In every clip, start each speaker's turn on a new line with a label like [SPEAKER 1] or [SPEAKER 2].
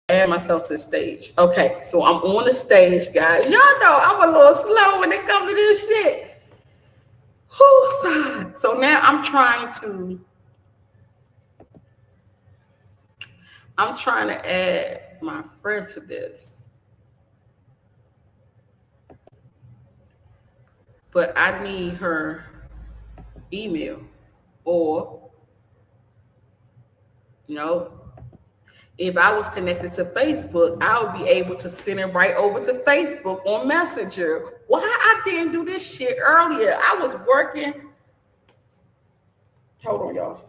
[SPEAKER 1] Add myself to the stage. Okay, so I'm on the stage, guys. Y'all know I'm a little slow when it comes to this shit. Who's side? So now I'm trying to add my friend to this, but I need her email, or you know, if I was connected to Facebook, I would be able to send it right over to Facebook on Messenger. Why I didn't do this shit earlier? I was working. Hold on, y'all.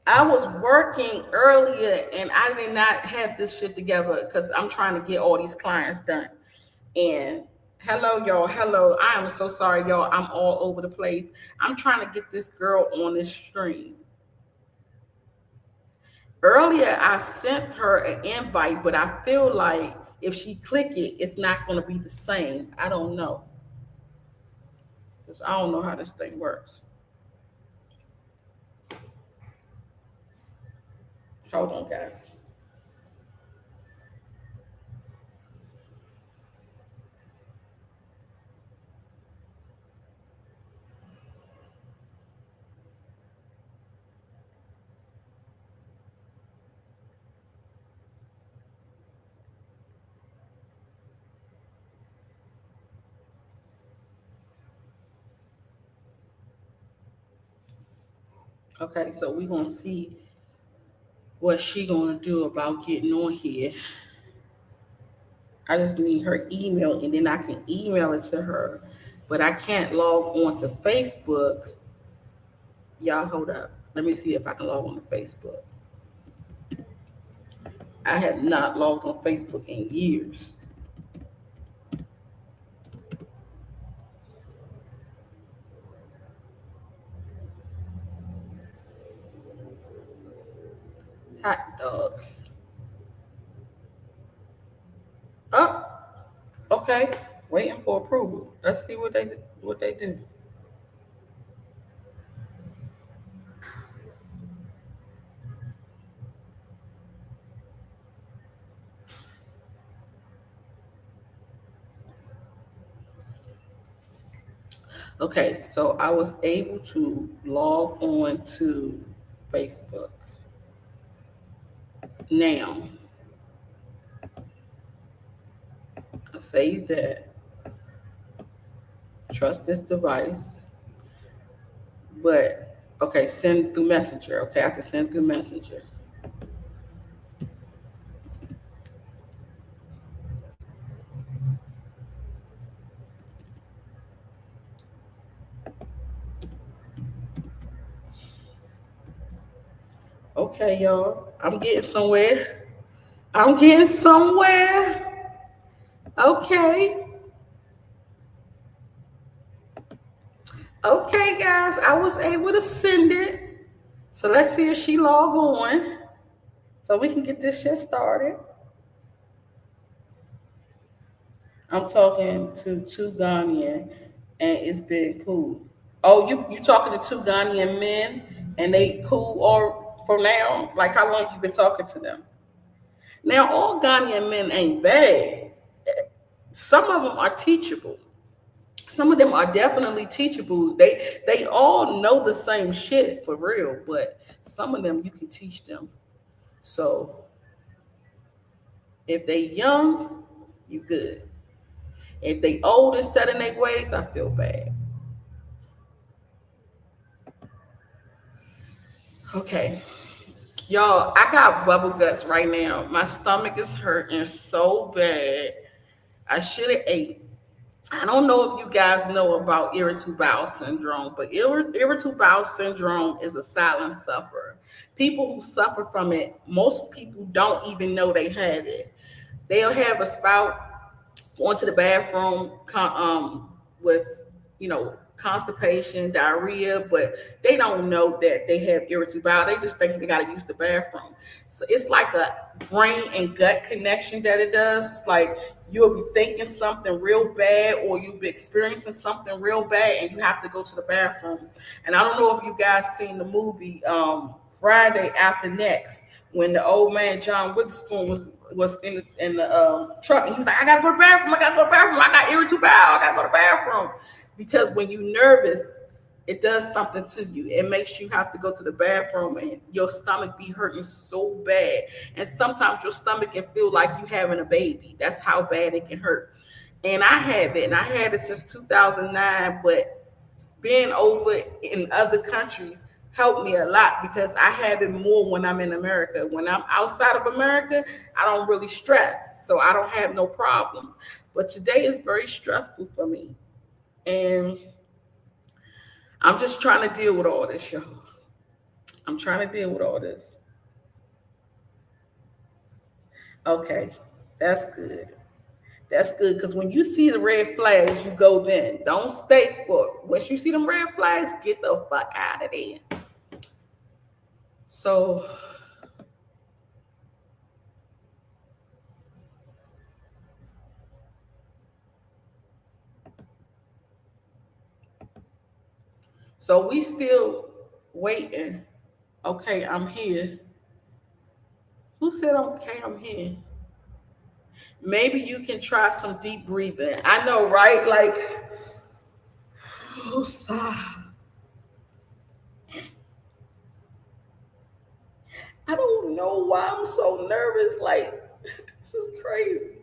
[SPEAKER 1] I was working earlier and I did not have this shit together because I'm trying to get all these clients done. And hello, y'all. Hello. I am so sorry, y'all. I'm all over the place. I'm trying to get this girl on this stream. Earlier, I sent her an invite, but I feel like if she click it, it's not going to be the same. I don't know. Because I don't know how this thing works. Hold on, guys. Okay, so we're going to see what she going to do about getting on here. I just need her email and then I can email it to her. But I can't log on to Facebook. Y'all hold up. Let me see if I can log on to Facebook. I have not logged on Facebook in years. Hot dog. Oh, okay. Waiting for approval. Let's see what they do. Okay, so I was able to log on to Facebook. Now, I save that. Trust this device. But okay, send through Messenger. Okay, I can send through Messenger. Okay, y'all. I'm getting somewhere. I'm getting somewhere. Okay. Okay, guys. I was able to send it. So let's see if she log on. So we can get this shit started. I'm talking to two Ghanaian and it's been cool. Oh, you talking to two Ghanaian men and they cool or for now? Like how long you been talking to them? Now all Ghanaian men ain't bad. Some of them are teachable. Some of them are definitely teachable. They all know the same shit for real, but some of them you can teach them. So if they young, you good. If they old and set in their ways, I feel bad. Okay. Y'all, I got bubble guts right now. My stomach is hurting so bad. I should have ate. I don't know if you guys know about irritable bowel syndrome, but irritable bowel syndrome is a silent sufferer. People who suffer from it, most people don't even know they have it. They'll have a spout, going to the bathroom with constipation, diarrhea, but they don't know that they have irritable bowel. They just think they got to use the bathroom. So it's like a brain and gut connection that it does. It's like you'll be thinking something real bad or you'll be experiencing something real bad and you have to go to the bathroom. And I don't know if you guys seen the movie Friday After Next, when the old man John Witherspoon was in the truck, and he was like, "I gotta go to the bathroom. I gotta go to the bathroom. I got irritable bowel. I gotta go to the bathroom." Because when you're nervous, it does something to you. It makes you have to go to the bathroom, and your stomach be hurting so bad. And sometimes your stomach can feel like you having a baby. That's how bad it can hurt. And I have it, and I had it since 2009. But being over in other countries helped me a lot because I have it more when I'm in America. When I'm outside of America, I don't really stress, so I don't have no problems. But today is very stressful for me, and I'm just trying to deal with all this, y'all. I'm trying to deal with all this. Okay, that's good. That's good because when you see the red flags, you go then. Don't stay for it. Once you see them red flags, get the fuck out of there. So, so we still waiting. Okay, I'm here. Who said okay? I'm here. Maybe you can try some deep breathing. I know, right? Like, oh, sigh. I don't know why I'm so nervous. Like, this is crazy.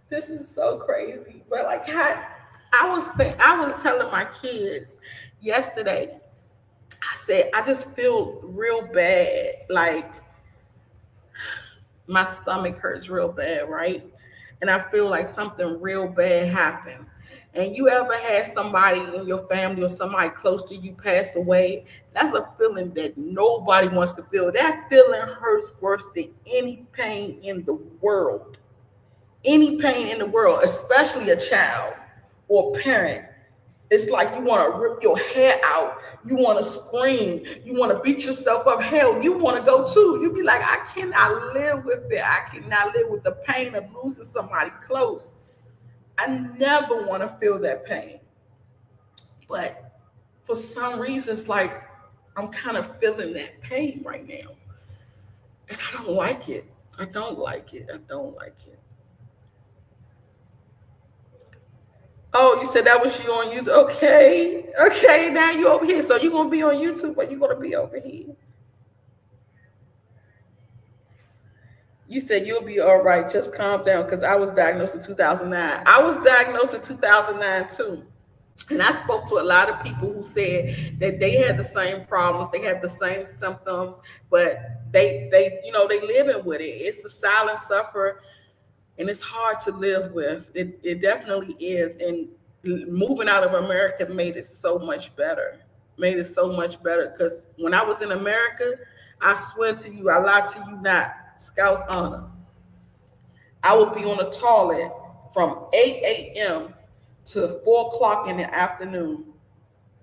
[SPEAKER 1] This is so crazy. But like, I was telling my kids yesterday. I said I just feel real bad. Like my stomach hurts real bad, right? And I feel like something real bad happened. And you ever had somebody in your family or somebody close to you pass away? That's a feeling that nobody wants to feel. That feeling hurts worse than any pain in the world. Any pain in the world, especially a child or parent. It's like you want to rip your hair out. You want to scream. You want to beat yourself up. Hell, you want to go too. You be like, I cannot live with it. I cannot live with the pain of losing somebody close. I never want to feel that pain. But for some reason, it's like I'm kind of feeling that pain right now. And I don't like it. I don't like it. I don't like it. Oh, you said that was you on YouTube. Okay. Okay, now you over here. So you gonna be on YouTube or you gonna be over here? You said you'll be all right. Just calm down because I was diagnosed in 2009. I was diagnosed in 2009 too. And I spoke to a lot of people who said that they had the same problems, they had the same symptoms, but they living with it. It's a silent suffer, and it's hard to live with. It definitely is. And moving out of America made it so much better. Made it so much better because when I was in America, I swear to you, I lie to you not, Scout's honor. I would be on the toilet from 8 a.m. to 4 o'clock in the afternoon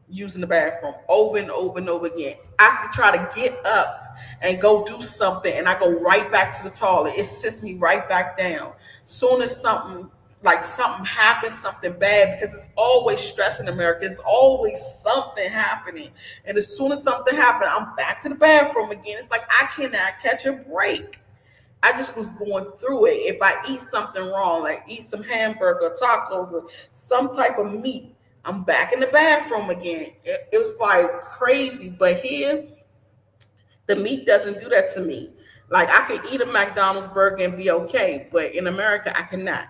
[SPEAKER 1] using the bathroom over and over and over again. I could try to get up and go do something and I go right back to the toilet. It sits me right back down. Soon as something happens, something bad, because it's always stress in America. It's always something happening. And as soon as something happens, I'm back to the bathroom again. It's like I cannot catch a break. I just was going through it. If I eat something wrong, like eat some hamburger, tacos, or some type of meat, I'm back in the bathroom again. It was like crazy. But here, the meat doesn't do that to me. Like I could eat a McDonald's burger and be okay, but in America, I cannot.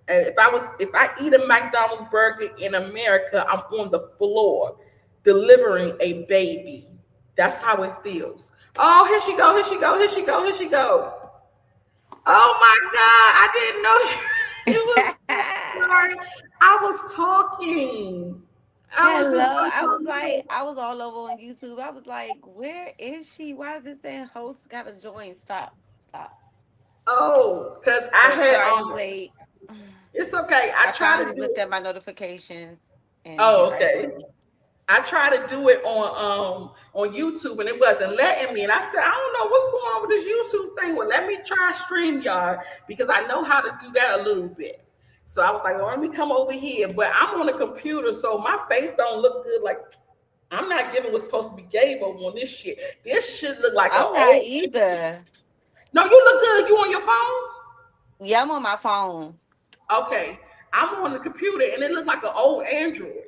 [SPEAKER 1] And if I eat a McDonald's burger in America, I'm on the floor delivering a baby. That's how it feels. Oh, here she go, here she go, here she go, here she go. Oh my God, I didn't know you was sorry. I was talking. I was just
[SPEAKER 2] Hello. I was like,
[SPEAKER 1] talking.
[SPEAKER 2] I was all over on YouTube. I was like, where is she? Why is it saying host gotta join? Stop. Stop.
[SPEAKER 1] Oh, because I
[SPEAKER 2] So
[SPEAKER 1] had
[SPEAKER 2] sorry I'm late.
[SPEAKER 1] it's okay. I
[SPEAKER 2] I
[SPEAKER 1] try to
[SPEAKER 2] finally
[SPEAKER 1] do
[SPEAKER 2] looked
[SPEAKER 1] it.
[SPEAKER 2] at my notifications and
[SPEAKER 1] Oh,
[SPEAKER 2] here I
[SPEAKER 1] okay.
[SPEAKER 2] am.
[SPEAKER 1] I tried to do it on YouTube and it wasn't letting me. And I said, I don't know what's going on with this YouTube thing. Well, let me try StreamYard because I know how to do that a little bit. So I was like, well, let me come over here. But I'm on a computer, so my face don't look good. Like I'm not giving what's supposed to be gave over on this shit. This shit look like an
[SPEAKER 2] I'm not
[SPEAKER 1] old.
[SPEAKER 2] either.
[SPEAKER 1] No, you look good. You on your phone?
[SPEAKER 2] Yeah, I'm on my phone.
[SPEAKER 1] Okay, I'm on the computer, and it looked like an old Android.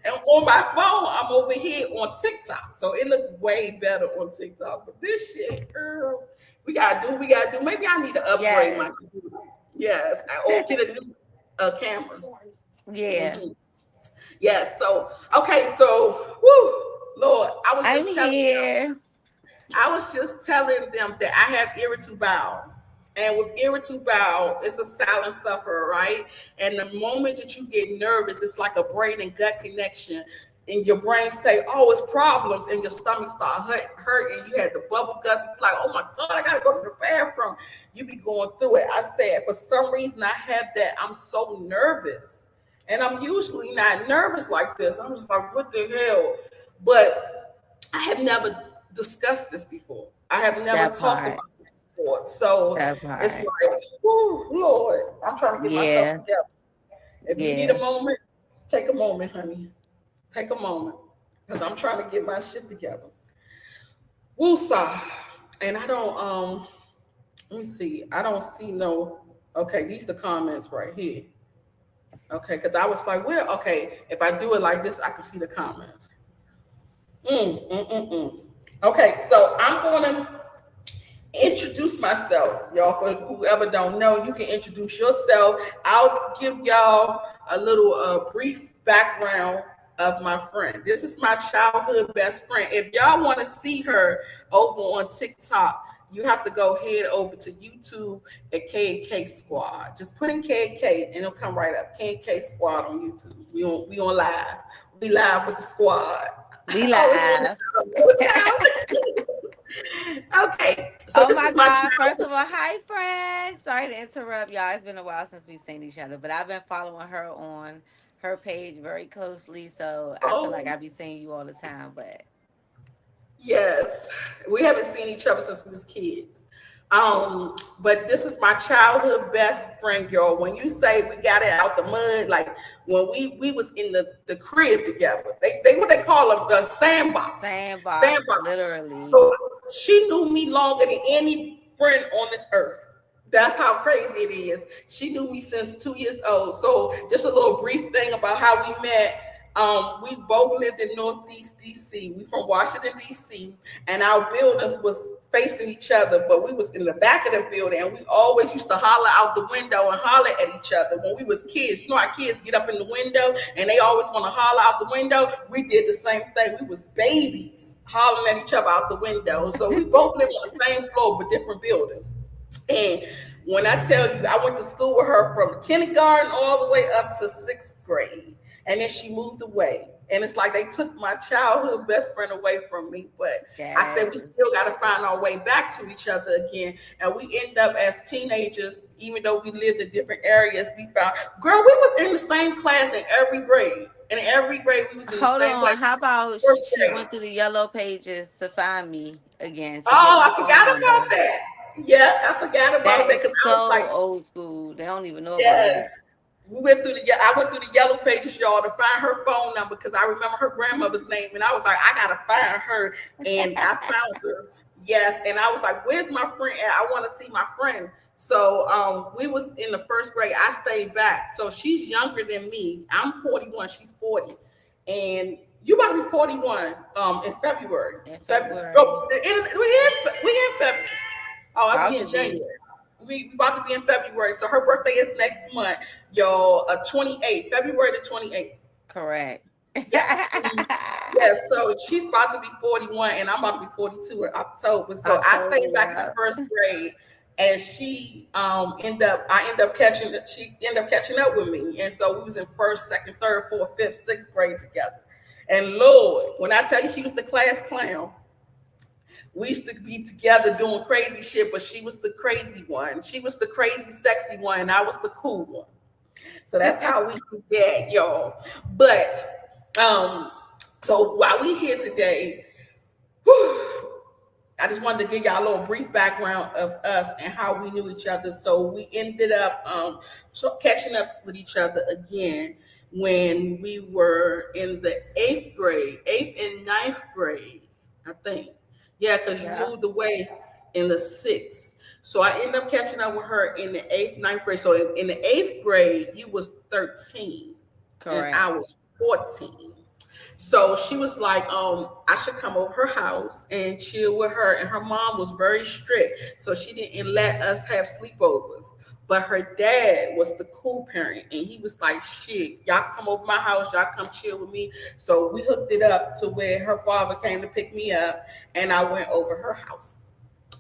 [SPEAKER 1] And on my phone, I'm over here on TikTok, so it looks way better on TikTok. But this shit, girl, we gotta do. We gotta do. Maybe I need to upgrade my
[SPEAKER 2] Yes.
[SPEAKER 1] computer. Yes, or get a new camera.
[SPEAKER 2] Yeah.
[SPEAKER 1] Mhm. Yes. So okay. So, whoo, Lord,
[SPEAKER 2] I'm here.
[SPEAKER 1] I was just telling them that I have irritable bowel. And with irritable bowel, it's a silent sufferer, right? And the moment that you get nervous, it's like a brain and gut connection. And your brain say, oh, it's problems, and your stomach start hurting. You had the bubble guts, you be like, oh my God, I gotta go to the bathroom. You be going through it. I said, for some reason, I have that. I'm so nervous. And I'm usually not nervous like this. I'm just like, what the hell? But I have never discussed this before. I have never
[SPEAKER 2] That
[SPEAKER 1] talked
[SPEAKER 2] part.
[SPEAKER 1] about this before. So
[SPEAKER 2] That
[SPEAKER 1] it's
[SPEAKER 2] part.
[SPEAKER 1] like, whoo, Lord, I'm trying to get myself
[SPEAKER 2] Yeah.
[SPEAKER 1] together. If you need
[SPEAKER 2] Yeah.
[SPEAKER 1] a moment, take a moment, honey. Take a moment. Because I'm trying to get my shit together. Woosah. And I don't let me see. I don't see no okay, these the comments right here. Okay, because I was like, well, okay, if I do it like this, I can see the comments. Mm. Okay, so I'm gonna introduce myself, y'all. For whoever don't know, you can introduce yourself. I'll give y'all a little brief background of my friend. This is my childhood best friend. If y'all want to see her over on TikTok, you have to go head over to YouTube at K&K Squad. Just put in K&K and it'll come right up. K&K Squad on YouTube. We on live. We live with the squad.
[SPEAKER 2] We live.
[SPEAKER 1] Okay, so
[SPEAKER 2] Oh
[SPEAKER 1] this
[SPEAKER 2] my
[SPEAKER 1] is my
[SPEAKER 2] God. First
[SPEAKER 1] childhood.
[SPEAKER 2] of all, hi, friend. Sorry to interrupt y'all. It's been a while since we've seen each other, but I've been following her on her page very closely. So I feel like
[SPEAKER 1] Oh,
[SPEAKER 2] I be seeing you all the time. But
[SPEAKER 1] yes, we haven't seen each other since we was kids. But this is my childhood best friend, girl. When you say we got it out the mud, like when we was in the crib together, they what they call them the sandbox,
[SPEAKER 2] sandbox,
[SPEAKER 1] sandbox.
[SPEAKER 2] literally.
[SPEAKER 1] So she knew me longer than any friend on this earth. That's how crazy it is. She knew me since 2 years old. So just a little brief thing about how we met. We both lived in Northeast DC. We from Washington DC, and our buildings was facing each other, but we was in the back of the building, and we always used to holler out the window and holler at each other when we was kids. You know how kids get up in the window and they always want to holler out the window. We did the same thing. We was babies hollering at each other out the window. So we both lived on the same floor but different buildings. And when I tell you, I went to school with her from kindergarten all the way up to sixth grade. And then she moved away. And it's like they took my childhood best friend away from me. But I said, we
[SPEAKER 2] Yes.
[SPEAKER 1] still got to find our way back to each other again. And we end up as teenagers, even though we lived in different areas, we found, girl, we was in the same class in every grade. And in every grade, we was in the
[SPEAKER 2] Hold
[SPEAKER 1] same
[SPEAKER 2] on.
[SPEAKER 1] class.
[SPEAKER 2] How about
[SPEAKER 1] First
[SPEAKER 2] she
[SPEAKER 1] grade.
[SPEAKER 2] went through the yellow pages to find me again to get
[SPEAKER 1] Oh,
[SPEAKER 2] my
[SPEAKER 1] I
[SPEAKER 2] phone
[SPEAKER 1] forgot about
[SPEAKER 2] number?
[SPEAKER 1] that. Yeah, I forgot
[SPEAKER 2] That
[SPEAKER 1] about that
[SPEAKER 2] is
[SPEAKER 1] because I was
[SPEAKER 2] so
[SPEAKER 1] like,
[SPEAKER 2] old school. They don't even know about
[SPEAKER 1] yes.
[SPEAKER 2] that.
[SPEAKER 1] I went through the yellow pages, y'all, to find her phone number because I remember her grandmother's name, and I was like, I gotta find her, and I found her. Yes, and I was like, where's my friend at? I want to see my friend. So we was in the first grade. I stayed back. So she's younger than me. I'm 41. She's 40, and you about to be 41 in February.
[SPEAKER 2] In
[SPEAKER 1] February.
[SPEAKER 2] February.
[SPEAKER 1] Oh, we in February. Oh, I'll be
[SPEAKER 2] About
[SPEAKER 1] in
[SPEAKER 2] to be.
[SPEAKER 1] January. We about to be in February. So her birthday is next month, yo, 28th, February the 28th.
[SPEAKER 2] Correct.
[SPEAKER 1] Yeah. Yeah, so she's about to be 41 and I'm about to be 42 in October. So I
[SPEAKER 2] October,
[SPEAKER 1] stayed back in the
[SPEAKER 2] yeah.
[SPEAKER 1] first grade and she ended up catching up with me. And so we was in first, second, third, fourth, fifth, sixth grade together. And Lord, when I tell you she was the class clown, we used to be together doing crazy shit, but she was the crazy one. She was the crazy, sexy one, and I was the cool one. So that's how we do that, y'all. But so while we here today, whew, I just wanted to give y'all a little brief background of us and how we knew each other. So we ended up catching up with each other again when we were in the eighth grade, eighth and ninth grade, I think. Yeah, because you
[SPEAKER 2] Yeah.
[SPEAKER 1] moved away in the sixth. So I ended up catching up with her in the eighth, ninth grade. So in the eighth grade, you was 13 and
[SPEAKER 2] Correct.
[SPEAKER 1] I was 14. So she was like, I should come over her house and chill with her. And her mom was very strict. So she didn't let us have sleepovers. But her dad was the cool parent. And he was like, shit, y'all come over my house, y'all come chill with me. So we hooked it up to where her father came to pick me up and I went over her house.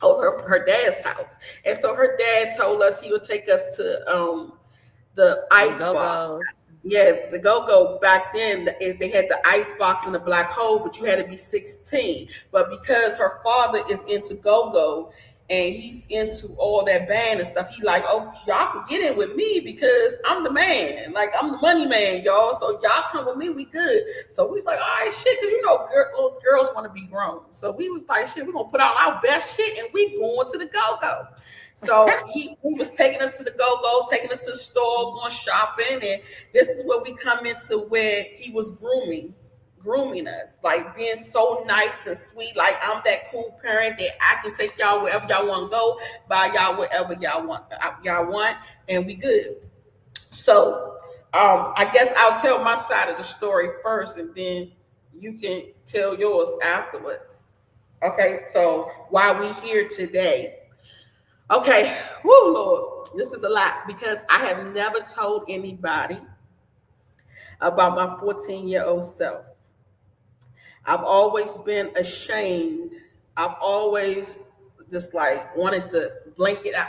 [SPEAKER 1] Oh, her dad's house. And so her dad told us he would take us to the
[SPEAKER 2] The
[SPEAKER 1] ice
[SPEAKER 2] Go
[SPEAKER 1] box.
[SPEAKER 2] Go's.
[SPEAKER 1] Yeah, the go-go back then, they had the ice box and the black hole, but you had to be 16. But because her father is into go-go and he's into all that band and stuff, he like, oh, y'all can get in with me because I'm the man. Like, I'm the money man, y'all. So y'all come with me, we good. So we was like, all right, shit, because little girls want to be grown. So we was like, shit, we're going to put on our best shit and we going to the go-go. So he was taking us to the go-go, taking us to the store, going shopping, and this is where we come into where he was grooming us, like being so nice and sweet. Like I'm that cool parent that I can take y'all wherever y'all want to go, buy y'all whatever y'all want, and we good. So I guess I'll tell my side of the story first, and then you can tell yours afterwards. Okay, so why we here today? Okay, whoo, Lord, this is a lot because I have never told anybody about my 14-year-old self. I've always been ashamed. I've always just like wanted to blink it out.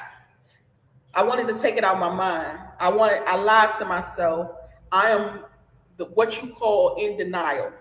[SPEAKER 1] I wanted to take it out of my mind. I lied to myself. I am what you call in denial.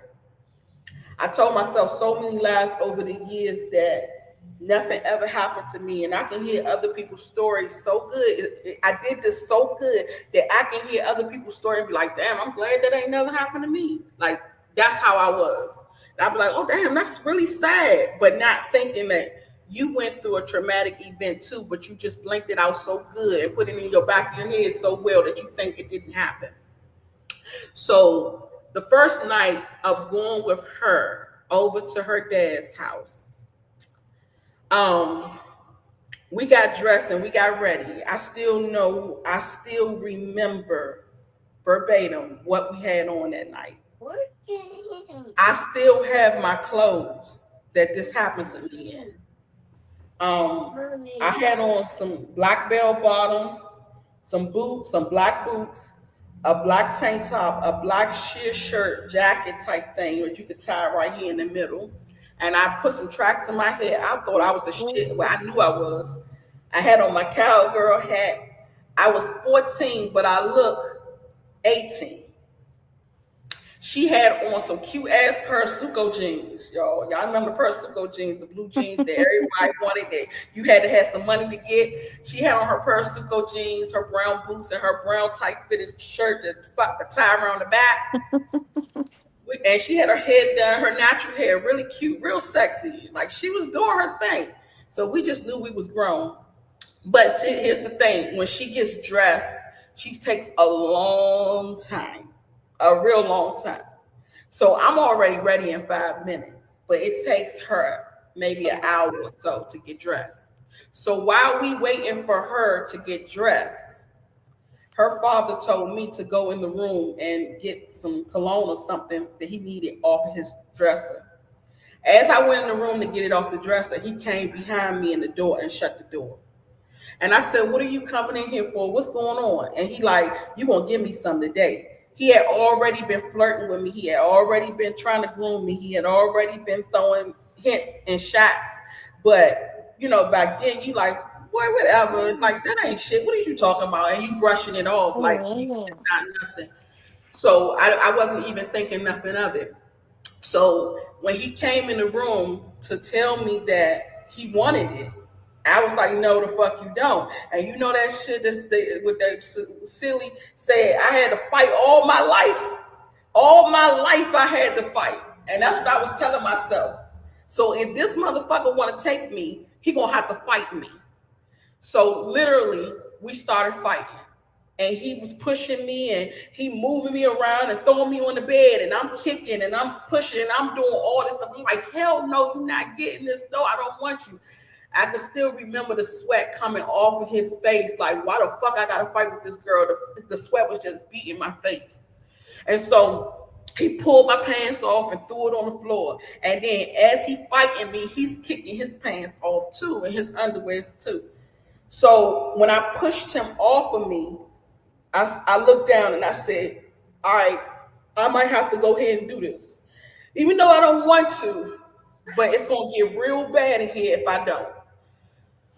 [SPEAKER 1] I told myself so many lies over the years that nothing ever happened to me. And I can hear other people's stories so good. I did this so good that I can hear other people's story and be like, damn, I'm glad that ain't never happened to me. Like, that's how I was. And I'd be like, oh, damn, that's really sad. But not thinking that you went through a traumatic event too, but you just blinked it out so good and put it in your back of your head so well that you think it didn't happen. So the first night of going with her over to her dad's house, um, we got dressed and we got ready. I still remember verbatim what we had on that night. I still have my clothes that this happened to me in. I had on some black bell bottoms, some boots, some black boots, a black tank top, a black sheer shirt, jacket type thing that you could tie right here in the middle. And I put some tracks in my head. I thought I was the shit. Well, I knew I was. I had on my cowgirl hat. I was 14, but I look 18. She had on some cute ass Persuco jeans, y'all. Y'all remember Persuco jeans, the blue jeans that everybody wanted that you had to have some money to get. She had on her Persuco jeans, her brown boots, and her brown tight fitted shirt that tie around the back. And she had her head done, her natural hair, really cute, real sexy. Like she was doing her thing. So we just knew we was grown. But see, here's the thing: when she gets dressed, she takes a long time, a real long time. So I'm already ready in 5 minutes, but it takes her maybe an hour or so to get dressed. So while we waiting for her to get dressed, her father told me to go in the room and get some cologne or something that he needed off of his dresser. As I went in the room to get it off the dresser, he came behind me in the door and shut the door. And I said, what are you coming in here for? What's going on? And he like, you gonna give me some today. He had already been flirting with me. He had already been trying to groom me. He had already been throwing hints and shots. But, back then you like, boy, whatever. Like, that ain't shit. What are you talking about? And you brushing it off like it's not nothing. So I wasn't even thinking nothing of it. So when he came in the room to tell me that he wanted it, I was like, no, the fuck you don't. And you know that shit with that silly said, I had to fight all my life. All my life I had to fight. And that's what I was telling myself. So if this motherfucker want to take me, he gonna have to fight me. So literally, we started fighting. And he was pushing me and he moving me around and throwing me on the bed and I'm kicking and I'm pushing and I'm doing all this stuff. I'm like, hell no, you're not getting this. No, I don't want you. I can still remember the sweat coming off of his face. Like, why the fuck I gotta fight with this girl? The sweat was just beating my face. And so he pulled my pants off and threw it on the floor. And then as he fighting me, he's kicking his pants off too and his underwears too. So when I pushed him off of me, I looked down and I said, all right, I might have to go ahead and do this. Even though I don't want to, but it's going to get real bad in here if I don't.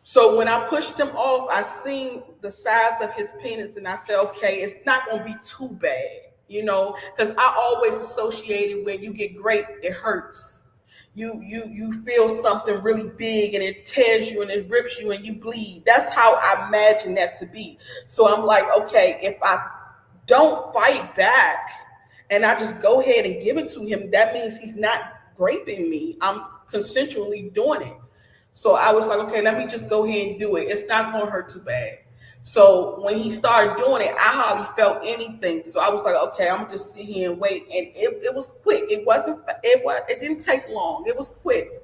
[SPEAKER 1] So when I pushed him off, I seen the size of his penis and I said, okay, it's not going to be too bad, because I always associated when you get raped, it hurts. You feel something really big and it tears you and it rips you and you bleed. That's how I imagine that to be. So I'm like, okay, if I don't fight back and I just go ahead and give it to him, that means he's not raping me. I'm consensually doing it. So I was like, okay, let me just go ahead and do it. It's not going to hurt too bad. So when he started doing it, I hardly felt anything. So I was like, okay, I'm gonna just sit here and wait. And it was quick. It didn't take long. It was quick.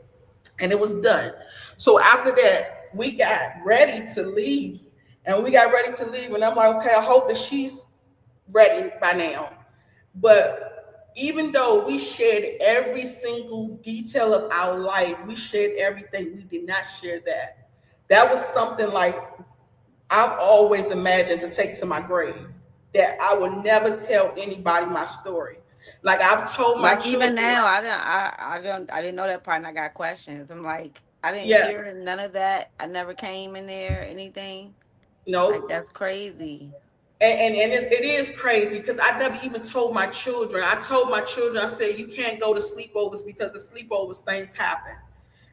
[SPEAKER 1] And it was done. So after that, we got ready to leave. And I'm like, okay, I hope that she's ready by now. But even though we shared every single detail of our life, we shared everything, we did not share that. That was something like I've always imagined to take to my grave, that I would never tell anybody my story. Like I've told my
[SPEAKER 2] Like even
[SPEAKER 1] children,
[SPEAKER 2] now, I didn't know that part, and I got questions. I'm like, I didn't
[SPEAKER 1] yeah,
[SPEAKER 2] hear none of that. I never came in there, anything. Like
[SPEAKER 1] no,
[SPEAKER 2] that's crazy.
[SPEAKER 1] and it is crazy because I never even told my children. I told my children, I said, you can't go to sleepovers because the sleepovers things happen.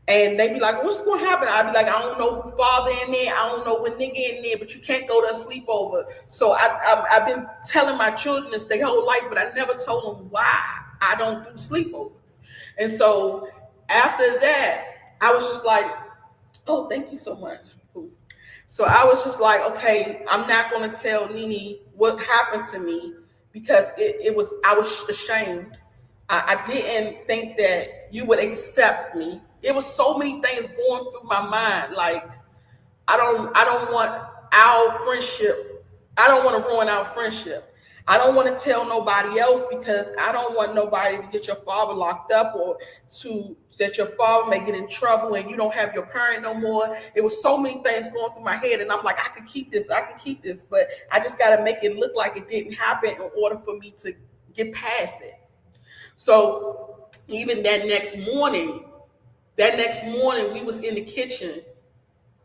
[SPEAKER 1] And they be like, what's going to happen? I be like, I don't know who father in there. I don't know what nigga in there, but you can't go to a sleepover. So I've been telling my children this their whole life, but I never told them why I don't do sleepovers. And so after that, I was just like, oh, thank you so much. So I was just like, okay, I'm not going to tell Nene what happened to me because I was ashamed. I didn't think that you would accept me. It was so many things going through my mind. Like, I don't want our friendship. I don't want to ruin our friendship. I don't want to tell nobody else because I don't want nobody to get your father locked up or to that your father may get in trouble and you don't have your parent no more. It was so many things going through my head and I'm like, I can keep this, but I just got to make it look like it didn't happen in order for me to get past it. So even that next morning we was in the kitchen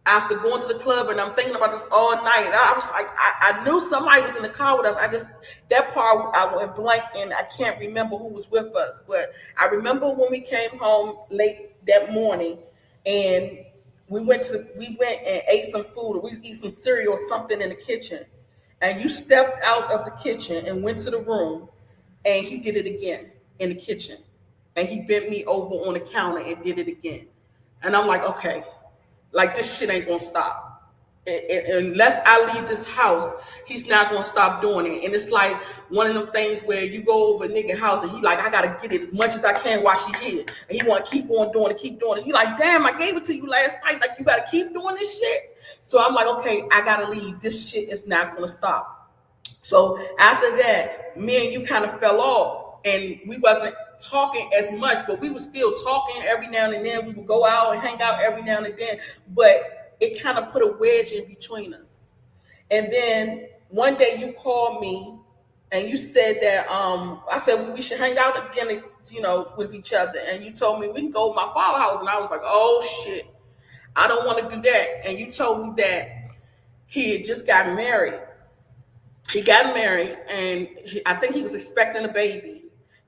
[SPEAKER 1] after going to the club and I'm thinking about this all night. I was like, I knew somebody was in the car with us. That part I went blank and I can't remember who was with us. But I remember when we came home late that morning and we went and ate some food or we eat some cereal or something in the kitchen. And you stepped out of the kitchen and went to the room and he did it again in the kitchen. And he bent me over on the counter and did it again. And I'm like, okay, like this shit ain't gonna stop. Unless I leave this house, he's not gonna stop doing it. And it's like one of them things where you go over a nigga house and he like, I gotta get it as much as I can while she here. And he wanna keep on doing it, keep doing it. You like, damn, I gave it to you last night. Like you gotta keep doing this shit. So I'm like, okay, I gotta leave. This shit is not gonna stop. So after that, me and you kind of fell off and we wasn't talking as much, but we were still talking every now and then. We would go out and hang out every now and then, but it kind of put a wedge in between us. And then one day you called me and you said that I said we should hang out again, with each other. And you told me we can go to my father's house, and I was like, oh shit, I don't want to do that. And you told me that he had just got married. He got married, and I think he was expecting a baby.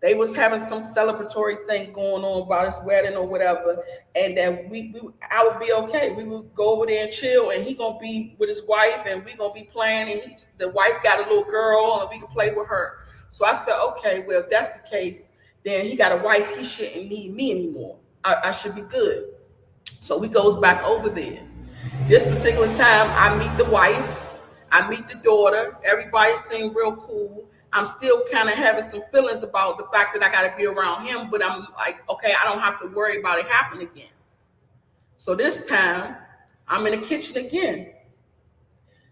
[SPEAKER 1] They was having some celebratory thing going on about his wedding or whatever, and that I would be okay. We would go over there and chill, and he gonna be with his wife, and we gonna be playing. And the wife got a little girl, and we can play with her. So I said, okay, well if that's the case, then he got a wife. He shouldn't need me anymore. I should be good. So he goes back over there. This particular time, I meet the wife, I meet the daughter. Everybody seemed real cool. I'm still kind of having some feelings about the fact that I got to be around him, but I'm like, okay, I don't have to worry about it happening again. So this time, I'm in the kitchen again.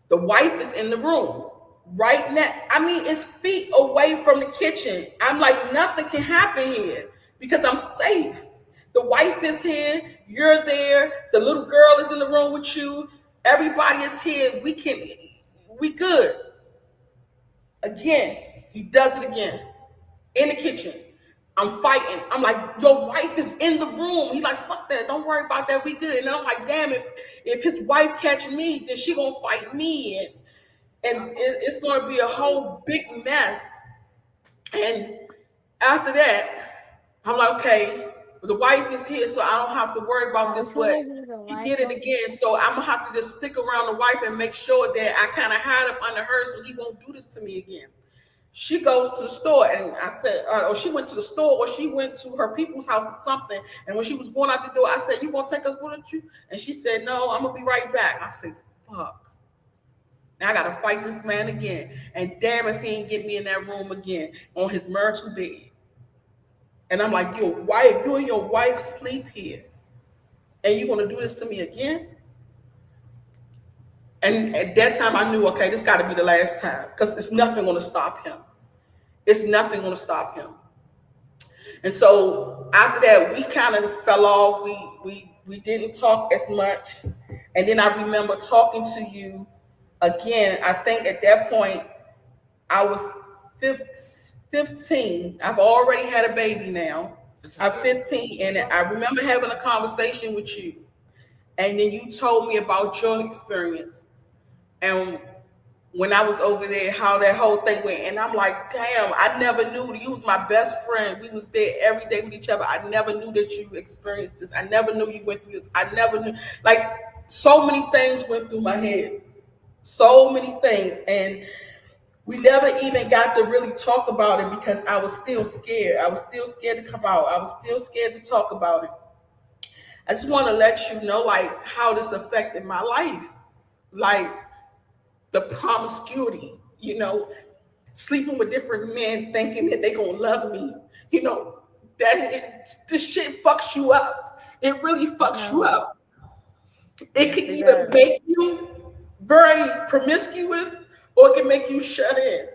[SPEAKER 1] The wife is in the room right now. I mean, it's feet away from the kitchen. I'm like, nothing can happen here because I'm safe. The wife is here. You're there. The little girl is in the room with you. Everybody is here. We good. Again, he does it again in the kitchen. I'm fighting. I'm like, your wife is in the room. He's like, fuck that. Don't worry about that. We good. And I'm like, damn, if his wife catch me, then she gonna fight me, and it's gonna be a whole big mess. And after that, I'm like, okay, the wife is here, so I don't have to worry about this. But he did it again, so I'm gonna have to just stick around the wife and make sure that I kind of hide up under her, so he won't do this to me again. She goes to the store, and I said, or she went to the store, or she went to her people's house or something. And when she was going out the door, I said, "You gonna take us with you?" And she said, "No, I'm gonna be right back." I said, "Fuck." Now I gotta fight this man again. And damn if he ain't get me in that room again on his marital bed. And I'm like, your wife, you and your wife sleep here. And you gonna do this to me again? And at that time I knew, okay, this gotta be the last time. Because it's nothing gonna stop him. It's nothing gonna stop him. And so after that, we kind of fell off. We didn't talk as much. And then I remember talking to you again. I think at that point I was 15. I've already had a baby now. I'm 15, and I remember having a conversation with you. And then you told me about your experience. And when I was over there, how that whole thing went. And I'm like, damn, I never knew you was my best friend. We was there every day with each other. I never knew that you experienced this. I never knew you went through this. I never knew. Like, so many things went through my head. So many things. And we never even got to really talk about it because I was still scared. I was still scared to come out. I was still scared to talk about it. I just want to let you know, like, how this affected my life. Like, the promiscuity, sleeping with different men thinking that they gonna love me, this shit fucks you up. It really fucks you
[SPEAKER 2] No.
[SPEAKER 1] up. It
[SPEAKER 2] Yes,
[SPEAKER 1] can
[SPEAKER 2] it
[SPEAKER 1] either
[SPEAKER 2] does.
[SPEAKER 1] make you very promiscuous or it can make you shut in.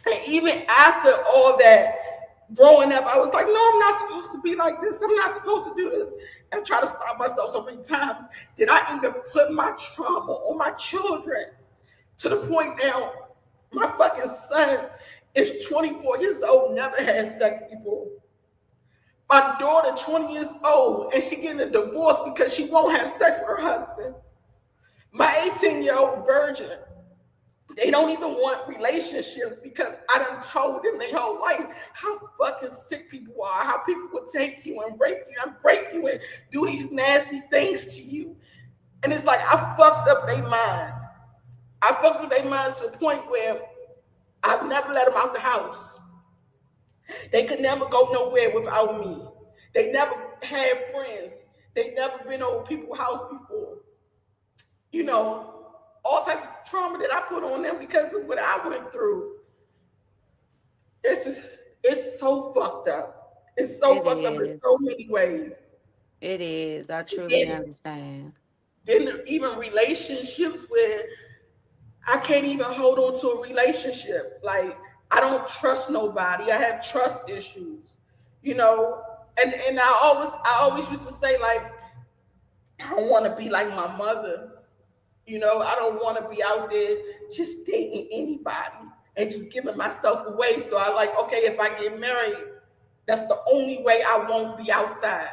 [SPEAKER 1] And even after all that growing up, I was like, no, I'm not supposed to be like this. I'm not supposed to do this. And try to stop myself so many times. Did I even put my trauma on my children? To the point now, my fucking son is 24 years old, never had sex before. My daughter, 20 years old, and she getting a divorce because she won't have sex with her husband. My 18-year-old virgin, they don't even want relationships because I done told them their whole life how fucking sick people are, how people will take you and rape you and do these nasty things to you. And it's like I fucked up their minds. I fucked with their minds to the point where I've never let them out the house. They could never go nowhere without me. They never had friends. They never been over people's house before. You know, all types of trauma that I put on them because of what I went through. It's just, it's so fucked up. It's so
[SPEAKER 2] It
[SPEAKER 1] fucked up in so
[SPEAKER 2] is.
[SPEAKER 1] many ways.
[SPEAKER 2] It is. I truly
[SPEAKER 1] Then,
[SPEAKER 2] understand.
[SPEAKER 1] then even relationships where I can't even hold on to a relationship. Like I don't trust nobody. I have trust issues, you know. And I always used to say like I don't want to be like my mother. I don't want to be out there just dating anybody and just giving myself away. So I like, okay, if I get married, that's the only way I won't be outside.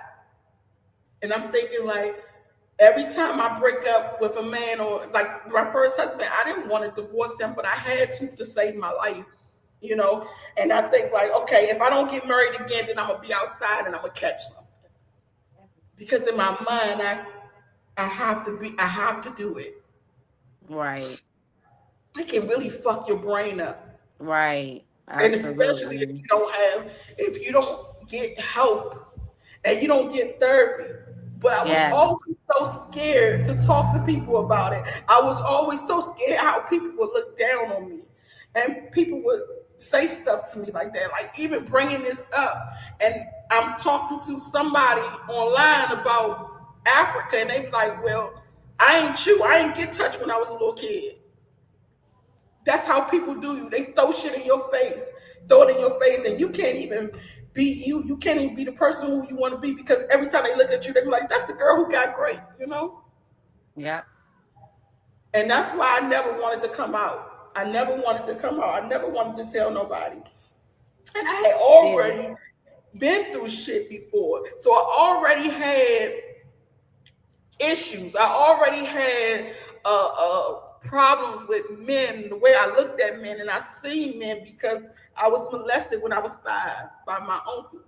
[SPEAKER 1] And I'm thinking like every time I break up with a man or like my first husband, I didn't want to divorce him, but I had to save my life, you know. And I think like, okay, if I don't get married again, then I'm gonna be outside and I'm gonna catch something. Because in my mind, I have to do it.
[SPEAKER 2] Right.
[SPEAKER 1] It can really fuck your brain up.
[SPEAKER 2] Right.
[SPEAKER 1] And especially
[SPEAKER 2] Absolutely.
[SPEAKER 1] if you don't get help. and you don't get therapy. But I was
[SPEAKER 2] Yes.
[SPEAKER 1] always so scared to talk to people about it. I was always so scared how people would look down on me, and people would say stuff to me like that. Like even bringing this up, and I'm talking to somebody online about Africa, and they be like, "Well, I ain't you. I ain't get touched when I was a little kid." That's how people do you. They throw shit in your face, throw it in your face, and you can't even be you. You can't even be the person who you want to be because every time they look at you, they be like, "That's the girl who got great," you know.
[SPEAKER 2] Yep.
[SPEAKER 1] And that's why I never wanted to come out. I never wanted to come out. I never wanted to tell nobody. And I had
[SPEAKER 2] Yeah.
[SPEAKER 1] already been through shit before, so I already had issues. I already had problems with men, the way I looked at men, and I seen men because I was molested when I was 5 by my uncle.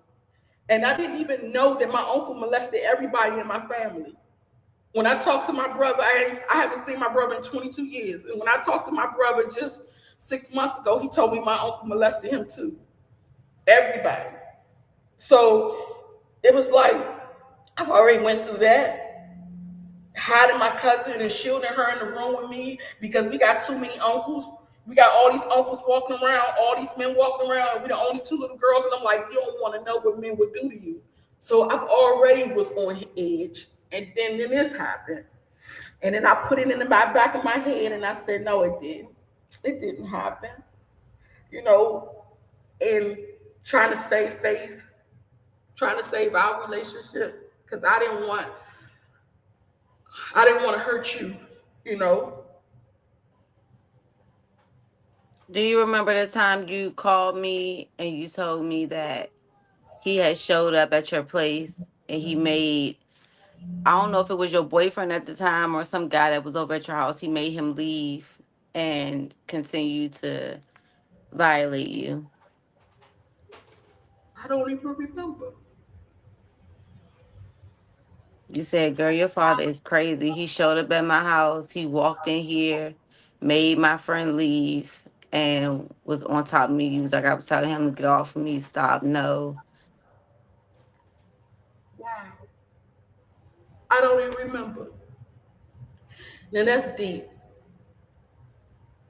[SPEAKER 1] And I didn't even know that my uncle molested everybody in my family. When I talked to my brother, I haven't seen my brother in 22 years. And when I talked to my brother just 6 months ago, he told me my uncle molested him too. Everybody. So it was like, I've already went through that, hiding my cousin and shielding her in the room with me because we got too many uncles. We got all these uncles walking around, all these men walking around, and we're the only 2 little girls. And I'm like, you don't want to know what men would do to you. So I've already was on edge, and then this happened, and then I put it in the back of my head, and I said, no, it didn't. It didn't happen, you know. And trying to save face, trying to save our relationship because I didn't want to hurt you, you know.
[SPEAKER 2] Do you remember the time you called me and you told me that he had showed up at your place and he made, I don't know if it was your boyfriend at the time or some guy that was over at your house, he made him leave and continue to violate you?
[SPEAKER 1] I don't even remember.
[SPEAKER 2] You said, girl, your father is crazy. He showed up at my house. He walked in here, made my friend leave, and was on top of me. You was like, I was telling him to get off of me, stop, no.
[SPEAKER 1] Wow. I don't even remember. Now that's deep.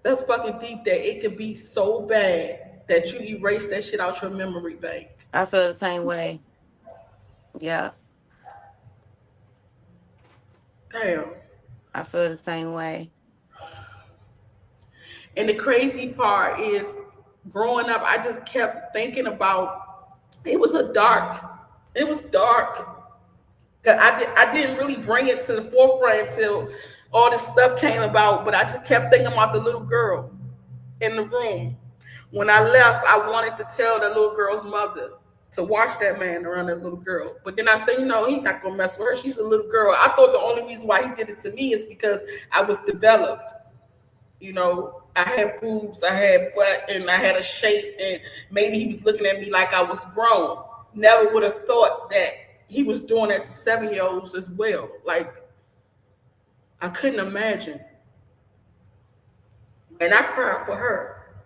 [SPEAKER 1] That's fucking deep that it could be so bad that you erase that shit out your memory bank.
[SPEAKER 2] I feel the same way. Yeah,
[SPEAKER 1] Damn.
[SPEAKER 2] I feel the same way.
[SPEAKER 1] And the crazy part is growing up, I just kept thinking about it was a dark, it was dark. Cause I didn't really bring it to the forefront until all this stuff came about, but I just kept thinking about the little girl in the room. When I left, I wanted to tell the little girl's mother to watch that man around that little girl. But then I said, he's not gonna mess with her. She's a little girl. I thought the only reason why he did it to me is because I was developed. I had boobs, I had butt, and I had a shape, and maybe he was looking at me like I was grown. Never would have thought that he was doing that to 7 year olds as well. Like I couldn't imagine. And I cried for her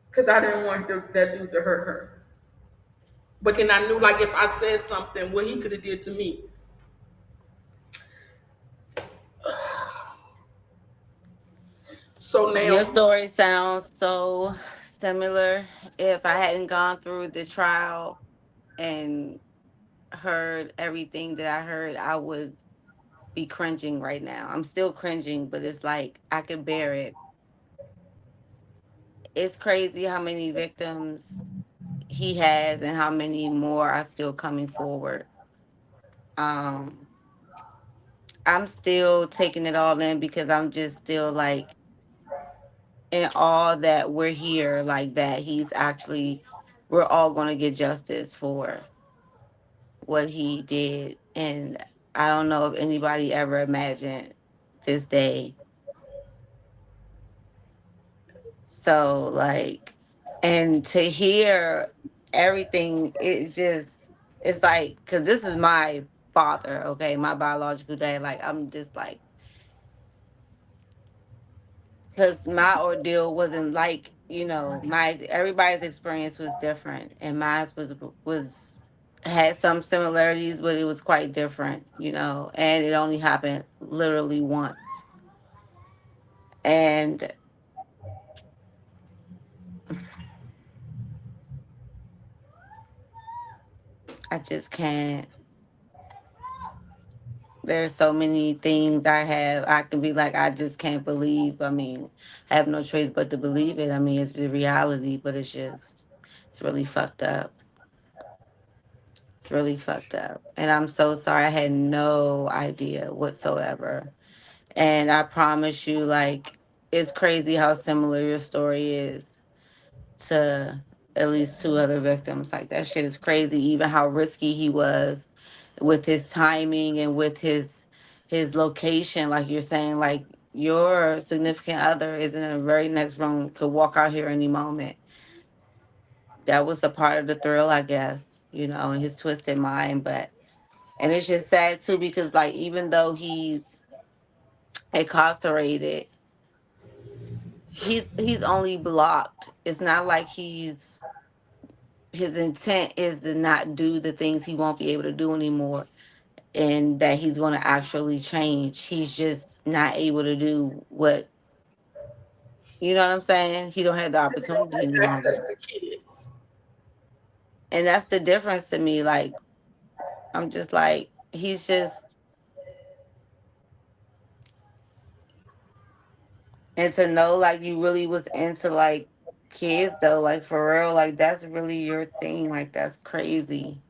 [SPEAKER 1] because I didn't want that dude to hurt her. But then I knew, like, if I said something, what he could have did to me. So
[SPEAKER 2] Your
[SPEAKER 1] now,
[SPEAKER 2] story sounds so similar. If I hadn't gone through the trial and heard everything that I heard, I would be cringing right now. I'm still cringing, but it's like I could bear it. It's crazy how many victims he has and how many more are still coming forward. Um, I'm still taking it all in because I'm just still like in awe that we're here, like that he's actually, we're all going to get justice for what he did. And I don't know if anybody ever imagined this day. So, like, and to hear everything, it's like, because this is my father, okay, my biological dad. Like, I'm just like, because my ordeal wasn't like, my everybody's experience was different, and mine was had some similarities, but it was quite different, and it only happened literally once. And I just can't. There's so many things I can be like, I just can't believe. I mean, I have no choice but to believe it. I mean, it's the reality, but it's really fucked up. It's really fucked up. And I'm so sorry. I had no idea whatsoever. And I promise you, like, it's crazy how similar your story is to at least two other victims. Like, that shit is crazy. Even how risky he was with his timing and with his location. Like you're saying, like, your significant other is in the very next room, could walk out here any moment. That was a part of the thrill, I guess, in his twisted mind. But and it's just sad too because, like, even though he's incarcerated, he's only blocked. It's not like his intent is to not do the things he won't be able to do anymore, and that he's going to actually change. He's just not able to do what, you know what I'm saying? He don't have the
[SPEAKER 1] They don't
[SPEAKER 2] opportunity any
[SPEAKER 1] have access
[SPEAKER 2] longer.
[SPEAKER 1] to kids.
[SPEAKER 2] And that's the difference to me. Like, I'm just like, he's just, and to know like you really was into like kids though, like for real, like that's really your thing. Like, that's crazy.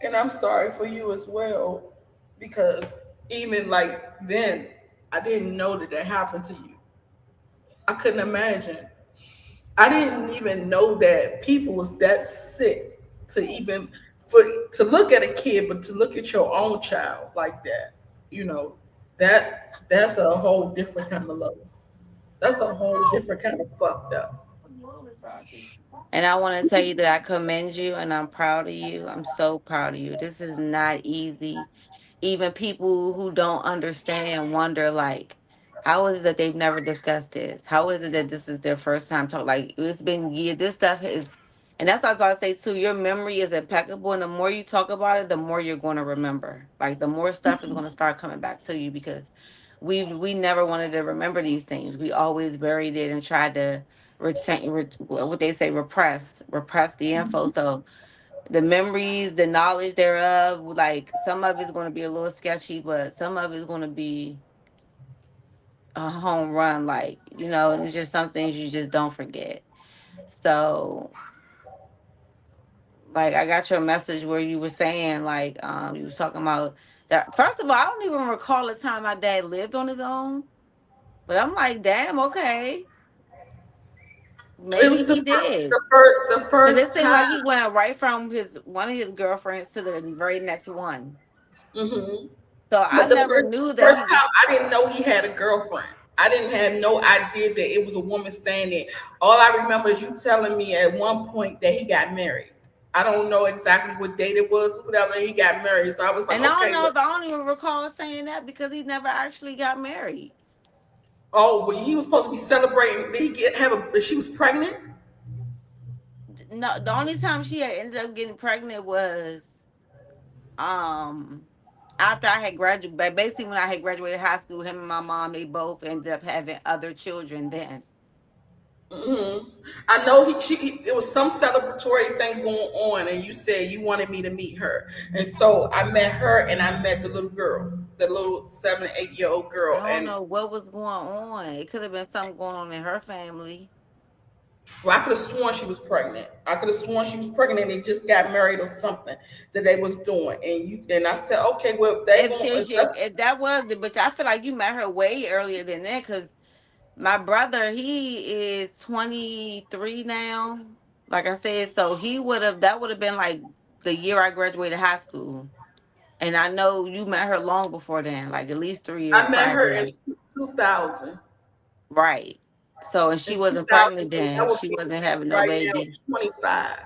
[SPEAKER 1] And I'm sorry for you as well, because even like then, I didn't know that that happened to you. I couldn't imagine. I didn't even know that people was that sick to even for to look at a kid, but to look at your own child like that. You know, that's a whole different kind of level. That's a whole different kind of fucked up.
[SPEAKER 2] And I want to tell you that I commend you and I'm proud of you. I'm so proud of you. This is not easy. Even people who don't understand wonder, like, how is it that they've never discussed this? How is it that this is their first time talk? Like, it's been years. This stuff is, and that's what I was about to say too. Your memory is impeccable, and the more you talk about it, the more you're going to remember. Like, the more stuff is going to start coming back to you because we never wanted to remember these things. We always buried it and tried to retain, what they say, repress the info. So the memories, the knowledge thereof, like some of it's going to be a little sketchy, but some of it's going to be a home run, like, and it's just some things you just don't forget. So, like, I got your message where you were saying, like, you was talking about that. First of all, I don't even recall the time my dad lived on his own, but I'm like, damn, okay,
[SPEAKER 1] It
[SPEAKER 2] maybe
[SPEAKER 1] was
[SPEAKER 2] he did.
[SPEAKER 1] the
[SPEAKER 2] Cause it
[SPEAKER 1] first
[SPEAKER 2] seemed like
[SPEAKER 1] time.
[SPEAKER 2] he went right from his one of his girlfriends to the very next one.
[SPEAKER 1] Hmm.
[SPEAKER 2] So I
[SPEAKER 1] But the
[SPEAKER 2] never knew that
[SPEAKER 1] first
[SPEAKER 2] he was.
[SPEAKER 1] time, I didn't know he had a girlfriend. I didn't have no idea that it was a woman standing. All I remember is you telling me at one point that he got married. I don't know exactly what date it was, whatever. He got married, so I was like,
[SPEAKER 2] And I don't
[SPEAKER 1] okay,
[SPEAKER 2] know
[SPEAKER 1] well,
[SPEAKER 2] if I don't even recall saying that because he never actually got married.
[SPEAKER 1] oh, well, he was supposed to be celebrating. Did he get have a? She was pregnant.
[SPEAKER 2] No, the only time she had ended up getting pregnant was um after I had graduated. But basically, when I had graduated high school, him and my mom, they both ended up having other children. Then
[SPEAKER 1] Hmm. I know it was some celebratory thing going on, and you said you wanted me to meet her, and so I met her, and I met the little girl, the little 7, 8 year old
[SPEAKER 2] I
[SPEAKER 1] girl,
[SPEAKER 2] don't
[SPEAKER 1] and
[SPEAKER 2] know what was going on. It could have been something going on in her family.
[SPEAKER 1] well, I could have sworn she was pregnant. I could have sworn she was pregnant, and they just got married or something that they was doing, and I said, okay, well, if they
[SPEAKER 2] If
[SPEAKER 1] going,
[SPEAKER 2] she,
[SPEAKER 1] if
[SPEAKER 2] she
[SPEAKER 1] that's,
[SPEAKER 2] if that was the, but I feel like you met her way earlier than that because my brother, he is 23 now. Like I said, so that would have been like the year I graduated high school. And I know you met her long before then, like at least 3 years
[SPEAKER 1] I met
[SPEAKER 2] prior to
[SPEAKER 1] her in
[SPEAKER 2] that.
[SPEAKER 1] 2000.
[SPEAKER 2] Right. So, and she
[SPEAKER 1] In
[SPEAKER 2] wasn't
[SPEAKER 1] 2000,
[SPEAKER 2] pregnant
[SPEAKER 1] so that
[SPEAKER 2] then.
[SPEAKER 1] would
[SPEAKER 2] She
[SPEAKER 1] be
[SPEAKER 2] wasn't having no
[SPEAKER 1] right now
[SPEAKER 2] baby.
[SPEAKER 1] 25.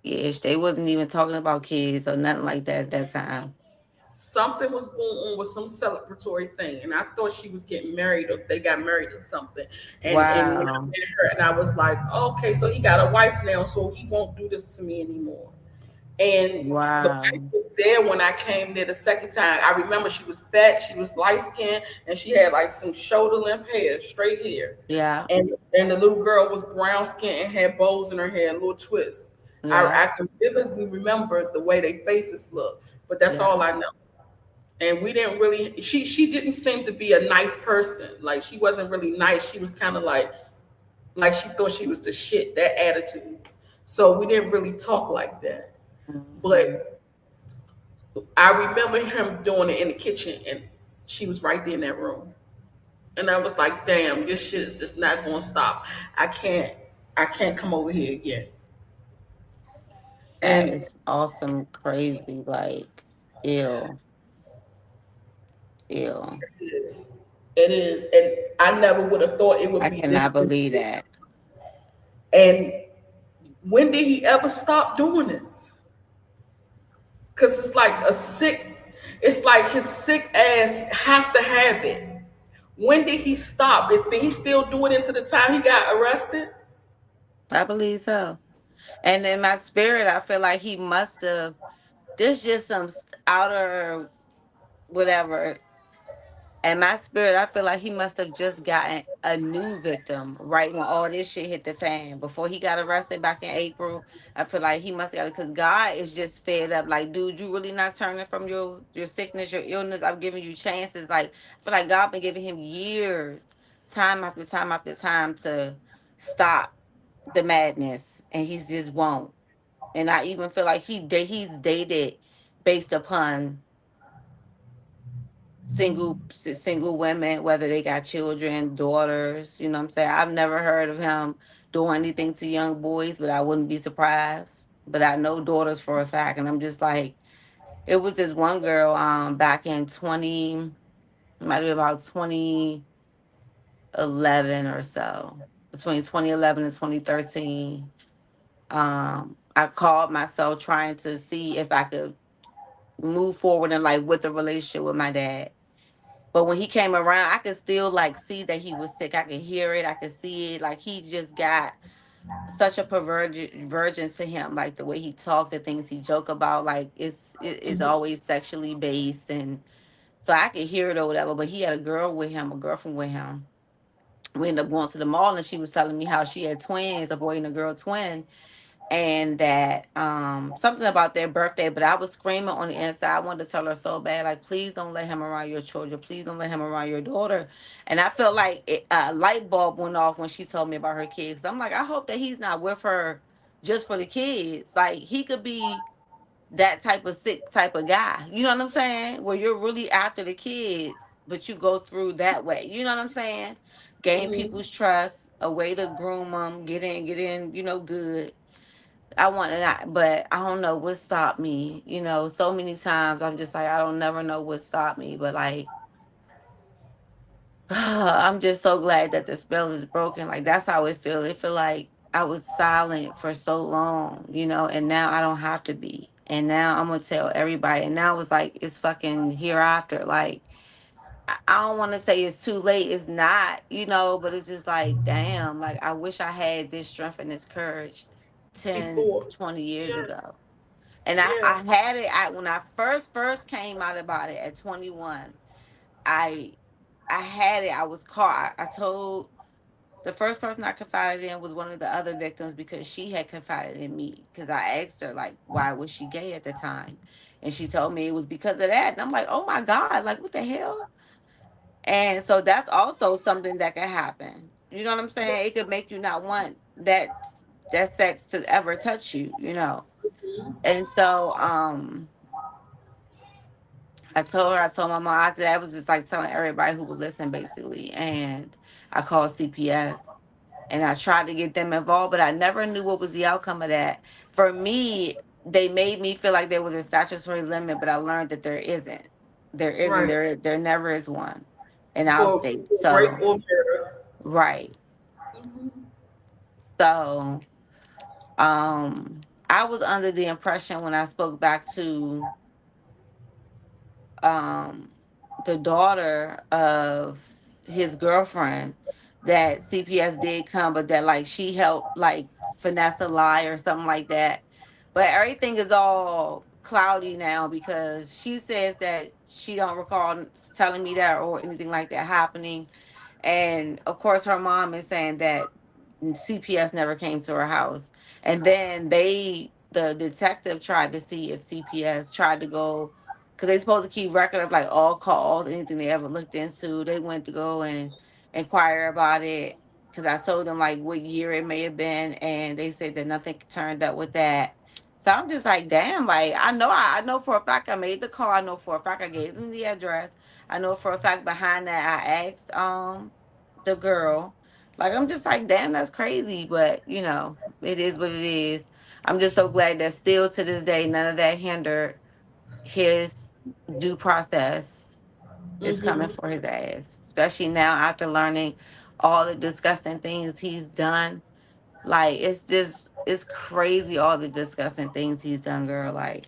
[SPEAKER 2] Yeah, they wasn't even talking about kids or nothing like that at that time.
[SPEAKER 1] something was going on with some celebratory thing, and I thought she was getting married or they got married or something. And when I
[SPEAKER 2] Wow.
[SPEAKER 1] met her, and I was like, okay, so he got a wife now, so he won't do this to me anymore. And the wife
[SPEAKER 2] Wow.
[SPEAKER 1] was there when I came there the second time. I remember she was fat, she was light skinned, and she had like some shoulder length hair, straight hair.
[SPEAKER 2] Yeah.
[SPEAKER 1] And the little girl was brown skinned and had bows in her hair, little twists.
[SPEAKER 2] Yeah.
[SPEAKER 1] I can vividly remember the way their faces looked, but that's
[SPEAKER 2] Yeah.
[SPEAKER 1] all I know. And we didn't really. She didn't seem to be a nice person. Like she wasn't really nice. She was kind of like she thought she was the shit. That attitude. So we didn't really talk like that.
[SPEAKER 2] Hmm.
[SPEAKER 1] But I remember him doing it in the kitchen, and she was right there in that room. And I was like, "Damn, this shit is just not going to stop. I can't, I can't come over here again."
[SPEAKER 2] That
[SPEAKER 1] And
[SPEAKER 2] is awesome, crazy, like, ill, ill.
[SPEAKER 1] it is, it is, and I never would have thought it would
[SPEAKER 2] I
[SPEAKER 1] be this
[SPEAKER 2] cannot believe
[SPEAKER 1] severe.
[SPEAKER 2] that.
[SPEAKER 1] And when did he ever stop doing this? Because it's like a sick, it's like his sick ass has to have it. When did he stop? Did he still do it into the time he got arrested?
[SPEAKER 2] I believe so. And in my spirit, I feel like he must have. This just some outer whatever. And my spirit, I feel like he must have just gotten a new victim right when all this shit hit the fan. Before he got arrested back in April, I feel like he must have got it because God is just fed up. Like, dude, you really not turning from your sickness, your illness. I've given you chances. Like, I feel like God been giving him years, time after time after time to stop the madness, and he's just won't. And I even feel like he's dated based upon single women, whether they got children, daughters. You know what I'm saying? I've never heard of him doing anything to young boys, but I wouldn't be surprised. But I know daughters for a fact, and I'm just like, it was this one girl back in 20, it might be about 2011 or so, between 2011 and 2013. I called myself trying to see if I could move forward in life with a relationship with my dad. But when he came around, I could still like see that he was sick. I could hear it. I could see it. Like he just got such a perverted virgin to him. Like the way he talked, the things he joke about, like it's always sexually based, and so I could hear it or whatever. But he had a girl with him, a girlfriend with him. We ended up going to the mall, and she was telling me how she had twins, a boy and a girl twin, and that something about their birthday, but I was screaming on the inside. I wanted to tell her so bad, like, please don't let him around your children, please don't let him around your daughter. And I felt like a light bulb went off when she told me about her kids. I'm like, I hope that he's not with her just for the kids. Like he could be that type of sick type of guy, you know what I'm saying, where you're really after the kids but you go through that way, you know what I'm saying, gain
[SPEAKER 1] Mm-hmm.
[SPEAKER 2] people's trust, a way to groom them, get in, good. I want to not, but I don't know what stopped me. So many times I'm just like, I don't never know what stopped me. But like, I'm just so glad that the spell is broken. Like that's how it feel. It feel like I was silent for so long, and now I don't have to be. And now I'm gonna tell everybody. And now it's like it's fucking hereafter. Like I don't want to say it's too late. It's not, but it's just like, damn. Like I wish I had this strength and this courage 10,
[SPEAKER 1] Before,
[SPEAKER 2] 20 years
[SPEAKER 1] yeah,
[SPEAKER 2] ago. And
[SPEAKER 1] yeah,
[SPEAKER 2] I had it when I first came out about it at 21. I I had it. I was caught. I told the first person I confided in was one of the other victims because she had confided in me because I asked her like why was she gay at the time, and she told me it was because of that. And I'm like, oh my god, like what the hell? And so that's also something that can happen. You know what I'm saying? It could make you not want that sex to ever touch you. And so I told my mom after that, I was just like telling everybody who would listen basically. And I called CPS and I tried to get them involved, but I never knew what was the outcome of that. For me, they made me feel like there was a statutory limit, but I learned that there isn't. There isn't.
[SPEAKER 1] right.
[SPEAKER 2] There never is one in our state.
[SPEAKER 1] For rape
[SPEAKER 2] So
[SPEAKER 1] or murder.
[SPEAKER 2] right. So I was under the impression when I spoke back to um the daughter of his girlfriend that CPS did come, but that like she helped like finesse a lie or something like that. But everything is all cloudy now because she says that she don't recall telling me that or anything like that happening. And of course, her mom is saying that CPS never came to her house. And then the detective tried to see if CPS tried to go, because they supposed to keep record of like all calls, anything they ever looked into. They went to go and inquire about it because I told them like what year it may have been, and they said that nothing turned up with that. So I'm just like, damn, like I know for a fact I made the call. I know for a fact I gave them the address. I know for a fact behind that I asked the girl. Like I'm just like, damn, that's crazy. But it is what it is. I'm just so glad that still to this day none of that hindered his due process is coming
[SPEAKER 1] Mm-hmm.
[SPEAKER 2] for his ass. Especially now after learning all the disgusting things he's done. Like it's crazy all the disgusting things he's done, girl. Like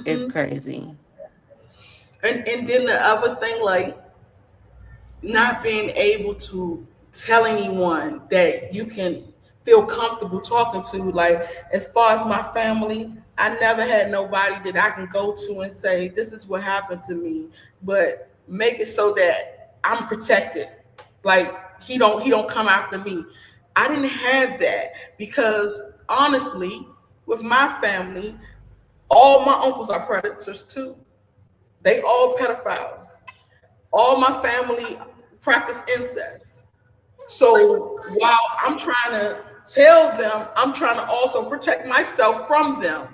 [SPEAKER 2] it's
[SPEAKER 1] Mm-hmm.
[SPEAKER 2] crazy.
[SPEAKER 1] And then the other thing, like not being able to tell anyone that you can feel comfortable talking to. Like, as far as my family, I never had nobody that I can go to and say, this is what happened to me, but make it so that I'm protected. Like, he don't come after me. I didn't have that because honestly, with my family, all my uncles are predators too. They all pedophiles. All my family practice incest. So while I'm trying to tell them, I'm trying to also protect myself from them.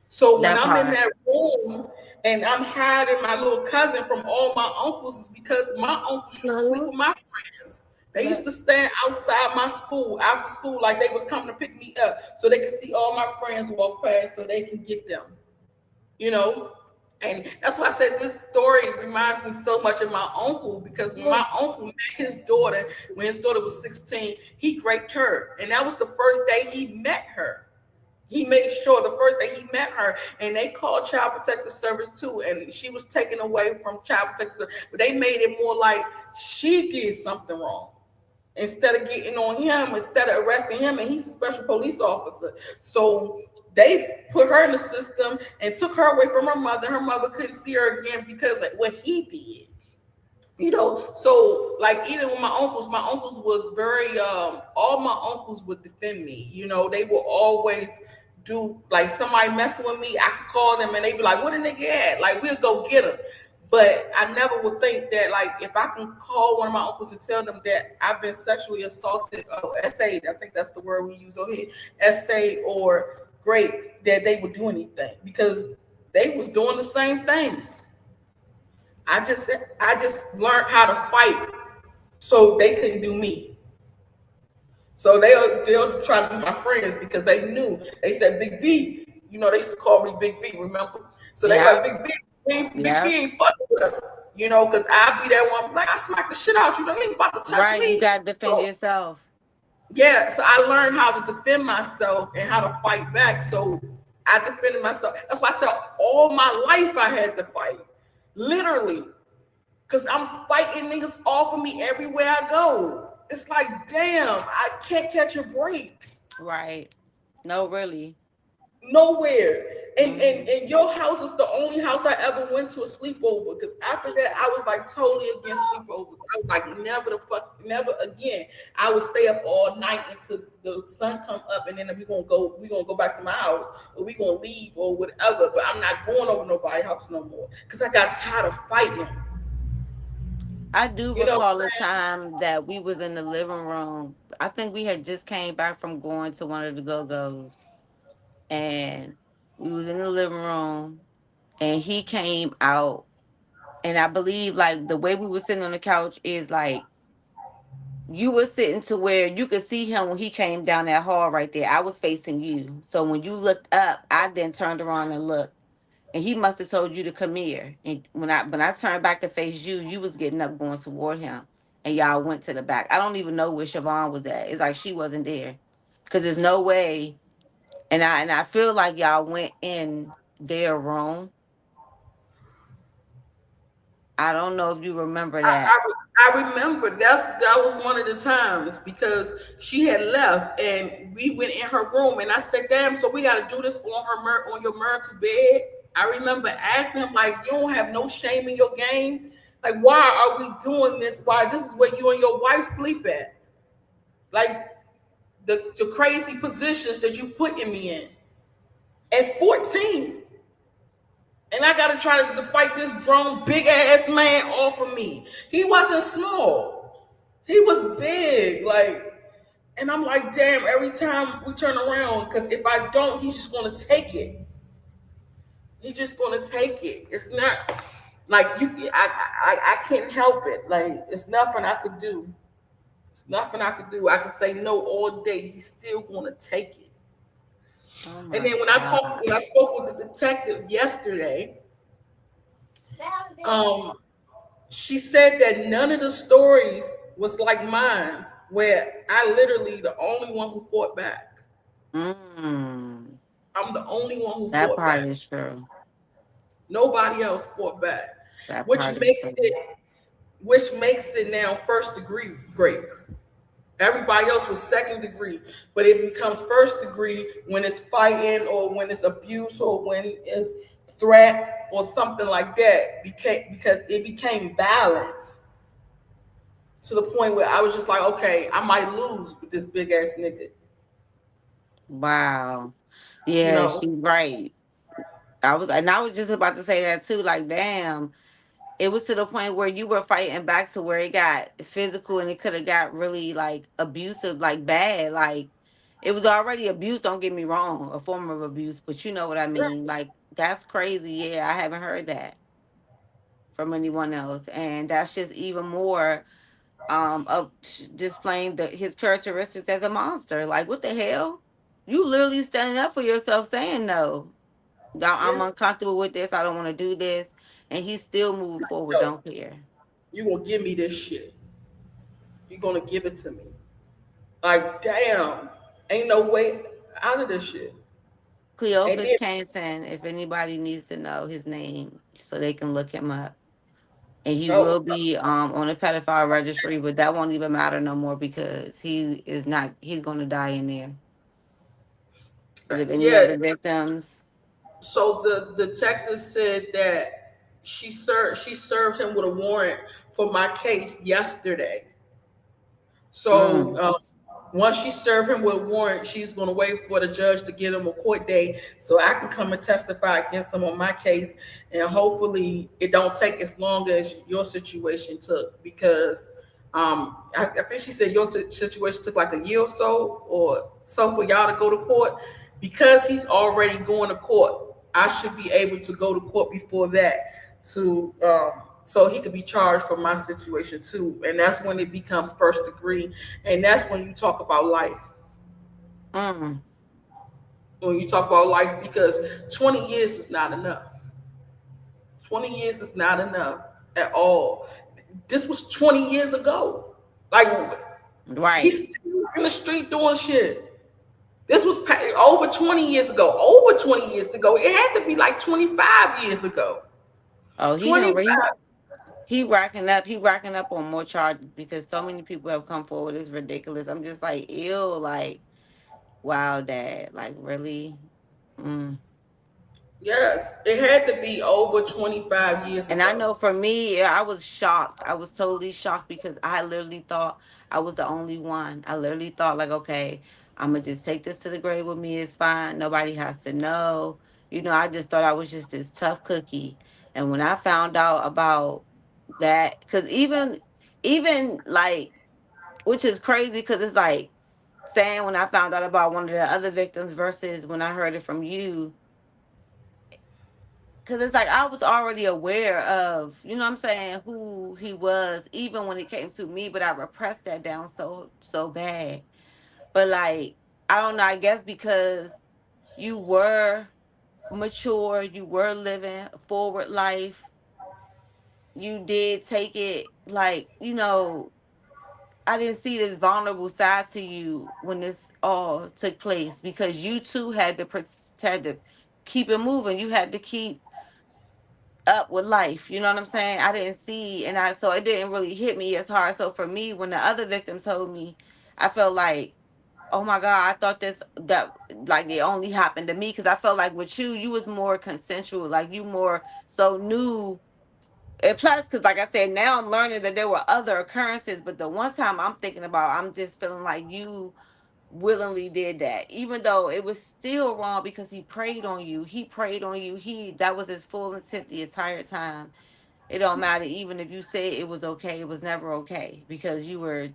[SPEAKER 1] So when
[SPEAKER 2] That
[SPEAKER 1] I'm in
[SPEAKER 2] part.
[SPEAKER 1] that room and I'm hiding my little cousin from all my uncles, is because my uncles used to sleep with my friends. They used to stand outside my school after school like they was coming to pick me up so they could see all my friends walk past so they can get them. You know, and that's why I said this story reminds me so much of my uncle, because when my uncle met his daughter, when his daughter was 16, he raped her. And that was the first day he met her. He made sure the first day he met her, and they called Child Protective Service too, and she was taken away from Child Protective Service. But they made it more like she did something wrong instead of getting on him, instead of arresting him, and he's a special police officer. So they put her in the system and took her away from her mother. Her mother couldn't see her again because of what he did. So like even with my uncles was very all my uncles would defend me. They will always do, like, somebody messing with me, I could call them and they'd be like, what a nigga at? Like, we'll go get him. But I never would think that, like, if I can call one of my uncles and tell them that I've been sexually assaulted, SA, I think that's the word we use on here, SA or great, that they would do anything because they was doing the same things. I just learned how to fight so they couldn't do me. So they'll try to do my friends because they knew. They said Big V. They used to call me Big V. Remember? So they
[SPEAKER 2] Yeah.
[SPEAKER 1] like Big V. Big V
[SPEAKER 2] Yeah.
[SPEAKER 1] ain't fucking with us. Because I be that one. Like, I smack the shit out you. Don't even about to touch
[SPEAKER 2] Right. You
[SPEAKER 1] me.
[SPEAKER 2] gotta defend
[SPEAKER 1] So
[SPEAKER 2] yourself.
[SPEAKER 1] yeah. So I learned how to defend myself and how to fight back. So I defended myself. That's why I said all my life I had to fight. Literally. Because I'm fighting niggas off of me everywhere I go. It's like, damn, I can't catch a break
[SPEAKER 2] Right. No, really.
[SPEAKER 1] nowhere. And,
[SPEAKER 2] Hmm.
[SPEAKER 1] and and your house was the only house I ever went to a sleepover. Because after that, I was like totally against sleepovers. I was like, never the fuck, never again. I would stay up all night until the sun come up, and then we gonna go back to my house, or we gonna leave or whatever. But I'm not going over nobody's house no more because I got tired of fighting.
[SPEAKER 2] I do
[SPEAKER 1] You know what
[SPEAKER 2] recall a
[SPEAKER 1] I'm saying?
[SPEAKER 2] time that we was in the living room. I think we had just came back from going to one of the go-go's, and we was in the living room and he came out, and I believe like the way we were sitting on the couch is like you were sitting to where you could see him when he came down that hall right there. I was facing you. So when you looked up, I then turned around and looked. And he must have told you to come here. And when I turned back to face you, you was getting up going toward him. And y'all went to the back. I don't even know where Siobhan was at. It's like she wasn't there. Cause there's no way. And I feel like y'all went in their room I don't know if you remember
[SPEAKER 1] I,
[SPEAKER 2] that.
[SPEAKER 1] I remember that was one of the times because she had left and we went in her room and I said, "Damn, so we got to do this on on your marital bed." I remember asking him like, "You don't have no shame in your game? Like, why are we doing this? Why this is where you and your wife sleep at? Like the crazy positions that you putting me in at 14." And I gotta try to fight this grown big ass man off of me. He wasn't small. He was big. Like, and I'm like, damn, every time we turn around, because if I don't, he's just gonna take it. He's just gonna take it. It's not like I can't help it. Like, it's nothing I could do. It's nothing I could do. I can say no all day. He's still gonna take it.
[SPEAKER 2] Oh
[SPEAKER 1] And
[SPEAKER 2] my
[SPEAKER 1] then
[SPEAKER 2] God.
[SPEAKER 1] when I spoke with the detective yesterday, um, she said that none of the stories was like mine's, where I literally the only one who fought back.
[SPEAKER 2] Mm,
[SPEAKER 1] I'm the only one who
[SPEAKER 2] that
[SPEAKER 1] fought
[SPEAKER 2] part
[SPEAKER 1] back.
[SPEAKER 2] is true.
[SPEAKER 1] Nobody else fought back,
[SPEAKER 2] That
[SPEAKER 1] which
[SPEAKER 2] part is
[SPEAKER 1] makes
[SPEAKER 2] true.
[SPEAKER 1] it now first degree rape. Everybody else was second degree, but it becomes first degree when it's fighting or when it's abuse or when it's threats or something like that. Because it became violent to the point where I was just like, okay, I might lose with this big ass nigga.
[SPEAKER 2] Wow.
[SPEAKER 1] You
[SPEAKER 2] Yeah,
[SPEAKER 1] know,
[SPEAKER 2] she's right. I was just about to say that too. Like, damn, it was to the point where you were fighting back to where it got physical and it could have got really like abusive, like bad. Like, it was already abuse. Don't get me wrong, a form of abuse, but you know what I mean. Like, that's crazy. Yeah, I haven't heard that from anyone else, and that's just even more of displaying his characteristics as a monster. Like, what the hell? You literally standing up for yourself, saying no. I'm
[SPEAKER 1] yeah,
[SPEAKER 2] uncomfortable with this. I don't want to do this, and he's still moving forward.
[SPEAKER 1] yo,
[SPEAKER 2] Don't care.
[SPEAKER 1] you gonna give me this shit. You gonna give it to me. Like, damn, ain't no way out of this shit. And
[SPEAKER 2] Cleophas
[SPEAKER 1] then,
[SPEAKER 2] Canton, if anybody needs to know his name, so they can look him up. And he
[SPEAKER 1] oh,
[SPEAKER 2] will be on a pedophile registry, but that won't even matter no more because he is not. He's going to die in there. But if any
[SPEAKER 1] yeah.
[SPEAKER 2] other victims,
[SPEAKER 1] So the detective said that she served him with a warrant for my case yesterday. So
[SPEAKER 2] mm,
[SPEAKER 1] once she served him with a warrant, she's going to wait for the judge to give him a court date so I can come and testify against him on my case, and hopefully it don't take as long as your situation took because I think she said your situation took like a year or so for y'all to go to court because he's already going to court. I should be able to go to court before that to so he could be charged for my situation too, and that's when it becomes first degree, and that's when you talk about life.
[SPEAKER 2] mm,
[SPEAKER 1] When you talk about life, because 20 years is not enough. 20 years is not enough at all. This was 20 years ago. Like,
[SPEAKER 2] right.
[SPEAKER 1] he's still in the street doing shit. This was over 20 years ago. Over 20 years ago. It had to be like 25 years ago.
[SPEAKER 2] Oh, he done
[SPEAKER 1] 25.
[SPEAKER 2] he racking up. He racking up on more charges because so many people have come forward. It's ridiculous. I'm just like, ew. Like, wow, dad. Like, really. Mm.
[SPEAKER 1] Yes, it had to be over 25 years
[SPEAKER 2] And I
[SPEAKER 1] ago.
[SPEAKER 2] know for me, I was shocked. I was totally shocked because I literally thought I was the only one. I literally thought, like, okay, I'm going to just take this to the grave with me. It's fine. Nobody has to know. I just thought I was just this tough cookie. And when I found out about that, because even like, which is crazy because it's like saying when I found out about one of the other victims versus when I heard it from you, because it's like I was already aware of, what I'm saying, who he was, even when it came to me, but I repressed that down so bad. But like, I don't know, I guess because you were mature, you were living a forward life, you did take it like, I didn't see this vulnerable side to you when this all took place because you too had to keep it moving. You had to keep up with life. You know what I'm saying? I didn't see, and I so it didn't really hit me as hard. So for me, when the other victim told me, I felt like, oh my God, I thought this that like it only happened to me, because I felt like with you, you was more consensual, like you more so knew. And plus, because like I said, now I'm learning that there were other occurrences, but the one time I'm thinking about, I'm just feeling like you willingly did that, even though it was still wrong because he preyed on you. He preyed on you. That was his full intent the entire time. It don't matter, even if you say it was okay, it was never okay because you were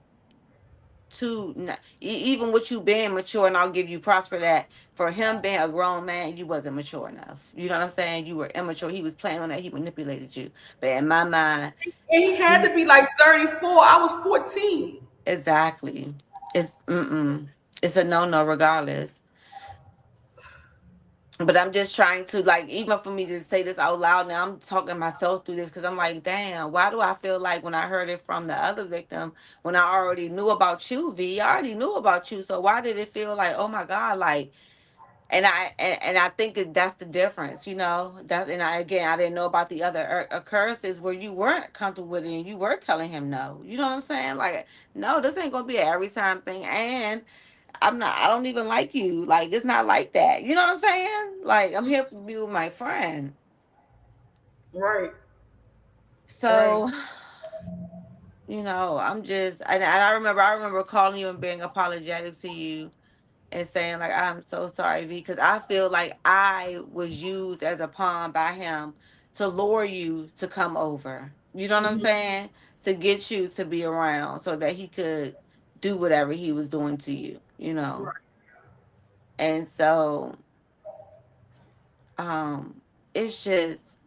[SPEAKER 2] even with you being mature, and I'll give you props for that. For him being a grown man, you wasn't mature enough. You know what I'm saying? You were immature. He was playing on that. He manipulated you. But in my mind,
[SPEAKER 1] And he had to be like 34. I was 14.
[SPEAKER 2] exactly, it's a no regardless. But I'm just trying to, like, even for me to say this out loud now, I'm talking myself through this because I'm like, damn, why do I feel like when I heard it from the other victim, when I already knew about you, V, I already knew about you. So why did it feel like, oh my God, like, and I think that's the difference, you know. That, and I, again, I didn't know about the other occurrences where you weren't comfortable with it and you were telling him no. You know what I'm saying? Like, no, this ain't gonna be an every time thing. And I don't even like you. Like, it's not like that. You know what I'm saying? Like, I'm here to be with my friend.
[SPEAKER 1] Right, right.
[SPEAKER 2] So, you know, I'm just, and I remember calling you and being apologetic to you and saying, like, I'm so sorry, V, because I feel like I was used as a pawn by him to lure you to come over. You know what I'm
[SPEAKER 1] Mhm.
[SPEAKER 2] saying? To get you to be around so that he could do whatever he was doing to you, you know?
[SPEAKER 1] Right.
[SPEAKER 2] And so, it's just,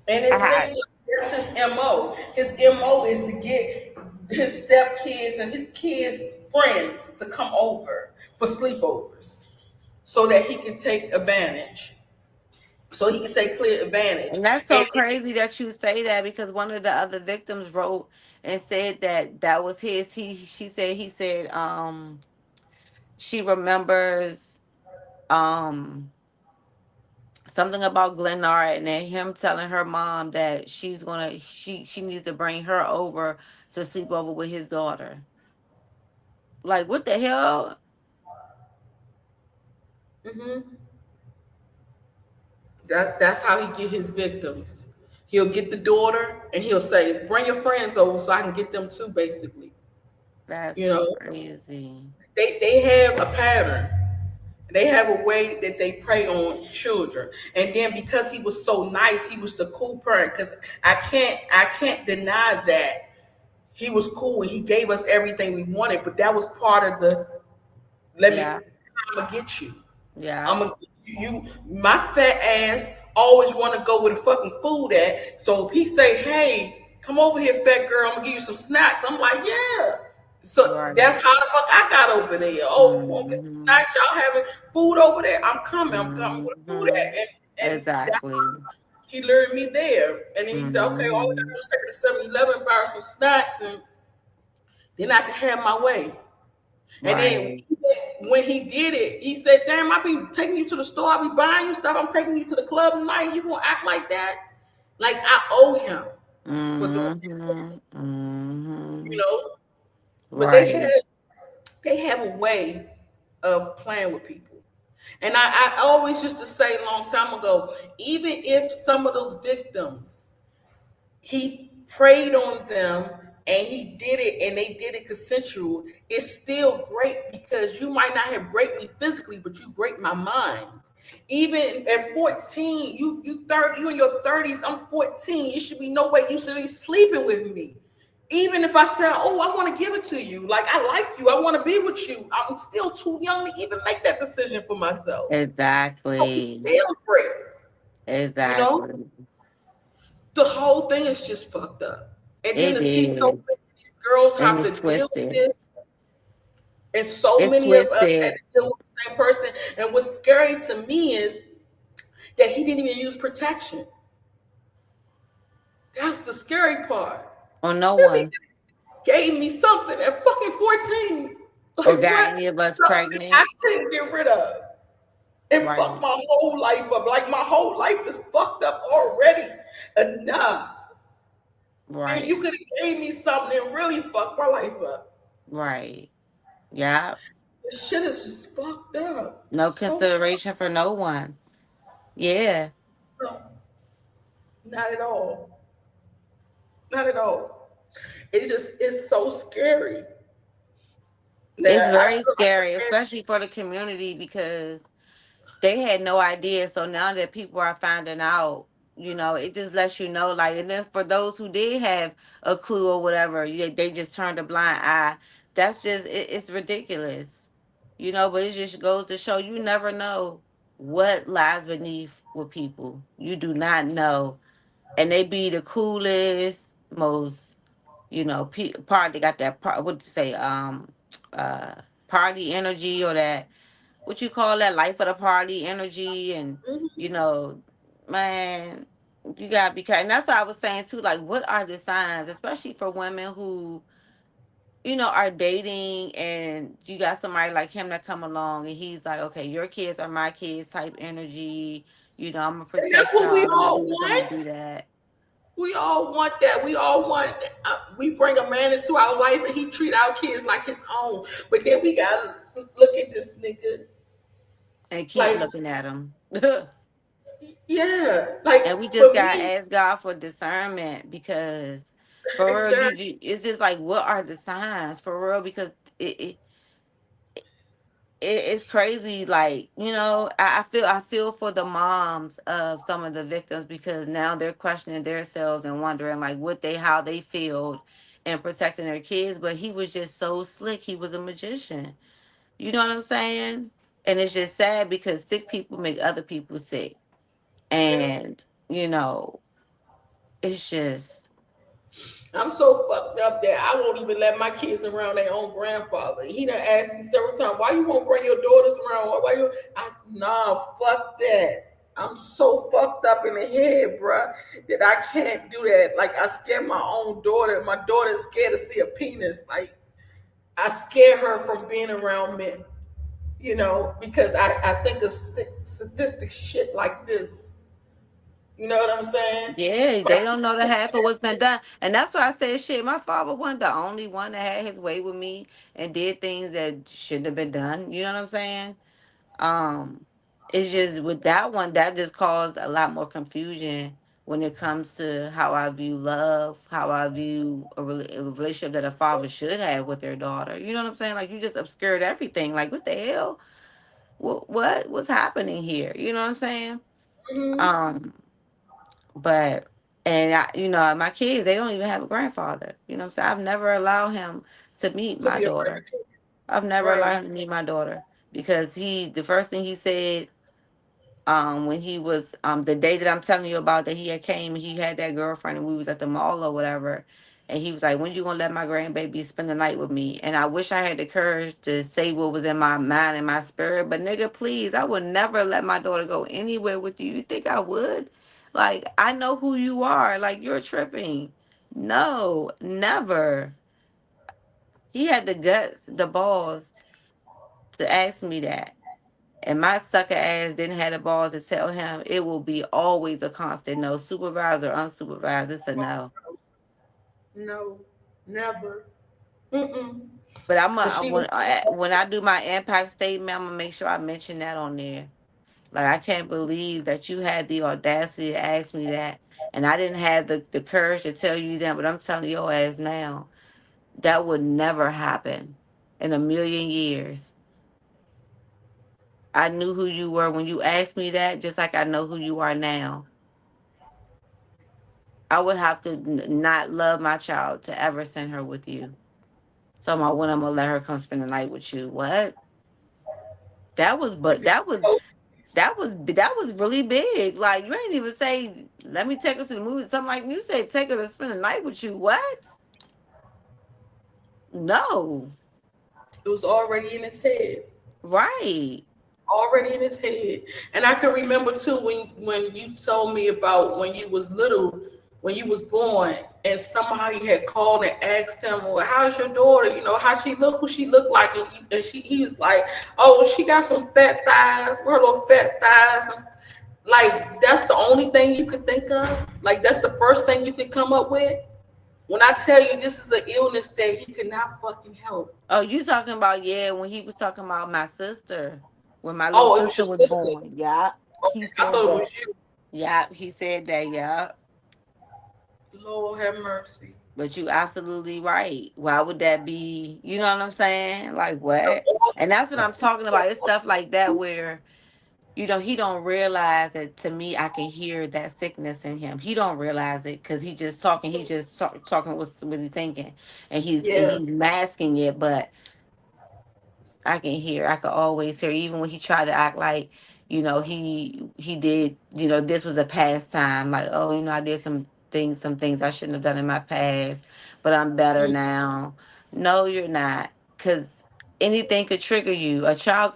[SPEAKER 1] And it
[SPEAKER 2] I had,
[SPEAKER 1] seems like that's his MO. His MO is to get his stepkids and his kids' friends to come over for sleepovers so that he can take advantage. So he can take clear advantage.
[SPEAKER 2] and that's
[SPEAKER 1] And
[SPEAKER 2] so crazy that you say that, because one of the other victims wrote and said that that was his. He said, she remembers, um, something about Glenard, and then him telling her mom that she needs to bring her over to sleep over with his daughter. Like, what the hell?
[SPEAKER 1] mhm, that's how he get his victims. He'll get the daughter and he'll say, "Bring your friends over so I can get them too." Basically, you
[SPEAKER 2] That's
[SPEAKER 1] know,
[SPEAKER 2] crazy.
[SPEAKER 1] they have a pattern. They have a way that they prey on children. And then because he was so nice, he was the cool parent. Because I can't deny that he was cool and he gave us everything we wanted. But that was part of the let me
[SPEAKER 2] Yeah,
[SPEAKER 1] I'm gonna get you.
[SPEAKER 2] yeah,
[SPEAKER 1] I'm a you my fat ass always want to go where the fucking food at. So if he say, "Hey, come over here, fat girl, I'm gonna give you some snacks," I'm like, "Yeah." So
[SPEAKER 2] right.
[SPEAKER 1] that's how the fuck I got over there. Oh, you want to get some
[SPEAKER 2] Hmm.
[SPEAKER 1] snacks? Y'all having food over there? I'm coming. I'm coming. Where the food
[SPEAKER 2] Hmm.
[SPEAKER 1] at? And that's
[SPEAKER 2] Exactly.
[SPEAKER 1] how he lured me there. And then he said, "Okay, all we gotta
[SPEAKER 2] Hmm.
[SPEAKER 1] do is take her to 7-Eleven, buy her some snacks, and then I can have my way." And then
[SPEAKER 2] Right.
[SPEAKER 1] when he did it, he said, "Damn, I be taking you to the store, I be buying you stuff, I'm taking you to the club tonight. You gonna act like that? Like I owe him for doing it,
[SPEAKER 2] Hmm.
[SPEAKER 1] you
[SPEAKER 2] Hmm.
[SPEAKER 1] know?" But
[SPEAKER 2] Right.
[SPEAKER 1] they have a way of playing with people. And I always used to say a long time ago, even if some of those victims he preyed on them and he did it and they did it consensual, it's still great because you might not have raped me physically, but you raped my mind. Even at 14, you 30, you in your 30s, I'm 14. It should be no way you should be sleeping with me. Even if I said, "Oh, I want to give it to you, like I like you, I want to be with you," I'm still too young to even make that decision for myself. So it's
[SPEAKER 2] Exactly.
[SPEAKER 1] still great, you know?
[SPEAKER 2] Exactly.
[SPEAKER 1] The whole thing is just fucked up. And then
[SPEAKER 2] It
[SPEAKER 1] to see so
[SPEAKER 2] is.
[SPEAKER 1] many of these girls
[SPEAKER 2] And
[SPEAKER 1] have
[SPEAKER 2] it's
[SPEAKER 1] to deal with
[SPEAKER 2] twisted.
[SPEAKER 1] this, and so
[SPEAKER 2] It's
[SPEAKER 1] many of us had
[SPEAKER 2] twisted.
[SPEAKER 1] to deal with the same person. And what's scary to me is that he didn't even use protection. That's the scary part.
[SPEAKER 2] On no
[SPEAKER 1] If he
[SPEAKER 2] one.
[SPEAKER 1] gave me something at fucking 14,
[SPEAKER 2] Or
[SPEAKER 1] like
[SPEAKER 2] got
[SPEAKER 1] what?
[SPEAKER 2] any of us
[SPEAKER 1] Something I
[SPEAKER 2] pregnant.
[SPEAKER 1] couldn't get rid of. and fuck
[SPEAKER 2] Right.
[SPEAKER 1] my whole life up. Like my whole life is fucked up already. Enough. And
[SPEAKER 2] Right.
[SPEAKER 1] you could have gave me something and really fucked my life up.
[SPEAKER 2] Right. Yeah.
[SPEAKER 1] This shit is just fucked up.
[SPEAKER 2] No
[SPEAKER 1] So fucked
[SPEAKER 2] consideration for no one. Yeah.
[SPEAKER 1] up. Not at all. Not at all. It's so scary
[SPEAKER 2] It's
[SPEAKER 1] that I
[SPEAKER 2] very
[SPEAKER 1] feel like
[SPEAKER 2] scary,
[SPEAKER 1] a man.
[SPEAKER 2] especially for the community because they had no idea. So now that people are finding out, it just lets you know. Like, and then for those who did have a clue or whatever, they just turned a blind eye. That's just it's ridiculous, But it just goes to show you never know what lies beneath with people. You do not know, and they be the coolest, most party got that part. What you say? Uh, party energy or that what you call that life of the party energy and you know man you gotta be careful and that's what I was saying too like what are the signs especially for women who are dating and you got somebody like him that come along and he's like okay your kids are my kids type energy I'm gonna
[SPEAKER 1] And that's
[SPEAKER 2] protect
[SPEAKER 1] what we
[SPEAKER 2] y'all I'm gonna
[SPEAKER 1] all
[SPEAKER 2] do this I'm gonna do
[SPEAKER 1] want.
[SPEAKER 2] that.
[SPEAKER 1] We all want that. We all want. We bring a man into our life and he treat our kids like his own. But then we gotta look at this nigga
[SPEAKER 2] And keep
[SPEAKER 1] like,
[SPEAKER 2] looking at them.
[SPEAKER 1] yeah, like
[SPEAKER 2] And we just
[SPEAKER 1] for
[SPEAKER 2] gotta
[SPEAKER 1] me,
[SPEAKER 2] ask God for discernment because for real,
[SPEAKER 1] exactly.
[SPEAKER 2] it's just like what are the signs for real? Because it's crazy. Like I feel for the moms of some of the victims because now they're questioning themselves and wondering like how they feel and protecting their kids. But he was just so slick. He was a magician. You know what I'm saying? And it's just sad because sick people make other people sick. And you know it's just
[SPEAKER 1] I'm so fucked up that I won't even let my kids around their own grandfather. He done asked me several times, why you won't bring your daughters around? Why you? Nah, fuck that. I'm so fucked up in the head, bruh, that I can't do that. Like I scare my own daughter. My daughter's scared to see a penis. Like I scare her from being around men, because I think of sadistic shit like this. You know what I'm saying?
[SPEAKER 2] yeah,
[SPEAKER 1] But
[SPEAKER 2] they don't know the half of what's been done. And that's why I said shit, my father wasn't the only one that had his way with me and did things that shouldn't have been done. You know what I'm saying? Um, it's just with that one that just caused a lot more confusion when it comes to how I view love, how I view a relationship that a father should have with their daughter. You know what I'm saying? Like you just obscured everything. Like what the hell? What's happening here? You know what I'm saying?
[SPEAKER 1] mhm,
[SPEAKER 2] Um, but and my kids they don't even have a grandfather. You know what I'm saying? I've never allowed him to meet
[SPEAKER 1] to
[SPEAKER 2] my
[SPEAKER 1] be around your
[SPEAKER 2] daughter.
[SPEAKER 1] kids.
[SPEAKER 2] I've never
[SPEAKER 1] Right.
[SPEAKER 2] allowed him to meet my daughter because the first thing he said when he was the day that I'm telling you about that he had came he had that girlfriend and we was at the mall or whatever and he was like when you gonna let my grandbaby spend the night with me and I wish I had the courage to say what was in my mind and my spirit but nigga please I would never let my daughter go anywhere with you think I would like I know who you are like you're tripping no never he had the guts the balls to ask me that. And my sucker ass didn't have the balls to tell him it will be always a constant no, supervised or unsupervised. It's a no.
[SPEAKER 1] No, never. Mm-mm.
[SPEAKER 2] But I'm
[SPEAKER 1] Cause
[SPEAKER 2] a,
[SPEAKER 1] she was
[SPEAKER 2] when I do my impact statement, I'm gonna make sure I mention that on there. Like I can't believe that you had the audacity to ask me that, and I didn't have the courage to tell you that. But I'm telling your ass now that would never happen in a million years. I knew who you were when you asked me that, just like I know who you are now. I would have to not love my child to ever send her with you. Talking about when I'm gonna let her come spend the night with you. What? That was, but that was really big. Like you ain't even say, let me take her to the movie. Something like you said, take her to spend the night with you. What? No.
[SPEAKER 1] it was already in his head.
[SPEAKER 2] Right.
[SPEAKER 1] Already in his head. And I can remember too when you told me about when you was little, when you was born and somebody had called and asked him, well, how's your daughter? You know, how she look, who she look like? He was like, oh, she got some fat thighs, her little fat thighs. Like, that's the only thing you could think of? Like, that's the first thing you could come up with? When I tell you this is an illness that he could not fucking help.
[SPEAKER 2] Oh, you talking about, yeah, when he was talking about my sister, when my little
[SPEAKER 1] Oh, it was
[SPEAKER 2] sister
[SPEAKER 1] your
[SPEAKER 2] was
[SPEAKER 1] sister.
[SPEAKER 2] born. Yeah. He
[SPEAKER 1] Okay, I
[SPEAKER 2] said
[SPEAKER 1] thought it
[SPEAKER 2] that.
[SPEAKER 1] was you.
[SPEAKER 2] Yeah, he said that, yeah.
[SPEAKER 1] Lord have mercy.
[SPEAKER 2] But you absolutely right. Why would that be? You know what I'm saying? Like what? And that's what I'm talking about. It's stuff like that where, he don't realize that. To me, I can hear that sickness in him. He don't realize it because he just talking. He just talking what he thinking, and
[SPEAKER 1] Yeah.
[SPEAKER 2] he's masking it. But I can hear. I could always hear, even when he tried to act like, he did. This was a pastime. Like, oh, I did some things I shouldn't have done in my past, but I'm better
[SPEAKER 1] Mm,
[SPEAKER 2] now. No, you're not, because anything could trigger you. A child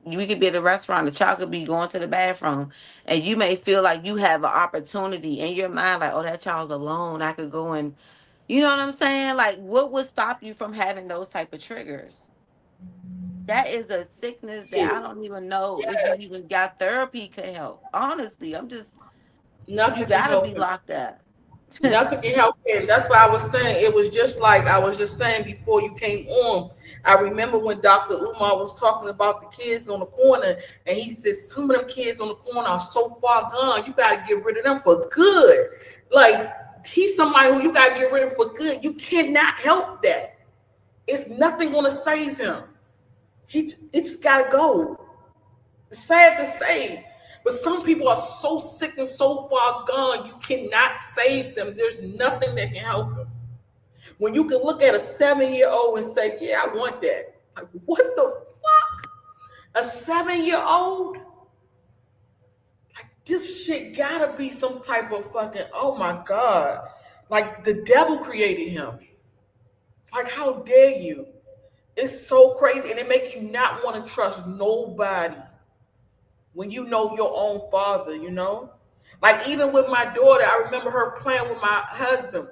[SPEAKER 2] we could be at a restaurant. A child could be going to the bathroom, and you may feel like you have an opportunity in your mind, like, oh, that child's alone. I could go and, you know what I'm saying? Like, what would stop you from having those type of triggers? That is a sickness that I don't
[SPEAKER 1] yes.
[SPEAKER 2] even know if you even
[SPEAKER 1] Yes.
[SPEAKER 2] got therapy could help. Honestly, you
[SPEAKER 1] Nothing can
[SPEAKER 2] gotta be
[SPEAKER 1] help him.
[SPEAKER 2] locked up.
[SPEAKER 1] Nothing can help him. That's why I was saying it was just like I was just saying before you came on. I remember when Dr. Umar was talking about the kids on the corner, and he said some of them kids on the corner are so far gone, you gotta get rid of them for good. Like, he's somebody who you gotta get rid of for good. You cannot help that. It's nothing gonna save him. He just gotta go. It's sad to say, but some people are so sick and so far gone, you cannot save them. There's nothing that can help them. When you can look at a 7-year-old and say, yeah, I want that. Like, what the fuck? A 7-year-old? Like, this shit gotta be some type of fucking, oh my God. Like, the devil created him. Like, how dare you? It's so crazy. And it makes you not want to trust nobody when you know your own father, you know? Like, even with my daughter, I remember her playing with my husband,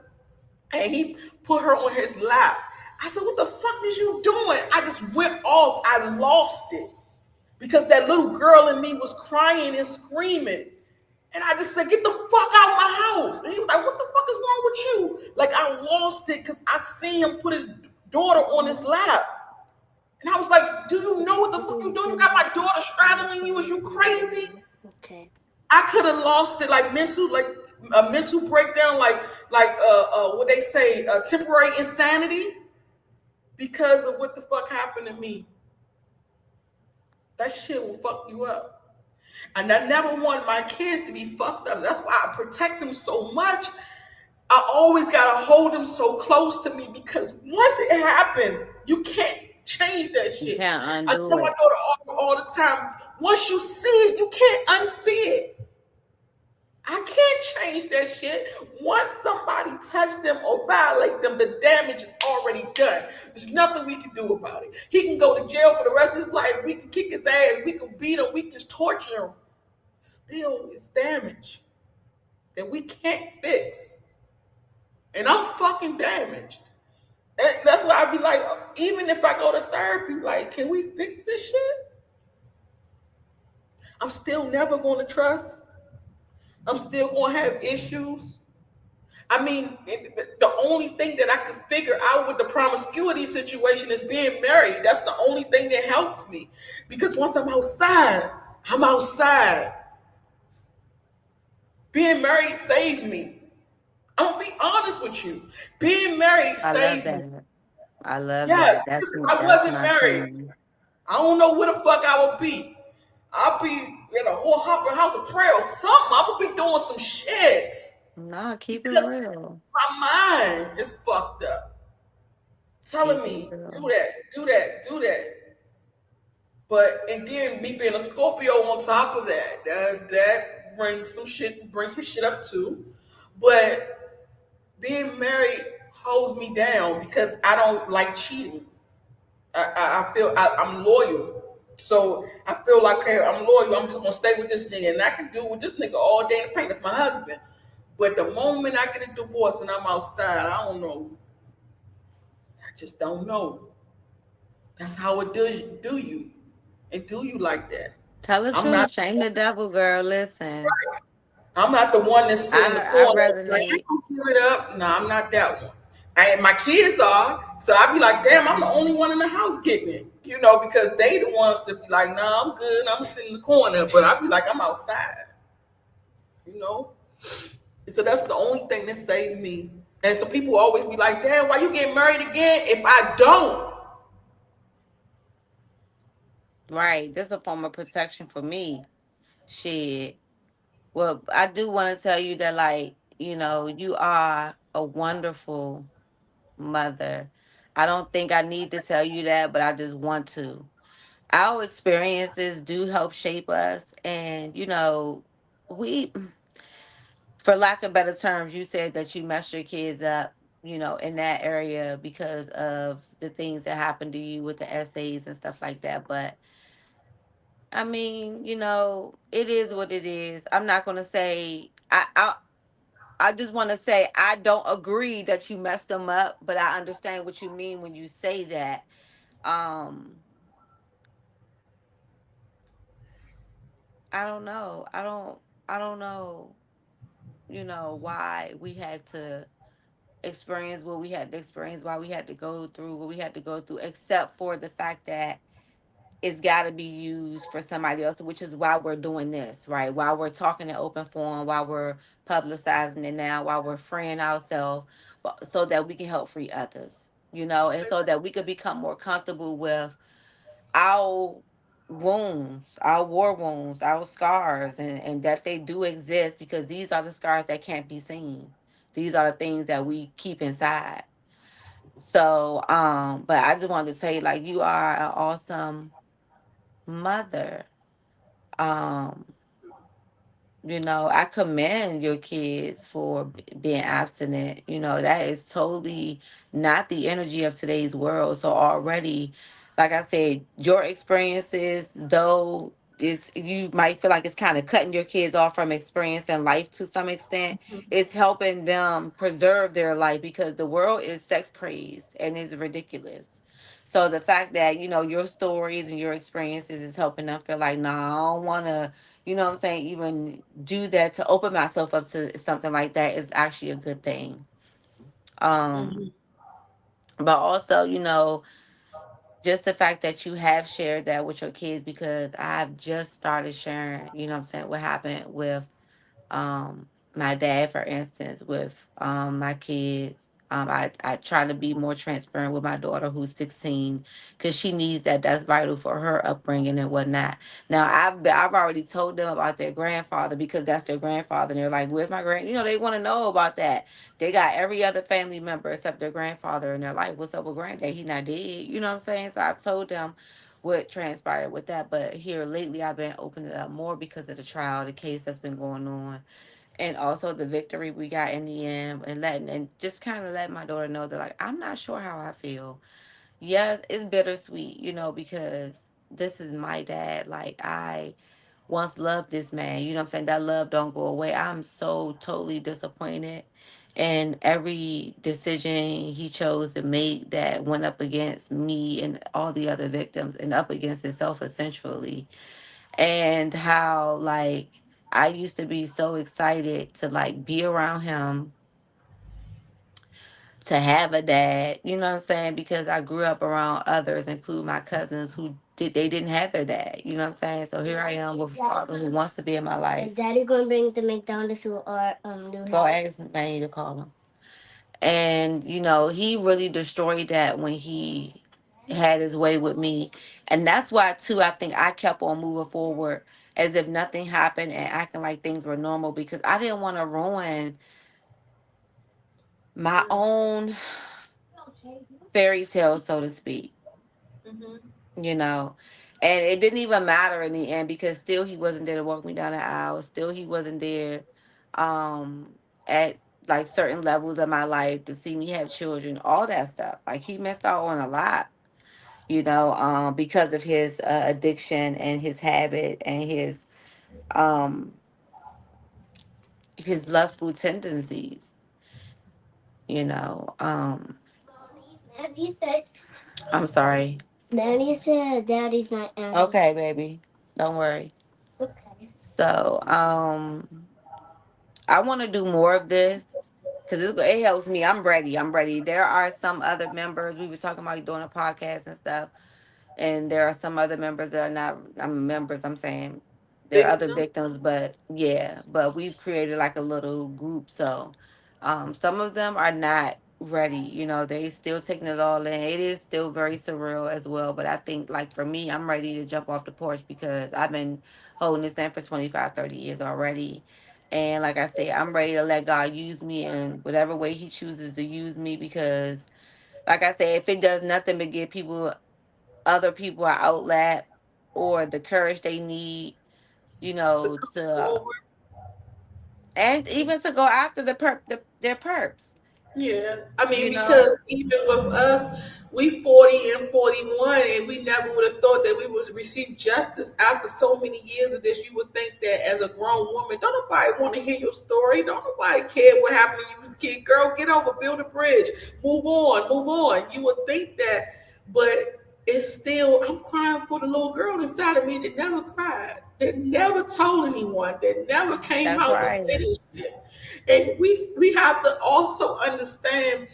[SPEAKER 1] and he put her on his lap. I said, what the fuck is you doing? I just went off. I lost it because that little girl in me was crying and screaming. And I just said, get the fuck out of my house. And he was like, what the fuck is wrong with you? Like, I lost it because I seen him put his daughter on his lap. And I was like, do you know what the fuck you doing? You got my daughter straddling you. Is you crazy?
[SPEAKER 2] Okay.
[SPEAKER 1] I could have lost it, like a mental breakdown, like what they say, temporary insanity, because of what the fuck happened to me. That shit will fuck you up. And I never want my kids to be fucked up. That's why I protect them so much. I always gotta hold them so close to me because once it happened, you can't change that
[SPEAKER 2] You
[SPEAKER 1] shit.
[SPEAKER 2] can't
[SPEAKER 1] I
[SPEAKER 2] undo
[SPEAKER 1] tell my
[SPEAKER 2] it.
[SPEAKER 1] daughter all the time, once you see it, you can't unsee it. I can't change that shit. Once somebody touch them or violate them, the damage is already done. There's nothing we can do about it. He can go to jail for the rest of his life. We can kick his ass. We can beat him. We can torture him. Still, it's damage that we can't fix. And I'm fucking damaged. And that's why I be like, even if I go to therapy, like, can we fix this shit? I'm still never going to trust. I'm still going to have issues. I mean, the only thing that I could figure out with the promiscuity situation is being married. That's the only thing that helps me. Because once I'm outside, I'm outside. Being married saved me. I'm going to be honest with you. Being married
[SPEAKER 2] I love
[SPEAKER 1] saved me.
[SPEAKER 2] that. I love
[SPEAKER 1] Yes,
[SPEAKER 2] that.
[SPEAKER 1] because if I
[SPEAKER 2] That's
[SPEAKER 1] wasn't
[SPEAKER 2] my
[SPEAKER 1] married,
[SPEAKER 2] team.
[SPEAKER 1] I don't know where the fuck I would be. I'll be in a whole hopper house of prayer or something. I would be doing some shit.
[SPEAKER 2] Nah, keep it
[SPEAKER 1] Because
[SPEAKER 2] real.
[SPEAKER 1] my mind is fucked up. Telling
[SPEAKER 2] Keep it
[SPEAKER 1] me, do
[SPEAKER 2] real.
[SPEAKER 1] that, do that, do that. But and then me being a Scorpio on top of that, that brings some shit up too. But being married holds me down because I don't like cheating. I feel I'm loyal. So I feel like, hey, I'm loyal. I'm just gonna stay with this nigga, and I can do with this nigga all day in the paint. That's my husband. But the moment I get a divorce and I'm outside, I don't know. I just don't know. That's how it does do you. It do you like that.
[SPEAKER 2] Tell the
[SPEAKER 1] I'm not
[SPEAKER 2] truth. Shame the devil, girl. Listen,
[SPEAKER 1] I'm not the one that's sitting in the
[SPEAKER 2] I
[SPEAKER 1] corner like, I
[SPEAKER 2] resonate.
[SPEAKER 1] can clear it up. No, I'm not that one. And my kids are. So I'd be like, damn, I'm the only one in the house getting it. Because they the ones that be like, nah, I'm good. I'm sitting in the corner. But I'd be like, I'm outside. You know? So that's the only thing that saved me. And so people always be like, damn, why you get married again? If I don't,
[SPEAKER 2] Right. This is a form of protection for me. Shit. Well, I do want to tell you that, like, you are a wonderful mother. I don't think I need to tell you that, but I just want to. Our experiences do help shape us. And, we, for lack of better terms, you said that you messed your kids up, in that area because of the things that happened to you with the essays and stuff like that. But I mean, it is what it is. I'm not gonna say I just want to say I don't agree that you messed them up, but I understand what you mean when you say that. Um, I don't know. I don't know, why we had to experience what we had to experience, why we had to go through what we had to go through, except for the fact that it's got to be used for somebody else, which is why we're doing this, right? While we're talking in open forum, while we're publicizing it now, while we're freeing ourselves, so that we can help free others, and so that we could become more comfortable with our wounds, our war wounds, our scars, and that they do exist because these are the scars that can't be seen. These are the things that we keep inside. So, but I just wanted to tell you, like, you are an awesome mother. Um, I commend your kids for being abstinent. That is totally not the energy of today's world. So already, like I said, your experiences, though, is you might feel like it's kind of cutting your kids off from experiencing life to some extent. It's helping them preserve their life because the world is sex crazed and is ridiculous. So the fact that your stories and your experiences is helping them feel like, nah, I don't want to, what I'm saying, even do that to open myself up to something like that is actually a good thing. Um, but also, just the fact that you have shared that with your kids because I've just started sharing, what I'm saying, what happened with my dad, for instance, with my kids. I try to be more transparent with my daughter who's 16 because she needs that. That's vital for her upbringing and whatnot. Now I've already told them about their grandfather because that's their grandfather, and they're like, "Where's my grand?" They want to know about that. They got every other family member except their grandfather, and they're like, "What's up with granddad? He not dead." You know what I'm saying? So I've told them what transpired with that, but here lately I've been opening it up more because of the trial, the case that's been going on, and also the victory we got in the end, and letting and just kind of letting my daughter know that, like, I'm not sure how I feel. Yes, it's bittersweet, because this is my dad. Like, I once loved this man. You know what I'm saying? That love don't go away. I'm so totally disappointed in every decision he chose to make that went up against me and all the other victims and up against himself essentially. And how, like, I used to be so excited to, like, be around him, to have a dad, you know what I'm saying? Because I grew up around others, including my cousins they didn't have their dad, you know what I'm saying? So here I am with a father who wants to be in my life. Is Daddy gonna bring the McDonald's to our new house? Go ask Manny to call him. And he really destroyed that when he had his way with me. And that's why too I think I kept on moving forward as if nothing happened and acting like things were normal because I didn't want to ruin my own fairy tale, so to speak. you know and it didn't even matter in the end because still he wasn't there to walk me down the aisle, still he wasn't there um at like certain levels of my life to see me have children, all that stuff. Like, he missed out on a lot, because of his addiction and his habit and his um his lustful tendencies, you know.
[SPEAKER 3] Daddy said,
[SPEAKER 2] I'm sorry.
[SPEAKER 3] Daddy said Daddy's not angry.
[SPEAKER 2] Okay, baby. Don't worry.
[SPEAKER 3] Okay.
[SPEAKER 2] So, I want to do more of this because it helps me. I'm ready. I'm ready. There are some other members. We were talking about doing a podcast and stuff, and there are some other members that are not. I'm members. I'm saying there are other
[SPEAKER 1] Victim.
[SPEAKER 2] victims, but yeah, but we've created like a little group. So, some of them are not ready. You know, they still taking it all in. It is still very surreal as well. But I think like for me, I'm ready to jump off the porch because I've been holding this in for 25, 30 years already. And like I said, I'm ready to let God use me in whatever way He chooses to use me because, like I said, if it does nothing but give other people an outlet or the courage they need, you
[SPEAKER 1] To
[SPEAKER 2] know,
[SPEAKER 1] come
[SPEAKER 2] to
[SPEAKER 1] forward.
[SPEAKER 2] and even to go after their perps,
[SPEAKER 1] Yeah, I mean,
[SPEAKER 2] you
[SPEAKER 1] because
[SPEAKER 2] know.
[SPEAKER 1] even with us, we 40 and 41, and we never would have thought that we would receive justice after so many years of this. You would think that as a grown woman, don't nobody want to hear your story. Don't nobody care what happened to you as a kid. Girl, get over, build a bridge, move on, move on. You would think that, but it's still, I'm crying for the little girl inside of me that never cried, that never told anyone, that never came
[SPEAKER 2] That's
[SPEAKER 1] out to say
[SPEAKER 2] right.
[SPEAKER 1] this shit. And we have to also understand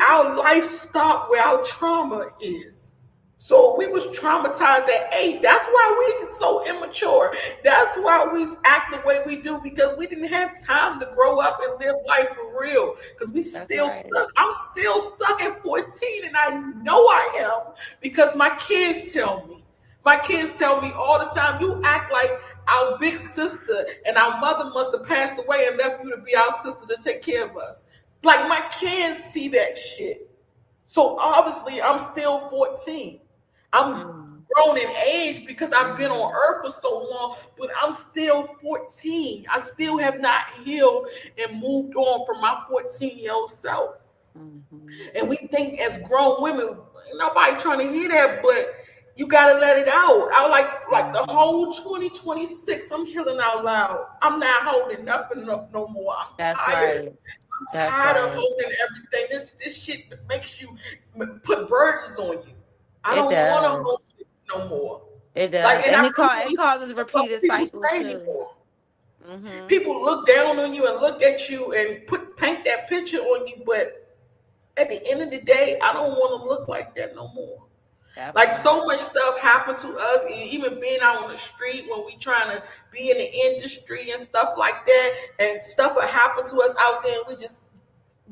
[SPEAKER 1] our life stopped where our trauma is. So we was traumatized at 8. That's why we so immature. That's why we act the way we do because we didn't have time to grow up and live life for real. Because we
[SPEAKER 2] That's
[SPEAKER 1] still
[SPEAKER 2] right.
[SPEAKER 1] stuck. I'm still stuck at 14, and I know I am because my kids tell me. My kids tell me all the time, you act like our big sister and our mother must have passed away and left you to be our sister to take care of us. Like my kids see that shit. So obviously, I'm still 14. I'm
[SPEAKER 2] Mm,
[SPEAKER 1] grown in age because I've been on
[SPEAKER 2] mm-hmm,
[SPEAKER 1] earth for so long, but I'm still 14. I still have not healed and moved on from my 14-year-old self.
[SPEAKER 2] mm-hmm.
[SPEAKER 1] And we think as grown women, nobody trying to hear that, but you gotta let it out. I like the
[SPEAKER 2] Mm-hmm.
[SPEAKER 1] whole 2026, I'm healing out loud. I'm not holding nothing up no more. I'm
[SPEAKER 2] That's
[SPEAKER 1] tired.
[SPEAKER 2] right.
[SPEAKER 1] I'm
[SPEAKER 2] That's
[SPEAKER 1] tired of
[SPEAKER 2] right.
[SPEAKER 1] holding everything. This shit makes you put burdens on you. I
[SPEAKER 2] It
[SPEAKER 1] don't want to hold
[SPEAKER 2] does.
[SPEAKER 1] it no more.
[SPEAKER 2] It
[SPEAKER 1] Like,
[SPEAKER 2] does,
[SPEAKER 1] and I
[SPEAKER 2] and
[SPEAKER 1] really
[SPEAKER 2] it
[SPEAKER 1] believe
[SPEAKER 2] causes
[SPEAKER 1] that's what
[SPEAKER 2] repeated
[SPEAKER 1] people
[SPEAKER 2] cycles
[SPEAKER 1] say
[SPEAKER 2] too.
[SPEAKER 1] anymore.
[SPEAKER 2] Mm-hmm.
[SPEAKER 1] People look down on you and look at you and paint that picture on you, but at the end of the day, I don't want to look like that no more.
[SPEAKER 2] That
[SPEAKER 1] Like
[SPEAKER 2] part.
[SPEAKER 1] so much stuff happened to us, and even being out on the street when we trying to be in the industry and stuff like that, and stuff will happen to us out there, and we just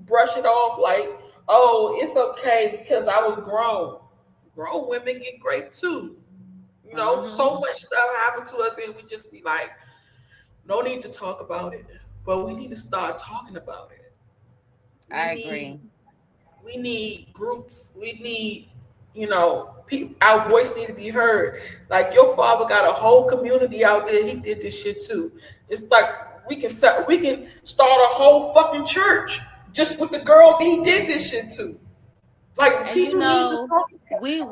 [SPEAKER 1] brush it off like, oh, it's okay because I was grown. Grown women get great too. You know,
[SPEAKER 2] Mm-hmm.
[SPEAKER 1] so much stuff happened to us, and we just be like, no need to talk about it, but we need to start talking about it. We
[SPEAKER 2] I
[SPEAKER 1] need
[SPEAKER 2] agree.
[SPEAKER 1] we need groups. We need, people. Our voice need to be heard. Like your father got a whole community out there. He did this shit too. It's like we can start a whole fucking church just with the girls that he did this shit to. Like
[SPEAKER 2] And you
[SPEAKER 1] people need to
[SPEAKER 2] know,
[SPEAKER 1] talk.
[SPEAKER 2] we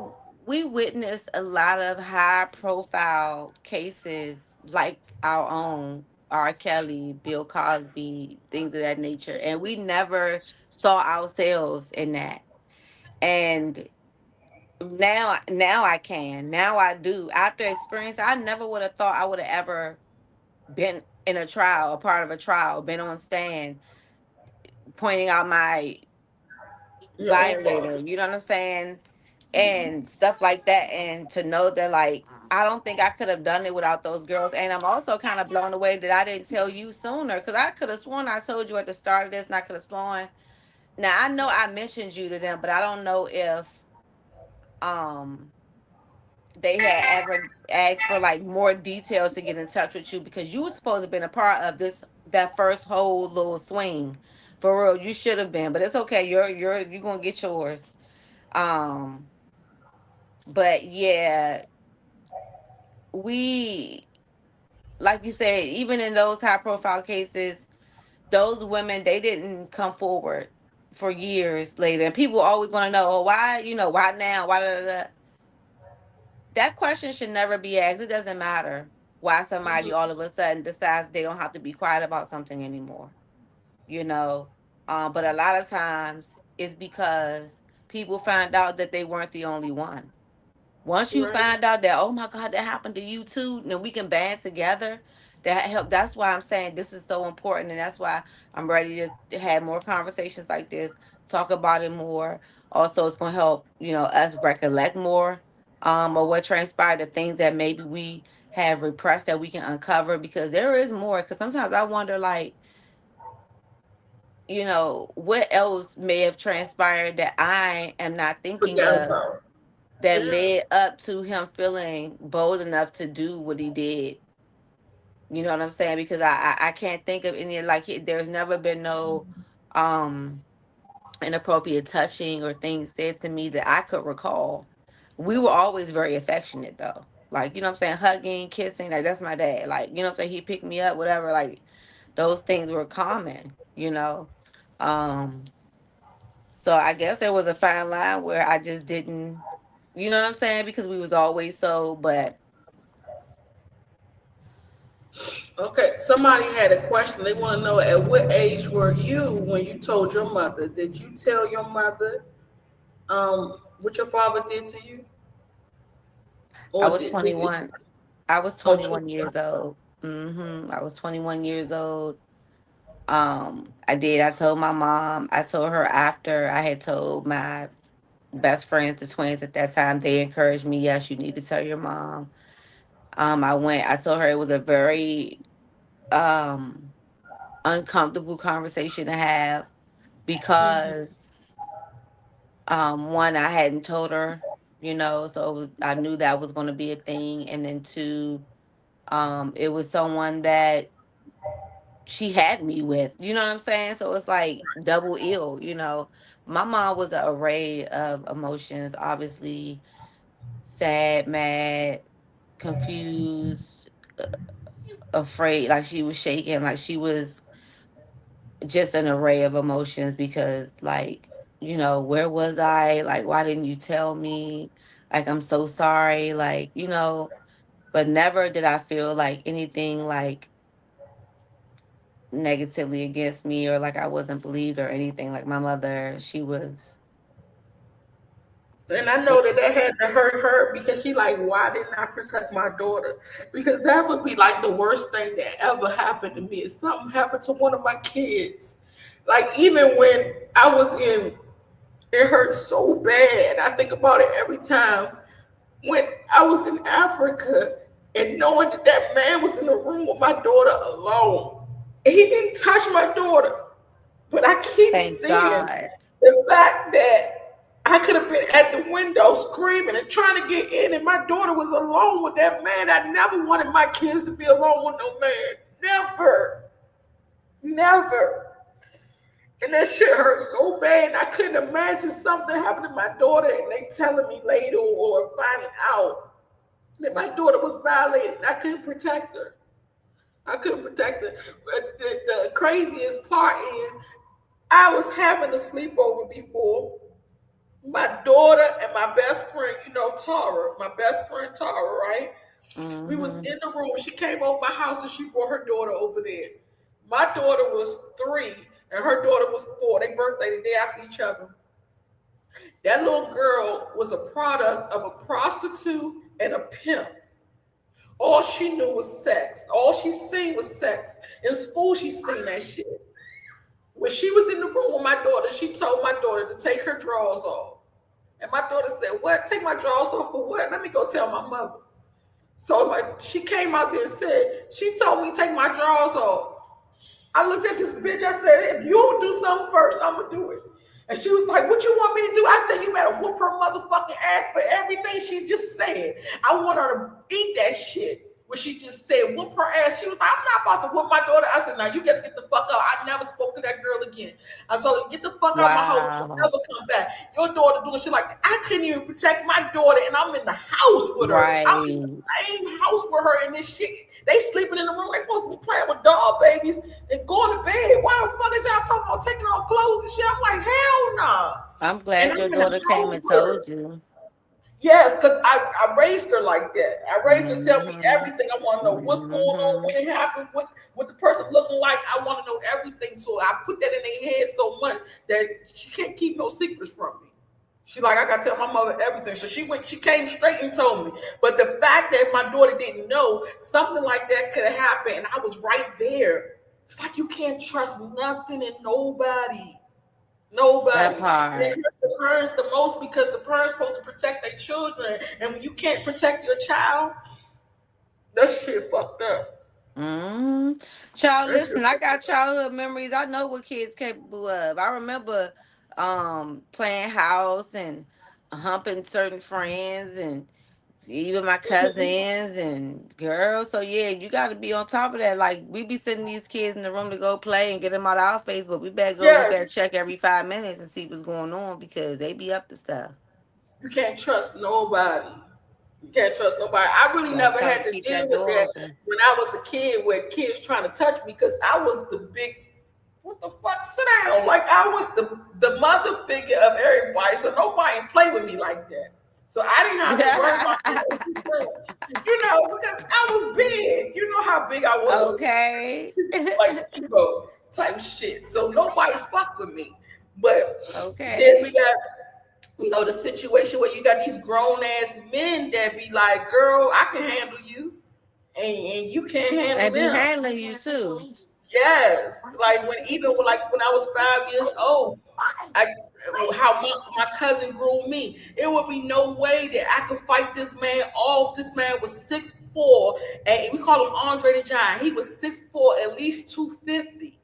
[SPEAKER 2] we witnessed a lot of high profile cases like our own, R. Kelly, Bill Cosby, things of that nature, and we never saw ourselves in that. And now I can. Now I do. After experience, I never would have thought I would have ever been in a trial, a part of a trial, been on stand pointing out my
[SPEAKER 1] Your own
[SPEAKER 2] violator,
[SPEAKER 1] father.
[SPEAKER 2] you know what I'm saying? And stuff like that. And to know that, like, I don't think I could have done it without those girls. And I'm also kind of blown away that I didn't tell you sooner because I could have sworn I told you at the start of this and I could have sworn. Now, I know I mentioned you to them, but I don't know if um they had ever asked for like more details to get in touch with you because you were supposed to have been a part of that first whole little swing. For real, you should have been, but it's okay. You're gonna get yours. Um, but yeah, we like you said, even in those high profile cases, those women they didn't come forward for years later, and people always want to know, oh, why, why now, why da, da, da. That question should never be asked. It doesn't matter. why somebody all of a sudden decides they don't have to be quiet about something anymore, you know. But a lot of times it's because people find out that they weren't the only one. Once you
[SPEAKER 1] Right.
[SPEAKER 2] find out that, oh my God, that happened to you too, then we can band together. That help. That's why I'm saying this is so important, and that's why I'm ready to have more conversations like this, talk about it more. Also, it's gonna help us recollect more, of what transpired, the things that maybe we have repressed that we can uncover, because there is more. Because sometimes I wonder, like, what else may have transpired that I am not thinking
[SPEAKER 1] Forget
[SPEAKER 2] of,
[SPEAKER 1] about it.
[SPEAKER 2] that
[SPEAKER 1] Yeah.
[SPEAKER 2] led up to him feeling bold enough to do what he did. You know what I'm saying? Because I can't think of any, like, there's never been no um inappropriate touching or things said to me that I could recall. We were always very affectionate though. Like, you know what I'm saying? Hugging, kissing, like that's my dad. Like, you know what I'm saying? He picked me up, whatever, like those things were common. Um so I guess there was a fine line where I just didn't, you know what I'm saying? Because we was always so, but
[SPEAKER 1] Okay, somebody had a question. They want to know, at what age were you when you told your mother? Did you tell your mother what your father did to you?
[SPEAKER 2] I
[SPEAKER 1] Or
[SPEAKER 2] was
[SPEAKER 1] did it?
[SPEAKER 2] 21. I was
[SPEAKER 1] Oh,
[SPEAKER 2] 21 years old. I was 21 years old. I told my mom. I told her after I had told my best friends, the twins at that time. They encouraged me, yes, you need to tell your mom. I told her it was a very um uncomfortable conversation to have, because one, I hadn't told her, so I knew that was going to be a thing. And then two, it was someone that she had me with, you know what I'm saying? So it's like double ill. My mom was an array of emotions, obviously sad, mad, confused, afraid, like she was shaking, like she was just an array of emotions, because, like, where was I? Like, why didn't you tell me? Like, I'm so sorry. Like, but never did I feel like anything like negatively against me, or like I wasn't believed or anything. Like, my mother, she was.
[SPEAKER 1] And I know that had to hurt her because she like, why didn't I protect my daughter? Because that would be like the worst thing that ever happened to me. If something happened to one of my kids, like even when I was in, it hurts so bad. I think about it every time. When I was in Africa and knowing that that man was in the room with my daughter alone, and he didn't touch my daughter, but I keep
[SPEAKER 2] Thank
[SPEAKER 1] seeing
[SPEAKER 2] God.
[SPEAKER 1] the fact that I could have been at the window screaming and trying to get in, and my daughter was alone with that man. I never wanted my kids to be alone with no man. Never. Never. And that shit hurt so bad. And I couldn't imagine something happening to my daughter and they telling me later or finding out that my daughter was violated. I couldn't protect her. I couldn't protect her. But the craziest part is I was having a sleepover before. My daughter and my best friend, Tara, my best friend Tara, right? We was
[SPEAKER 2] Hmm.
[SPEAKER 1] in the room. She came over my house and she brought her daughter over there. My daughter was 3 and her daughter was 4. They birthday the day after each other. That little girl was a product of a prostitute and a pimp. All she knew was sex. All she seen was sex. In school, she seen that shit. When she was in the room with my daughter, she told my daughter to take her drawers off. And my daughter said, "What? Take my drawers off for what? Let me go tell my mother." So she came out there and said, she told me to take my drawers off. I looked at this bitch. I said, if you don't do something first, I'm going to do it. And she was like, what you want me to do? I said, you better whoop her motherfucking ass for everything she just said. I want her to eat that shit. When she just said, whoop her ass. She was like, I'm not about to whoop my daughter. I said, now you got to get the fuck out. I never spoke to that girl again. I told her, get the fuck out of my house. You'll
[SPEAKER 2] Wow.
[SPEAKER 1] never come back. Your daughter doing shit like that. I couldn't even protect my daughter, and I'm in the house with her. I'm in the
[SPEAKER 2] Right.
[SPEAKER 1] same house with her, and this shit. They sleeping in the room. They supposed to be playing with doll babies and going to bed. Why the fuck is y'all talking about taking off clothes and shit? I'm like, hell no.
[SPEAKER 2] I'm
[SPEAKER 1] And
[SPEAKER 2] glad
[SPEAKER 1] I'm
[SPEAKER 2] your
[SPEAKER 1] in the
[SPEAKER 2] daughter came
[SPEAKER 1] house
[SPEAKER 2] and
[SPEAKER 1] with her.
[SPEAKER 2] told you.
[SPEAKER 1] Yes, because I raised her like that. I raised her to tell me
[SPEAKER 2] Mm-hmm.
[SPEAKER 1] everything. I want to know what's going on,
[SPEAKER 2] Mm-hmm.
[SPEAKER 1] when it happened, what the person looking like. I want to know everything. So I put that in their head so much that she can't keep no secrets from me. She like, I gotta tell my mother everything. So she came straight and told me. But the fact that my daughter didn't know something like that could have happened, and I was right there. It's like you can't trust nothing and nobody.
[SPEAKER 2] That
[SPEAKER 1] Nobody. And it
[SPEAKER 2] part.
[SPEAKER 1] hurts the parents the most because the parents supposed to protect their children. And when you can't protect your child, that shit fucked up.
[SPEAKER 2] Mm. Child,
[SPEAKER 1] That shit
[SPEAKER 2] listen, I
[SPEAKER 1] fucked
[SPEAKER 2] got
[SPEAKER 1] up.
[SPEAKER 2] childhood memories. I know what kids capable of. I remember playing house and humping certain friends and even my cousins and girls. So yeah, you got to be on top of that. Like we be sending these kids in the room to go play and get them out of our face, but we better
[SPEAKER 1] Yes,
[SPEAKER 2] check every 5 minutes and see what's going on because they be up to stuff.
[SPEAKER 1] you can't trust nobody. You can't trust nobody. I really
[SPEAKER 2] Gotta
[SPEAKER 1] never
[SPEAKER 2] tell them
[SPEAKER 1] had
[SPEAKER 2] to
[SPEAKER 1] to
[SPEAKER 2] keep
[SPEAKER 1] deal
[SPEAKER 2] that
[SPEAKER 1] with
[SPEAKER 2] door
[SPEAKER 1] that
[SPEAKER 2] open.
[SPEAKER 1] when I was a kid where kids trying to touch me because I was the big what the fuck? Sit down. Like I was the mother figure of everybody, so nobody play with me like that. So I didn't have to worry about because I was big. You know how big I was,
[SPEAKER 2] Okay.
[SPEAKER 1] like type shit. So nobody fuck with me. But then we
[SPEAKER 2] Okay.
[SPEAKER 1] got the situation where you got these grown ass men that be like, "Girl, I can handle you," and you can't handle
[SPEAKER 2] And be
[SPEAKER 1] them.
[SPEAKER 2] handling you too.
[SPEAKER 1] Yes, like when I was 5 years old, I how my cousin grew me. It would be no way that I could fight this man off. This man was 6'4", and we call him Andre the Giant. He was 6'4", at least 250,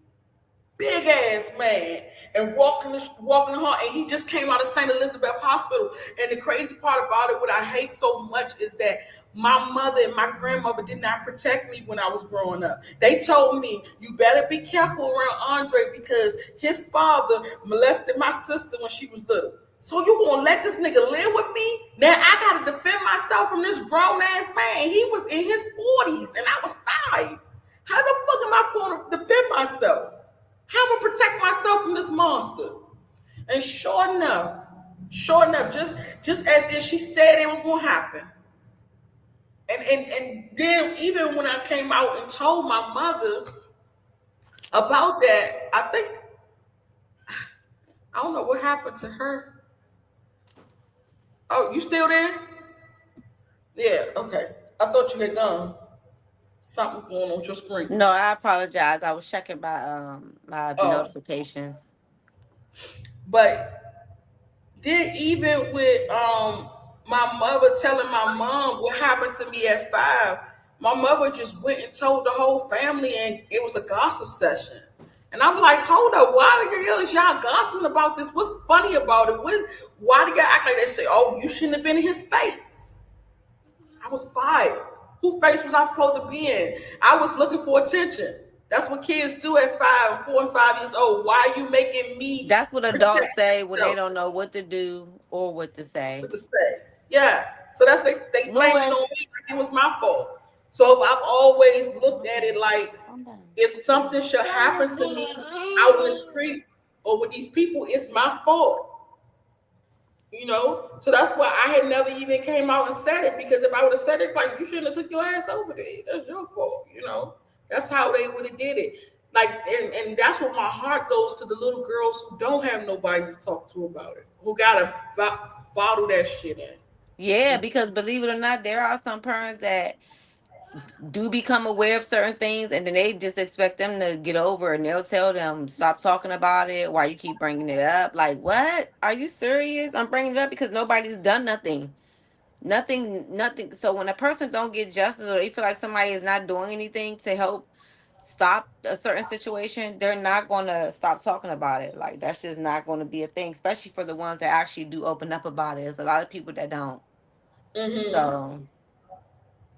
[SPEAKER 1] big ass man, and walking the hall. And he just came out of St. Elizabeth Hospital. And the crazy part about it, what I hate so much, is that my mother and my grandmother did not protect me when I was growing up. They told me, you better be careful around Andre because his father molested my sister when she was little. So you gonna let this nigga live with me? Now I gotta defend myself from this grown ass man. He was in his 40s and I was 5. How the fuck am I gonna defend myself? How am I protect myself from this monster? And sure enough, just as if she said it was gonna happen. And then even when I came out and told my mother about that, I don't know what happened to her. Oh, you still there? Yeah, okay. I thought you had gone. Something going on with your screen.
[SPEAKER 2] No, I apologize. I was checking my
[SPEAKER 1] Oh,
[SPEAKER 2] notifications.
[SPEAKER 1] but then even with my mother telling my mom what happened to me at 5, my mother just went and told the whole family, and it was a gossip session. And I'm like, hold up, why the hell is y'all gossiping about this? What's funny about it? Why do y'all act like they say, oh, you shouldn't have been in his face? I was 5. Who face was I supposed to be in? I was looking for attention. That's what kids do at 5, 4 and 5 years old. Why are you making me
[SPEAKER 2] That's what
[SPEAKER 1] protect
[SPEAKER 2] adults say when they
[SPEAKER 1] myself?
[SPEAKER 2] don't know what to do or what to
[SPEAKER 1] What
[SPEAKER 2] say.
[SPEAKER 1] to say? Yeah. So they blaming it on
[SPEAKER 2] Lewis,
[SPEAKER 1] me like it was my fault. So I've always looked at it like
[SPEAKER 2] calm down.
[SPEAKER 1] if something should happen to me out in the street or with these people, it's my fault. So that's why I had never even came out and said it, because if I would have said it, like, you shouldn't have took your ass over there. That's your fault. That's how they would have did it. Like, and that's what my heart goes to, the little girls who don't have nobody to talk to about it, who gotta bottle that shit in.
[SPEAKER 2] Yeah, because believe it or not, there are some parents that do become aware of certain things and then they just expect them to get over it, and they'll tell them stop talking about it, why you keep bringing it up. Like, what, are you serious? I'm bringing it up because nobody's done nothing. So when a person don't get justice or they feel like somebody is not doing anything to help stop a certain situation, they're not going to stop talking about it. Like, that's just not going to be a thing, especially for the ones that actually do open up about it. There's a lot of people that don't.
[SPEAKER 1] Hmm.
[SPEAKER 2] So,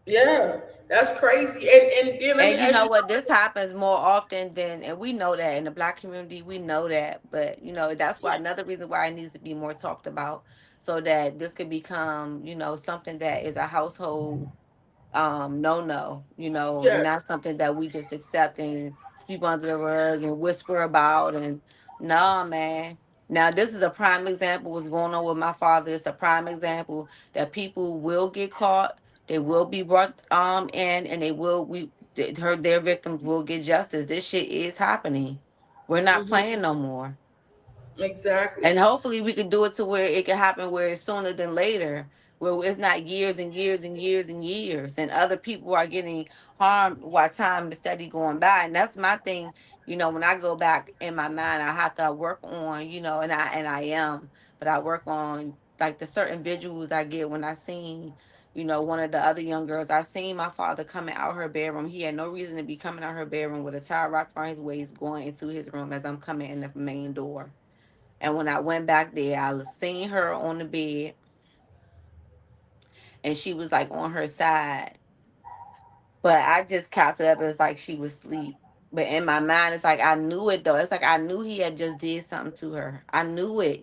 [SPEAKER 1] Yeah, that's crazy. And then let me
[SPEAKER 2] and you
[SPEAKER 1] ask
[SPEAKER 2] know
[SPEAKER 1] you
[SPEAKER 2] what? This
[SPEAKER 1] something.
[SPEAKER 2] happens more often than, and we know that in the Black community, we know that. But that's why another reason why it needs to be more talked about, so that this could become, something that is a household no, and
[SPEAKER 1] Yes.
[SPEAKER 2] not something that we just accept and sweep under the rug and whisper about. And no, man. Now, this is a prime example. What's going on with my father? It's a prime example that people will get caught. They will be brought in, and they will their victims will get justice. This shit is happening. We're not
[SPEAKER 1] Hmm.
[SPEAKER 2] playing no more.
[SPEAKER 1] Exactly.
[SPEAKER 2] And hopefully we could do it to where it can happen where it's sooner than later, where it's not years and years and years and years, and other people are getting harmed while time is steady going by. And that's my thing. When I go back in my mind, I have to work on, and I am, but I work on like the certain visuals I get when I seen, one of the other young girls. I seen my father coming out her bedroom. He had no reason to be coming out her bedroom with a tie wrapped around his waist, going into his room as I'm coming in the main door. And when I went back there, I seen her on the bed, and she was like on her side. But I just counted it up as like she was asleep. But in my mind, it's like I knew it though. It's like I knew he had just did something to her. I knew it.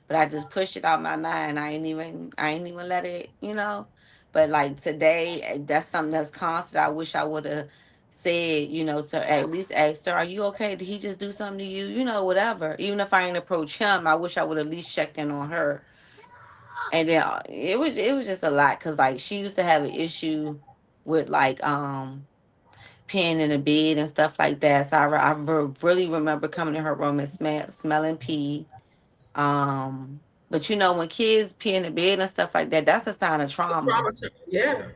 [SPEAKER 2] But I just pushed it out my mind. I ain't even let it. But like today, that's something that's constant. I wish I would have said, to at least ask her, "Are you okay? Did he just do something to you? Whatever." Even if I ain't approach him, I wish I would at least checked in on her. And then it was just a lot because like she used to have an issue with like peeing in the bed and stuff like that. So really remember coming to her room and smelling pee. But when kids pee in the bed and stuff like that, that's a sign of
[SPEAKER 1] The
[SPEAKER 2] trauma.
[SPEAKER 1] trauma. Yeah.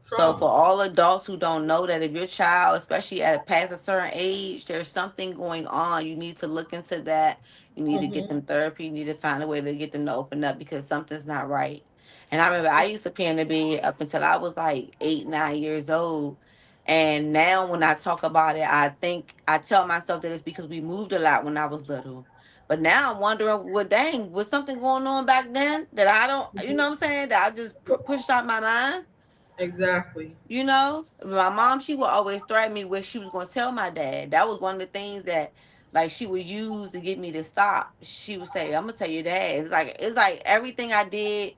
[SPEAKER 2] So for
[SPEAKER 1] Trauma.
[SPEAKER 2] all adults who don't know that, if your child, especially at past a certain age, there's something going on, you need to look into that. You need to get
[SPEAKER 1] Hmm.
[SPEAKER 2] them therapy. You need to find a way to get them to open up because something's not right. And I remember I used to pee in the bed up until I was like 8, 9 years old. And now when I talk about it, I tell myself that it's because we moved a lot when I was little. But now I'm wondering, well, dang, was something going on back then that I don't, you know what I'm saying? That I just pushed out my mind.
[SPEAKER 1] Exactly.
[SPEAKER 2] My mom, she would always threaten me where she was going to tell my dad. That was one of the things that, like, she would use to get me to stop. She would say, "I'm gonna tell your dad." It's like everything I did.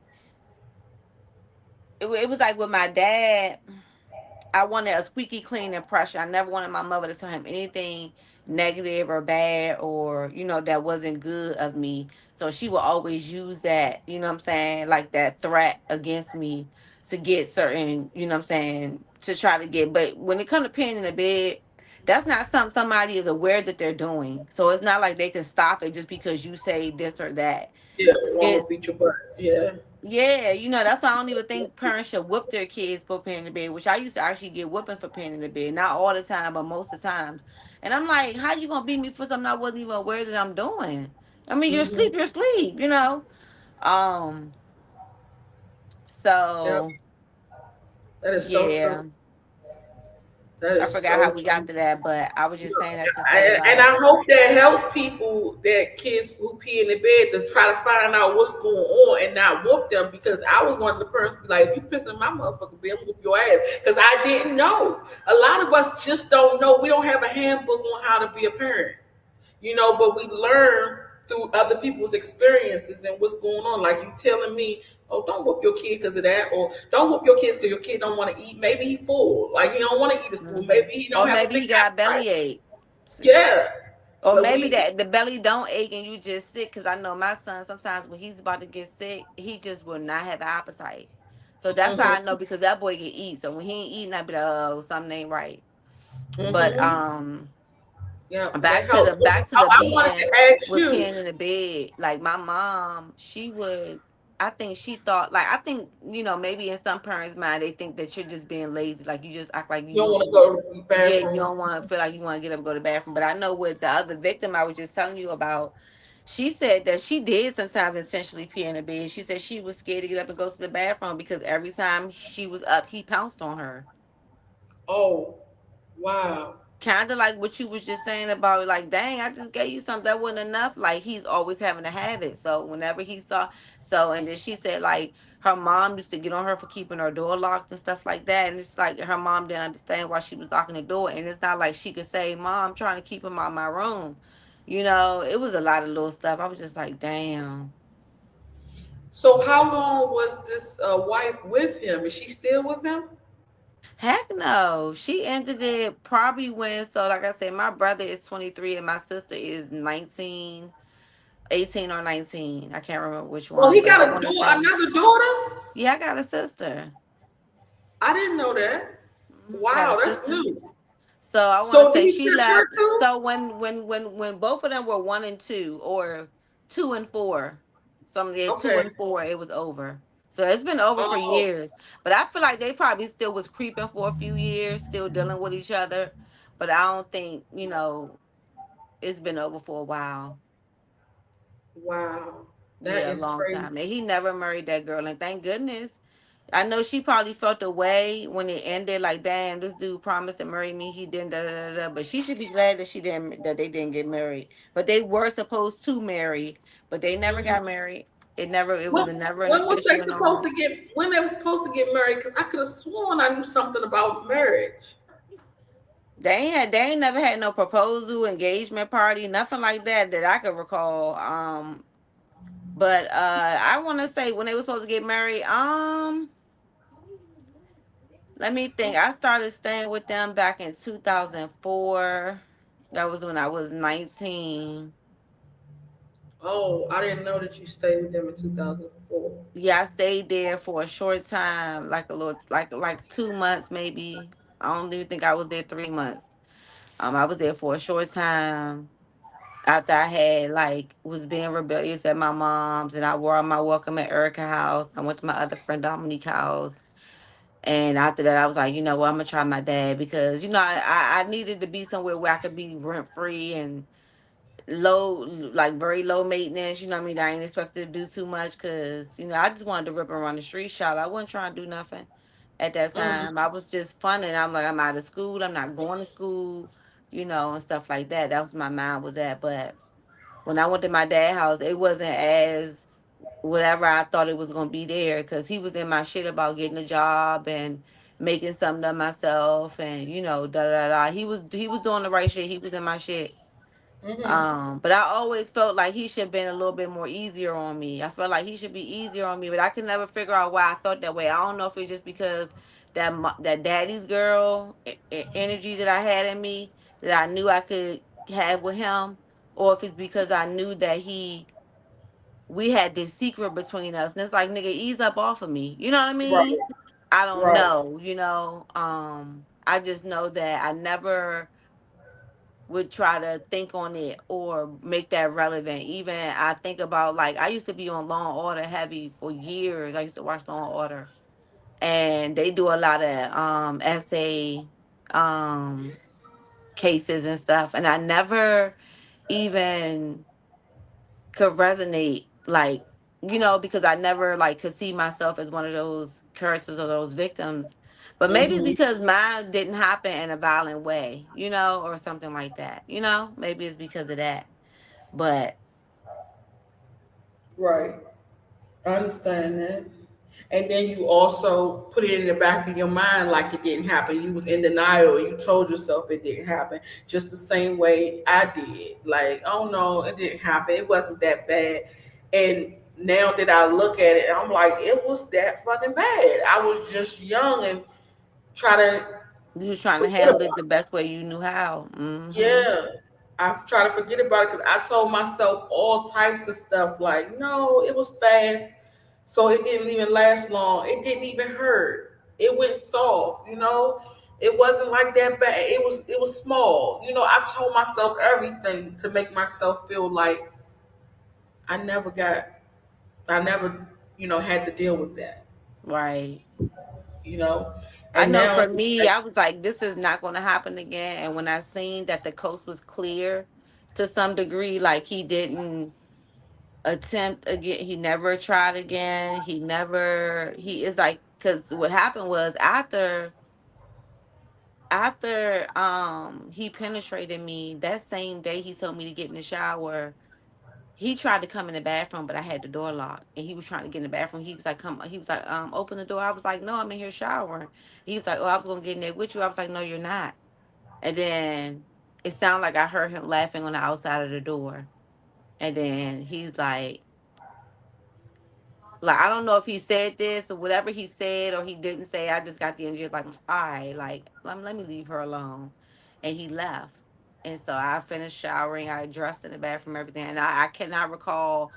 [SPEAKER 2] It was like with my dad. I wanted a squeaky clean impression. I never wanted my mother to tell him anything negative or bad or, that wasn't good of me. So she would always use that, what I'm saying, like that threat against me to get certain, what I'm saying, to try to get. But when it comes to peeing in the bed, that's not something somebody is aware that they're doing. So it's not like they can stop it just because you say this or that.
[SPEAKER 1] Yeah. Want to
[SPEAKER 2] It's
[SPEAKER 1] beat your butt. Yeah.
[SPEAKER 2] yeah, that's why I don't even think parents should whoop their kids for peeing in the bed, which I used to actually get whoopings for peeing in the bed. Not all the time, but most of the times. And I'm like, how you gonna beat me for something I wasn't even aware that I'm doing? I mean,
[SPEAKER 1] Hmm.
[SPEAKER 2] you're asleep. Um,
[SPEAKER 1] Yep.
[SPEAKER 2] so
[SPEAKER 1] That is so
[SPEAKER 2] yeah.
[SPEAKER 1] true. That
[SPEAKER 2] I
[SPEAKER 1] is
[SPEAKER 2] forgot
[SPEAKER 1] so
[SPEAKER 2] how we got
[SPEAKER 1] true.
[SPEAKER 2] to that, but I was just saying that to say
[SPEAKER 1] And
[SPEAKER 2] like,
[SPEAKER 1] I hope that helps people, that kids who pee in the bed, to try to find out what's going on and not whoop them, because I was one of the persons be like, if you piss in my motherfucking bed, I'm gonna whoop your ass. Because I didn't know. A lot of us just don't know. We don't have a handbook on how to be a parent. But we learn through other people's experiences and what's going on. Like you telling me, oh, don't whoop your kid because of that, or don't whoop your kids because your kid don't want to eat. Maybe he full, like he don't want to eat his food.
[SPEAKER 2] mhm.
[SPEAKER 1] Maybe he
[SPEAKER 2] Or
[SPEAKER 1] don't have a
[SPEAKER 2] maybe
[SPEAKER 1] big
[SPEAKER 2] he got
[SPEAKER 1] appetite.
[SPEAKER 2] bellyache.
[SPEAKER 1] Yeah,
[SPEAKER 2] Or
[SPEAKER 1] but
[SPEAKER 2] maybe
[SPEAKER 1] we,
[SPEAKER 2] that the belly don't ache and you just sick. Cause I know my son sometimes when he's about to get sick, he just will not have an appetite. So that's how I
[SPEAKER 1] hmm
[SPEAKER 2] know because that boy can eat. So when he ain't eating, I be like, oh, something ain't right. But
[SPEAKER 1] yeah, that
[SPEAKER 2] back to the
[SPEAKER 1] helps.
[SPEAKER 2] back to the
[SPEAKER 1] I wanted
[SPEAKER 2] beating
[SPEAKER 1] to ask
[SPEAKER 2] with
[SPEAKER 1] you.
[SPEAKER 2] peeing in the bed. Like my mom, she would. I think she thought like I think maybe in some parents' mind they think that you're just being lazy. Like you just act like
[SPEAKER 1] You don't want to
[SPEAKER 2] you
[SPEAKER 1] go to the
[SPEAKER 2] yeah, you
[SPEAKER 1] bathroom.
[SPEAKER 2] don't want to feel like you want to get up and go to the bathroom. But I know with the other victim I was just telling you about, she said that she did sometimes intentionally pee in the bed. She said she was scared to get up and go to the bathroom because every time she was up, he pounced on her.
[SPEAKER 1] Oh, wow.
[SPEAKER 2] Kind of like what you was just saying about like, dang, I just gave you something that wasn't enough. Like he's always having to have it. So whenever he saw, and then she said like her mom used to get on her for keeping her door locked and stuff like that. And it's like her mom didn't understand why she was locking the door. And it's not like she could say, "Mom, I'm trying to keep him out of my room." It was a lot of little stuff. I was just like, damn.
[SPEAKER 1] So how long was this wife with him? Is she still with him?
[SPEAKER 2] Heck no. She ended it probably when, so like I said, my brother is 23 and my sister is 19. 18 or 19. I can't remember which
[SPEAKER 1] Oh,
[SPEAKER 2] one,
[SPEAKER 1] he
[SPEAKER 2] but
[SPEAKER 1] got
[SPEAKER 2] I
[SPEAKER 1] a
[SPEAKER 2] want to say,
[SPEAKER 1] another daughter.
[SPEAKER 2] yeah, I got a sister.
[SPEAKER 1] I didn't know that.
[SPEAKER 2] I got a
[SPEAKER 1] Wow, that's
[SPEAKER 2] sister.
[SPEAKER 1] new.
[SPEAKER 2] So I want to
[SPEAKER 1] So did
[SPEAKER 2] say
[SPEAKER 1] he
[SPEAKER 2] she
[SPEAKER 1] touch her
[SPEAKER 2] left.
[SPEAKER 1] too?
[SPEAKER 2] So when both of them were 1 and 2, or 2 and 4, some of the two
[SPEAKER 1] Okay.
[SPEAKER 2] and four, it was over. So it's been over for
[SPEAKER 1] Oh,
[SPEAKER 2] years. But I feel like they probably still was creeping for a few years, still dealing with each other. But I don't think, it's been over for a while.
[SPEAKER 1] wow, that
[SPEAKER 2] Yeah, a
[SPEAKER 1] is
[SPEAKER 2] long
[SPEAKER 1] crazy.
[SPEAKER 2] time. And he never married that girl. And thank goodness. I know she probably felt the way when it ended, like, damn, this dude promised to marry me. He didn't, da, da, da, da. But she should be glad that that they didn't get married. But they were supposed to marry, but they never got
[SPEAKER 1] Mhm.
[SPEAKER 2] married. It
[SPEAKER 1] When
[SPEAKER 2] was never an
[SPEAKER 1] when was they
[SPEAKER 2] official and all
[SPEAKER 1] supposed
[SPEAKER 2] that.
[SPEAKER 1] to get? When they were supposed to get married? Because I could have sworn I knew something about marriage.
[SPEAKER 2] They ain't never had no proposal, engagement party, nothing like that that I could recall. But I wanna say when they were supposed to get married, let me think. I started staying with them back in 2004. That was when I was 19.
[SPEAKER 1] Oh, I didn't know that you stayed with them in 2004.
[SPEAKER 2] Yeah, I stayed there for a short time, like a little, like 2 months maybe. I don't even think I was there 3 months. I was there for a short time after I had like was being rebellious at my mom's, and I wore out my welcome at Erica house. I went to my other friend Dominique house. And after that, I was like, you know what, I'm gonna try my dad because I needed to be somewhere where I could be rent free and like very low maintenance. You know what I mean? I ain't expected to do too much because I just wanted to rip and run the street shot. I wasn't trying to do nothing at that
[SPEAKER 1] Mhm.
[SPEAKER 2] time. I was just fun, and I'm like, I'm out of school. I'm not going to school, and stuff like that. That was my mind was at. But when I went to my dad's house, it wasn't as whatever I thought it was gonna be there because he was in my shit about getting a job and making something of myself and da da da. He was doing the right shit. He was in my shit.
[SPEAKER 1] Mhm.
[SPEAKER 2] But I always felt like he should have been a little bit more easier on me. I felt like he should be easier on me, but I could never figure out why I felt that way. I don't know if it's just because that daddy's girl energy that I had in me that I knew I could have with him, or if it's because I knew that we had this secret between us, and it's like, nigga, ease up off of me. You know what I mean?
[SPEAKER 1] Right.
[SPEAKER 2] I don't
[SPEAKER 1] Right.
[SPEAKER 2] know. I just know that I never would try to think on it or make that relevant. Even I think about, like, I used to be on Law and Order heavy for years. I used to watch Law and Order, and they do a lot of essay um cases and stuff, and I never even could resonate, like, because I never like could see myself as one of those characters or those victims. But maybe it's
[SPEAKER 1] Mhm.
[SPEAKER 2] because mine didn't happen in a violent way, or something like that. Maybe it's because of that. But
[SPEAKER 1] Right. I understand that. And then you also put it in the back of your mind like it didn't happen. You was in denial. You told yourself it didn't happen. Just the same way I did. Like, oh no, it didn't happen. It wasn't that bad. And now that I look at it, I'm like, it was that fucking bad. I was just young and try to
[SPEAKER 2] you was trying to
[SPEAKER 1] forget
[SPEAKER 2] handle it
[SPEAKER 1] about
[SPEAKER 2] the
[SPEAKER 1] it.
[SPEAKER 2] best way you knew how.
[SPEAKER 1] Yeah. I've tried to forget about it because I told myself all types of stuff like, no, it was fast. So it didn't even last long. It didn't even hurt. It went soft, you know? It wasn't like that bad. It was small. I told myself everything to make myself feel like I never got I never, had to deal with that,
[SPEAKER 2] Right.
[SPEAKER 1] you know?
[SPEAKER 2] I
[SPEAKER 1] And
[SPEAKER 2] know
[SPEAKER 1] now
[SPEAKER 2] for
[SPEAKER 1] it's
[SPEAKER 2] me,
[SPEAKER 1] like,
[SPEAKER 2] I was like, this is not going to happen again. And when I seen that the coast was clear to some degree, like he didn't attempt again, he never tried again. He is like, because what happened was after he penetrated me, that same day he told me to get in the shower. He tried to come in the bathroom, but I had the door locked, and he was trying to get in the bathroom. He was like, "Come." He was like, open the door." I was like, "No, I'm in here showering." He was like, "Oh, I was gonna get in there with you." I was like, "No, you're not." And then it sounded like I heard him laughing on the outside of the door. And then he's like, I don't know if he said this or whatever he said or he didn't say. I just got the energy of like, all right, like let me leave her alone, and he left. And so I finished showering, I dressed in the bathroom, everything. And I cannot recall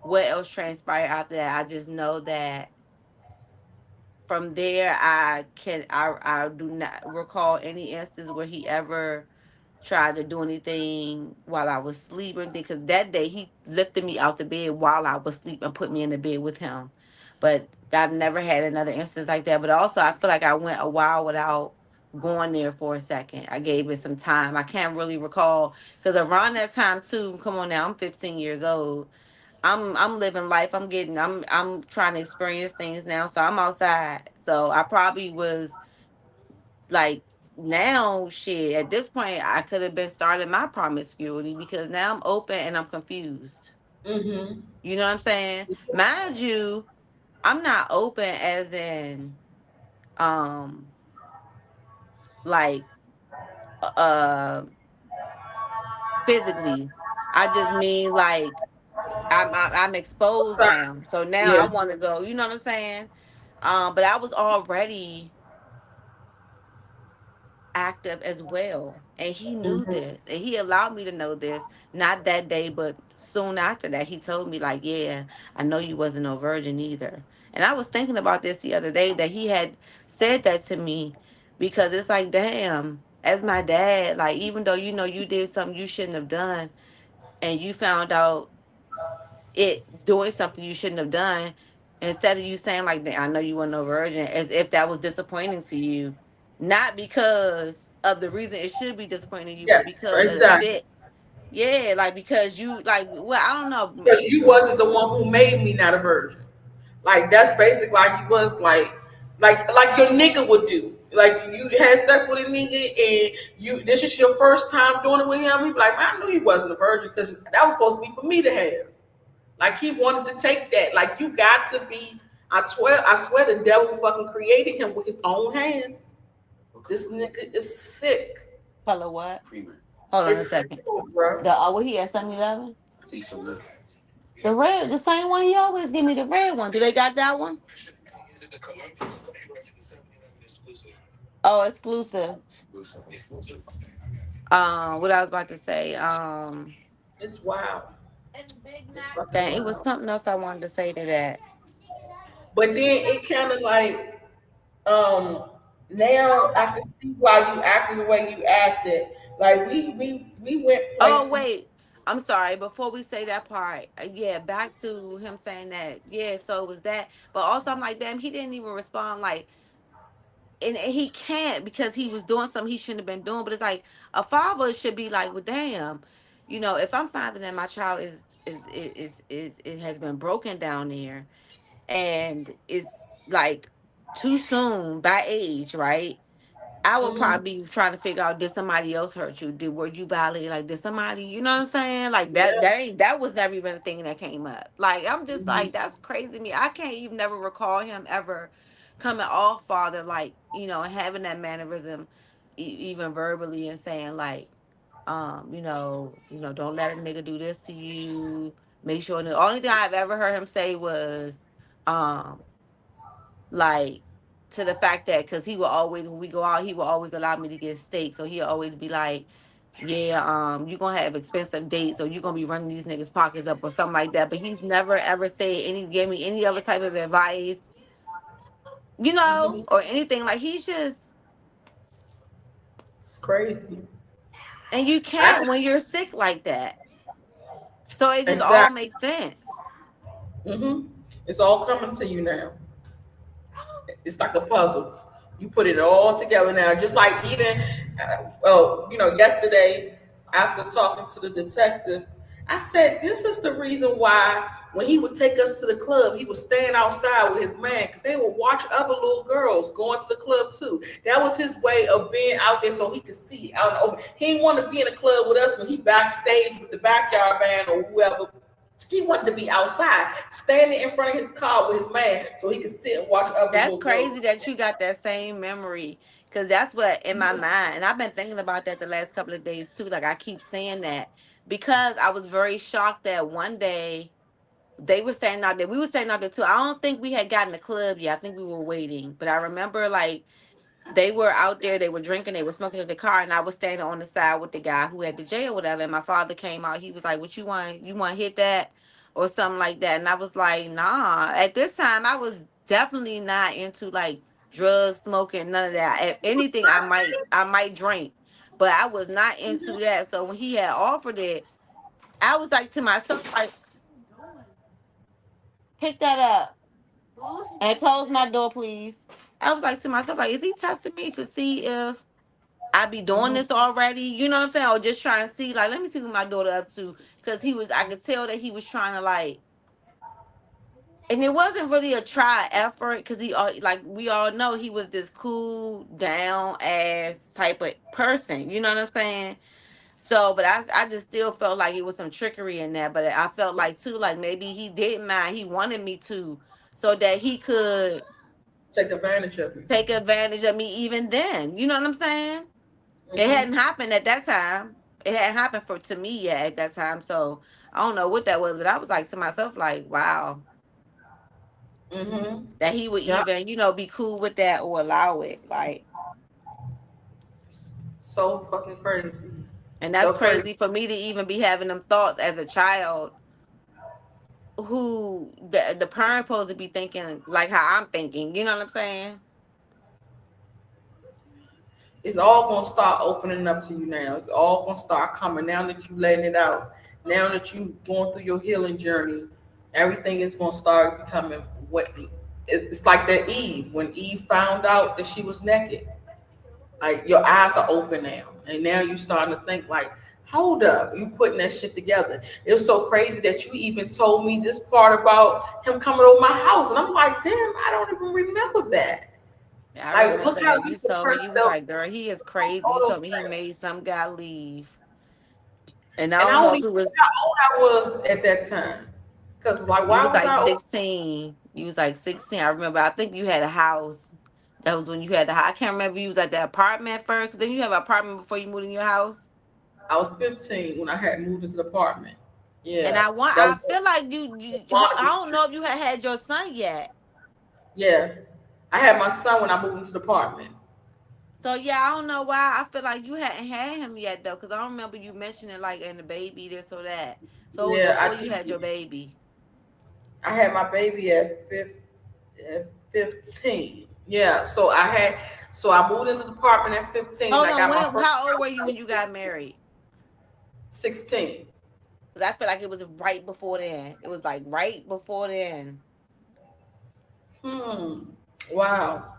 [SPEAKER 2] what else transpired after that. I just know that from there I do not recall any instance where he ever tried to do anything while I was sleeping, because that day he lifted me out the bed while I was sleeping and put me in the bed with him. But I've never had another instance like that. But also I feel like I went a while without going there for a second. I gave it some time. I can't really recall, because around that time too, come on now, I'm 15 years old. I'm living life. I'm trying to experience things now. So I'm outside. So I probably was like, now shit, at this point I could have been starting my promiscuity, because now I'm open and I'm confused.
[SPEAKER 1] Mm-hmm.
[SPEAKER 2] You know what I'm saying? Mind you, I'm not open as in um like uh physically. I just mean like I'm exposed now. So now I
[SPEAKER 1] Yeah.
[SPEAKER 2] want to go, you know what I'm saying? But I was already active as well. And he knew
[SPEAKER 1] Mm-hmm.
[SPEAKER 2] this. And he allowed me to know this. Not that day, but soon after that, he told me, like, yeah, I know you wasn't no virgin either. And I was thinking about this the other day, that he had said that to me, because it's like, damn, as my dad, like, even though you know you did something you shouldn't have done, and you found out it doing something you shouldn't have done, instead of you saying like, I know you weren't no virgin, as if that was disappointing to you, not because of the reason it should be disappointing to you, but
[SPEAKER 1] Yes,
[SPEAKER 2] because of the
[SPEAKER 1] exactly.
[SPEAKER 2] fit. Yeah, like, because you like, well, I don't know.
[SPEAKER 1] Because you wasn't the one who made me not a virgin. Like that's basically like he was like your nigga would do. Like you had sex with a nigga and you this is your first time doing it with him. He'd be like, man, I knew you wasn't a virgin because that was supposed to be for me to have. Like he wanted to take that. Like you got to be. I swear, the devil fucking created him with his own hands. This nigga is sick.
[SPEAKER 2] Color what? Hold on a
[SPEAKER 1] It's
[SPEAKER 2] second.
[SPEAKER 1] bro.
[SPEAKER 2] The what he at 7-Eleven? The red, the same one he always give me, the red one. Do they got that one? Oh, exclusive. What I was about to say.
[SPEAKER 1] It's wild. It's fucking
[SPEAKER 2] Dang, it was
[SPEAKER 1] wild.
[SPEAKER 2] something else I wanted to say to that.
[SPEAKER 1] But then it kind of like um now I can see why you acted the way you acted. Like we went
[SPEAKER 2] Oh
[SPEAKER 1] places.
[SPEAKER 2] wait, I'm sorry. Before we say that part, yeah, back to him saying that. Yeah, so it was that. But also, I'm like, damn, he didn't even respond. Like, and he can't, because he was doing something he shouldn't have been doing. But it's like, a father should be like, well, damn, if I'm finding that my child is it has been broken down there, and it's like too soon by age, right? I would
[SPEAKER 1] Hmm.
[SPEAKER 2] probably be trying to figure out, did somebody else hurt you? Were you violated? Like, did somebody, you know what I'm saying? Like, that
[SPEAKER 1] Yeah.
[SPEAKER 2] that ain't that was never even a thing that came up. Like, I'm just
[SPEAKER 1] Hmm.
[SPEAKER 2] like, that's crazy to me. I can't even never recall him ever coming off father, like, having that mannerism, even verbally, and saying like, don't let a nigga do this to you. Make sure. And the only thing I've ever heard him say was, um, like, to the fact that, because he will always, when we go out, he will always allow me to get steak. So he'll always be like, yeah, you're gonna have expensive dates, or you're gonna be running these niggas pockets up, or something like that. But he's never ever said gave me any other type of advice,
[SPEAKER 1] Hmm.
[SPEAKER 2] or anything. Like, he's just,
[SPEAKER 1] It's crazy.
[SPEAKER 2] and you
[SPEAKER 1] I
[SPEAKER 2] can't when you're sick like that. So it just all
[SPEAKER 1] exactly.
[SPEAKER 2] makes sense.
[SPEAKER 1] It's all coming to you now. It's like a puzzle. You put it all together now. Just like even, yesterday after talking to the detective, I said this is the reason why when he would take us to the club, he was staying outside with his man because they would watch other little girls going to the club too. That was his way of being out there so he could see out in the open. He didn't want to be in a club with us when he backstage with the backyard band or whoever. He wanted to be outside, standing in front of his car with his man, so he could sit and watch other
[SPEAKER 2] That's
[SPEAKER 1] little girls.
[SPEAKER 2] crazy that you got that same memory, because that's what in my mind, and I've been thinking about that the last couple of days too. Like, I keep saying that, because I was very shocked that one day they were standing out there. We were standing out there too. I don't think we had gotten the club yet. I think we were waiting, but I remember, like, they were out there, they were drinking, they were smoking in the car, and I was standing on the side with the guy who had the J or whatever. And my father came out. He was like, "What you want? You want to hit that or something like that?" And I was like, "Nah." At this time, I was definitely not into like drugs, smoking, none of that. If anything, I might drink, but I was not into that. So when he had offered it, I was like to myself, like, "Pick that up and close my door, please." I was like to myself, like, "Is he testing me to see if I be doing this already?" You know what I'm saying? Or just trying to see, like, let me see what my daughter up to. Because I could tell that he was trying to, like, and it wasn't really a try effort because like, we all know he was this cool, down ass type of person. You know what I'm saying? So, but I just still felt like it was some trickery in that. But I felt like, too, like maybe he didn't mind. He wanted me to so that he could
[SPEAKER 1] Take advantage of you.
[SPEAKER 2] take advantage of me even then. You know what I'm saying? It
[SPEAKER 1] Mm-hmm.
[SPEAKER 2] hadn't happened at that time. It hadn't happened to me yet at that time. So I don't know what that was, but I was like to myself, like, wow,
[SPEAKER 1] Mm-hmm.
[SPEAKER 2] that he would
[SPEAKER 1] Yeah.
[SPEAKER 2] even, be cool with that or allow it. Like,
[SPEAKER 1] So fucking crazy.
[SPEAKER 2] and that's
[SPEAKER 1] So crazy.
[SPEAKER 2] crazy for me to even be having them thoughts as a child who the parent supposed to be thinking like how I'm thinking. You know what I'm saying?
[SPEAKER 1] It's all gonna start opening up to you now. It's all gonna start coming now that you letting it out. Now that you going through your healing journey, everything is gonna start becoming what it's like that Eve when Eve found out that she was naked. Like your eyes are open now, and now you starting to think like, hold up, you putting that shit together. It was so crazy that you even told me this part about him coming over my house, and I'm like, damn, I don't even remember that.
[SPEAKER 2] Yeah, I
[SPEAKER 1] Like, look
[SPEAKER 2] remember
[SPEAKER 1] how
[SPEAKER 2] that.
[SPEAKER 1] you
[SPEAKER 2] You told me,
[SPEAKER 1] suppressed
[SPEAKER 2] you was
[SPEAKER 1] those,
[SPEAKER 2] like, girl, he is crazy.
[SPEAKER 1] all
[SPEAKER 2] You
[SPEAKER 1] those
[SPEAKER 2] told me he
[SPEAKER 1] things.
[SPEAKER 2] made some guy leave. And I
[SPEAKER 1] And I
[SPEAKER 2] don't know
[SPEAKER 1] don't
[SPEAKER 2] if
[SPEAKER 1] even
[SPEAKER 2] it
[SPEAKER 1] know
[SPEAKER 2] was,
[SPEAKER 1] how old I was at that time. Cause like,
[SPEAKER 2] you
[SPEAKER 1] why
[SPEAKER 2] was
[SPEAKER 1] was
[SPEAKER 2] like
[SPEAKER 1] I old?
[SPEAKER 2] 16. You was like 16. I remember, I think you had a house. That was when you had the house. I can't remember if you was at the apartment first. Then you have an apartment before you moved in your house.
[SPEAKER 1] I was 15 when I had moved into the apartment.
[SPEAKER 2] And
[SPEAKER 1] Yeah, that
[SPEAKER 2] I
[SPEAKER 1] was
[SPEAKER 2] feel like I
[SPEAKER 1] Monaco
[SPEAKER 2] don't
[SPEAKER 1] Street.
[SPEAKER 2] know if you had your son yet.
[SPEAKER 1] Yeah, I had my son when I moved into the apartment.
[SPEAKER 2] So yeah, I don't know why. I feel like you hadn't had him yet though, because I don't remember you mentioning like and the baby this or that. So it was
[SPEAKER 1] Yeah,
[SPEAKER 2] before
[SPEAKER 1] I
[SPEAKER 2] you had your
[SPEAKER 1] did.
[SPEAKER 2] baby.
[SPEAKER 1] I had my baby at 15. Yeah, so I moved into the apartment at 15 and
[SPEAKER 2] Hold
[SPEAKER 1] I
[SPEAKER 2] on,
[SPEAKER 1] got my first
[SPEAKER 2] how old were
[SPEAKER 1] house
[SPEAKER 2] you
[SPEAKER 1] at
[SPEAKER 2] when you got married?
[SPEAKER 1] 16.
[SPEAKER 2] Because I feel like it was right before then. It was like right before then.
[SPEAKER 1] Hmm. Wow.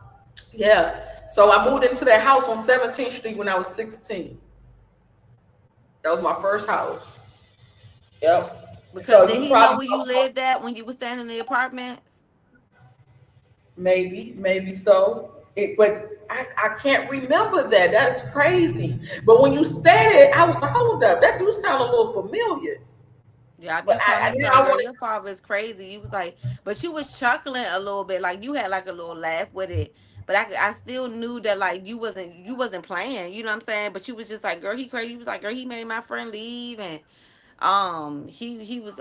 [SPEAKER 1] Yeah. So I moved into that house on 17th Street when I was 16. That was my first house. Yep.
[SPEAKER 2] Because
[SPEAKER 1] So
[SPEAKER 2] did
[SPEAKER 1] you
[SPEAKER 2] he know
[SPEAKER 1] probably
[SPEAKER 2] where you lived at when you were staying in the apartments?
[SPEAKER 1] maybe so. But I can't remember that. That's crazy. But when you said it, I was like, hold up, that do sound a little familiar.
[SPEAKER 2] Yeah,
[SPEAKER 1] But
[SPEAKER 2] you told me, you was like,
[SPEAKER 1] I
[SPEAKER 2] girl,
[SPEAKER 1] want
[SPEAKER 2] your father is crazy. You was like, but you was chuckling a little bit, like you had like a little laugh with it. But I still knew that like you wasn't playing, you know what I'm saying? But you was just like, girl, he crazy. You was like, girl, he made my friend leave, and he was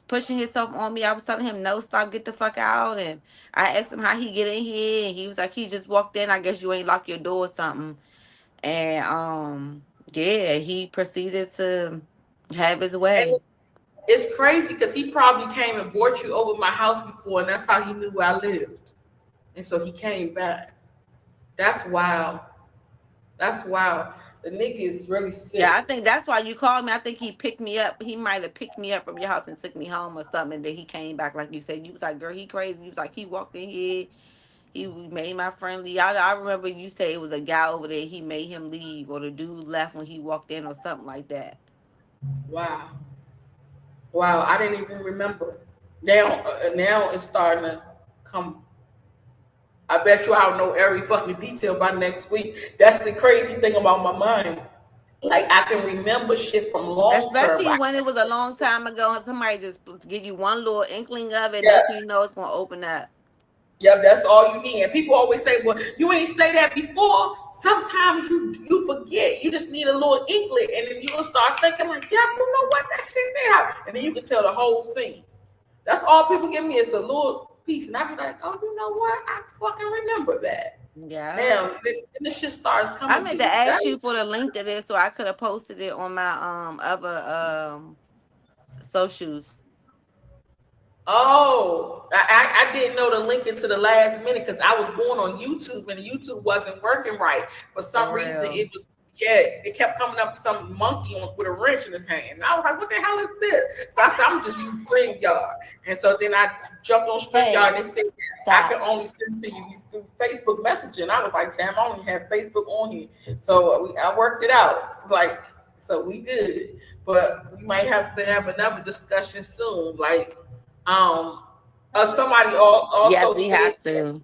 [SPEAKER 2] pushing himself on me. I was telling him no, stop, get the fuck out. And I asked him how he get in here, and he was like, he just walked in. I guess you ain't lock your door or something. And yeah, he proceeded to have his
[SPEAKER 1] and
[SPEAKER 2] way.
[SPEAKER 1] it's crazy because he probably came and brought you over my house before, and that's how he knew where I lived. And so he came back. That's wild. That's wild. The nigga is really
[SPEAKER 2] Yeah, I
[SPEAKER 1] sick.
[SPEAKER 2] think that's why you called me. I think he picked me up. He might have picked me up from your house and took me home or something. And then he came back, like you said. You was like, girl, he crazy. You was like, he walked in here. He made my friend leave. I remember you say it was a guy over there. He made him leave, or the dude left when he walked in, or something like that.
[SPEAKER 1] Wow. Wow. I didn't even remember. Now it's starting to come. I bet you I'll know every fucking detail by next week. That's the crazy thing about my mind. Like I can remember shit from long term.
[SPEAKER 2] Especially when it was a long time ago and somebody just give you one little inkling of it. That's when you
[SPEAKER 1] Yes.
[SPEAKER 2] know it's going to open up.
[SPEAKER 1] Yep, that's all you need. And people always say, "Well, you ain't say that before." Sometimes you forget. You just need a little inkling, and then you'll start thinking like, "Yeah, you know what? That shit there," and then you can tell the whole scene. That's all people give me is a little piece, and I be like, "Oh, you know what? I fucking remember that."
[SPEAKER 2] Yeah.
[SPEAKER 1] Now, then this shit starts
[SPEAKER 2] I
[SPEAKER 1] coming to
[SPEAKER 2] meant to
[SPEAKER 1] you.
[SPEAKER 2] ask you for the link to this so I could have posted it on my other socials.
[SPEAKER 1] Oh, I didn't know the link into the last minute because I was going on YouTube and YouTube wasn't working right. For some
[SPEAKER 2] For
[SPEAKER 1] reason,
[SPEAKER 2] real.
[SPEAKER 1] it was, it kept coming up some monkey with a wrench in his hand. And I was like, what the hell is this? So I said, I'm just using StreamYard. And so then I jumped on StreamYard
[SPEAKER 2] Hey,
[SPEAKER 1] and they said, I
[SPEAKER 2] stop.
[SPEAKER 1] can only send to you through Facebook Messenger. I was like, damn, I only have Facebook on here. So I worked it out. Like, so we good. But we might have to have another discussion soon. Like, um,
[SPEAKER 2] Yes,
[SPEAKER 1] also
[SPEAKER 2] we
[SPEAKER 1] said,
[SPEAKER 2] have to.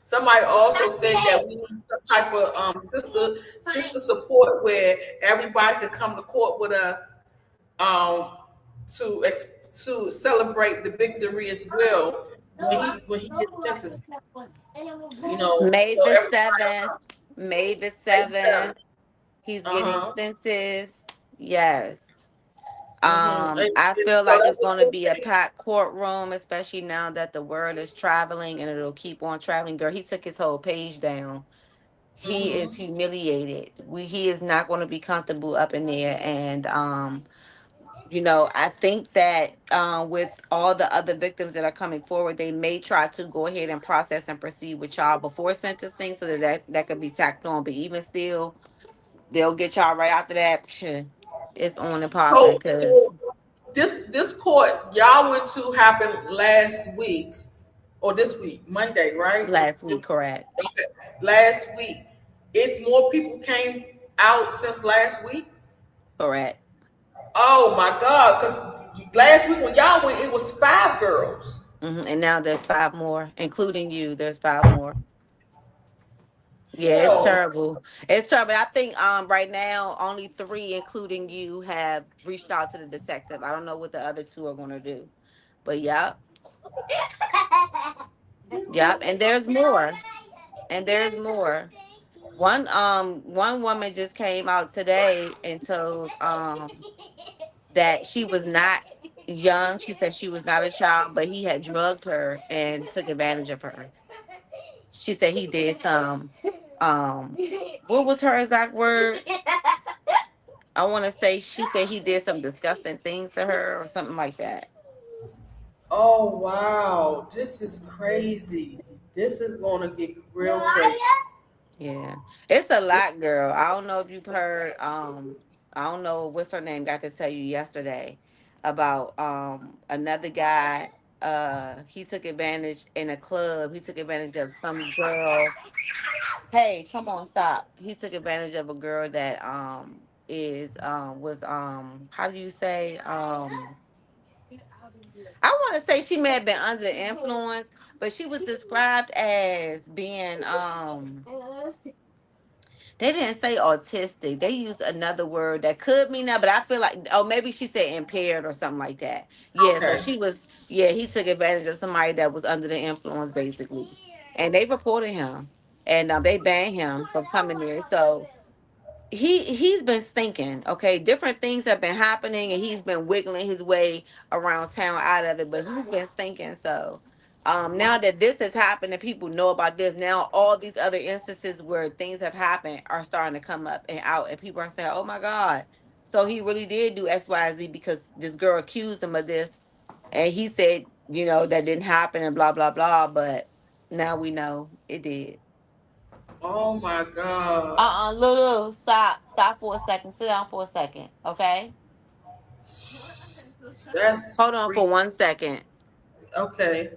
[SPEAKER 1] somebody also said that we need some type of sister support where everybody could come to court with us, um, to celebrate the victory as well when he gets sentenced.
[SPEAKER 2] May
[SPEAKER 1] So
[SPEAKER 2] the
[SPEAKER 1] everybody
[SPEAKER 2] 7th. May the
[SPEAKER 1] makes
[SPEAKER 2] 7th. He's
[SPEAKER 1] uh
[SPEAKER 2] getting
[SPEAKER 1] huh.
[SPEAKER 2] sentenced. Yes.
[SPEAKER 1] And
[SPEAKER 2] I feel
[SPEAKER 1] so
[SPEAKER 2] like it's
[SPEAKER 1] that's a
[SPEAKER 2] going to
[SPEAKER 1] good
[SPEAKER 2] be a
[SPEAKER 1] thing.
[SPEAKER 2] packed courtroom, especially now that the word is traveling and it'll keep on traveling. Girl, he took his whole page down. He is
[SPEAKER 1] Hmm.
[SPEAKER 2] humiliated. He is not going to be comfortable up in there. And I think that with all the other victims that are coming forward, they may try to go ahead and process and proceed with y'all before sentencing, so that could be tacked on. But even still, they'll get y'all right after that. Psh, it's on and popping because
[SPEAKER 1] So this court y'all went to happened last week or this week, Monday, right?
[SPEAKER 2] last week, correct?
[SPEAKER 1] Okay, last week. It's more people came out since last week.
[SPEAKER 2] Correct.
[SPEAKER 1] Oh my God! Because last week when y'all went, it was 5 girls.
[SPEAKER 2] And now there's 5 more, including you. There's 5 more. Yeah, it's
[SPEAKER 1] Hell,
[SPEAKER 2] terrible. It's terrible. I think right now only 3, including you, have reached out to the detective. I don't know what the other 2 are gonna do. But yep, yep. And there's more. And there's more. One woman just came out today and told that she was not young. She said she was not a child, but he had drugged her and took advantage of her. She said he did some what was her exact word? I want to say she said he did some disgusting things to her or something like that.
[SPEAKER 1] oh wow, this is crazy. This is gonna get real crazy.
[SPEAKER 2] Yeah. It's a lot, girl. I don't know if you've heard I don't know what's her name got to tell you yesterday about another guy. He took advantage in a club. He took advantage of some girl. Hey, come on, stop. He took advantage of a girl that is was how do you say I want to say she may have been under the influence, but she was described as being they didn't say autistic. They used another word that could mean that, but I feel like, oh, maybe she said impaired or something like that. Yeah, so
[SPEAKER 1] Okay.
[SPEAKER 2] she was, yeah, he took advantage of somebody that was under the influence, basically. And they reported him and they banned him from coming there. So he's been stinking. Okay, different things have been happening, and he's been wiggling his way around town out of it. But he's been stinking. So now that this has happened and people know about this, now all these other instances where things have happened are starting to come up and out, and people are saying, "Oh my God." So he really did do X, Y, Z because this girl accused him of this, and he said, that didn't happen and blah blah blah. But now we know it did.
[SPEAKER 1] Oh my God.
[SPEAKER 2] Lulu, stop for a second. Sit down for a second, okay?
[SPEAKER 1] That's
[SPEAKER 2] Hold on for
[SPEAKER 1] freak.
[SPEAKER 2] 1 second.
[SPEAKER 1] Okay.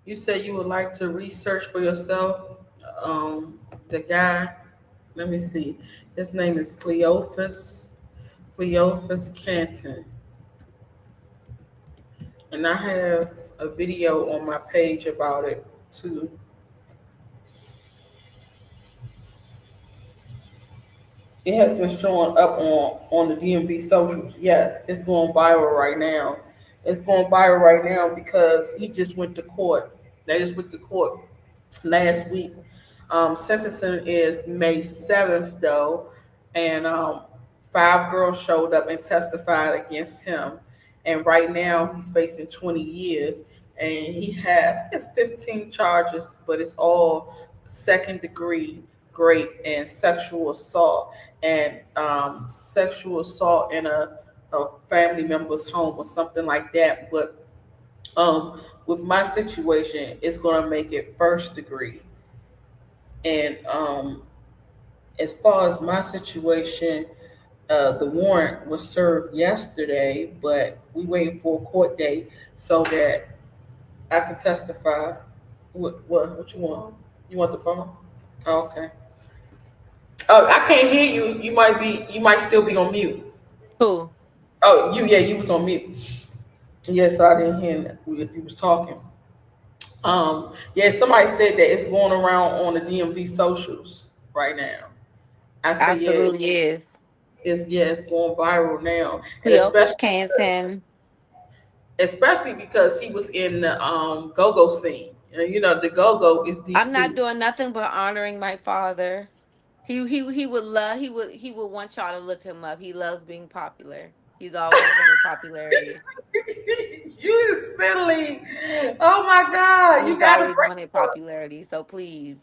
[SPEAKER 1] You said you would like to research for yourself. The guy, let me see. His name is Cleophas Canton. And I have a video on my page about it too. It has been showing up on the DMV socials. Yes, it's going viral right now. It's going viral right now because he just went to court. They just went to court last week. Sentencing is May 7th, though, and 5 girls showed up and testified against him. And right now, he's facing 20 years. and he had it's 15 charges, but it's all second degree rape and sexual assault, and sexual assault in a family member's home or something like that. But with my situation, it's gonna make it first degree. And as far as my situation, the warrant was served yesterday, but we waiting for a court date so that I can testify. What you want? You want the phone? Oh, okay. Oh, I can't hear you. You might still be on mute.
[SPEAKER 2] Who?
[SPEAKER 1] Oh, yeah, you was on mute. Yeah, so I didn't hear if you was talking. Yeah, somebody said that it's going around on the DMV socials right now. I say yeah,
[SPEAKER 2] Absolutely is.
[SPEAKER 1] it's going viral now, and
[SPEAKER 2] Cleopas Canton.
[SPEAKER 1] especially because he was in the go-go scene. You know, the go-go is
[SPEAKER 2] I'm not
[SPEAKER 1] DC.
[SPEAKER 2] doing nothing but honoring my father. He would want y'all to look him up. He loves being popular. He's always wanted popularity.
[SPEAKER 1] You is silly. Oh my God,
[SPEAKER 2] He's always wanted popularity. So please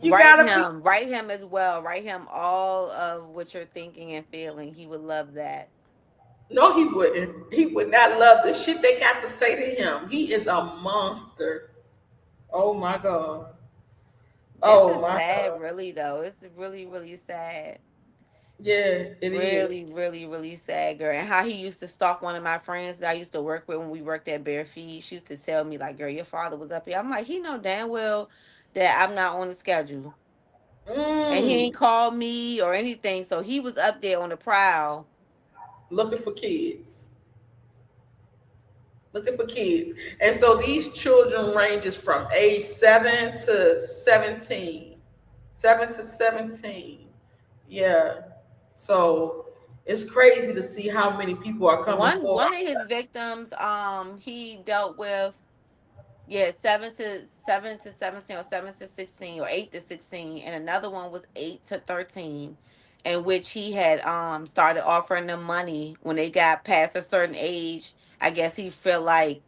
[SPEAKER 1] you gotta be.
[SPEAKER 2] write him as well. Write him all of what you're thinking and feeling. He would love that.
[SPEAKER 1] No, he wouldn't. He would not love the shit they got to say to him. He is a monster. Oh my God.
[SPEAKER 2] It's
[SPEAKER 1] Oh
[SPEAKER 2] a
[SPEAKER 1] my
[SPEAKER 2] sad,
[SPEAKER 1] God.
[SPEAKER 2] really though. It's really, really sad.
[SPEAKER 1] Yeah, it is.
[SPEAKER 2] Really, really, really sad, girl. And how he used to stalk one of my friends that I used to work with when we worked at Bare Feed. She used to tell me, like, girl, your father was up here. I'm like, he know damn well that I'm not on the schedule. And he
[SPEAKER 1] Mm,
[SPEAKER 2] ain't called me or anything. So he was up there on the prowl.
[SPEAKER 1] looking for kids. Looking for kids. And so these children ranges from age 7 to 17. 7 to 17. Yeah. So it's crazy to see how many people are coming
[SPEAKER 2] One
[SPEAKER 1] forward.
[SPEAKER 2] of his victims, he dealt with, yeah, 7 to 17, or 7 to 16, or 8 to 16, and another one was 8 to 13, in which he had started offering them money when they got past a certain age. I guess he felt like,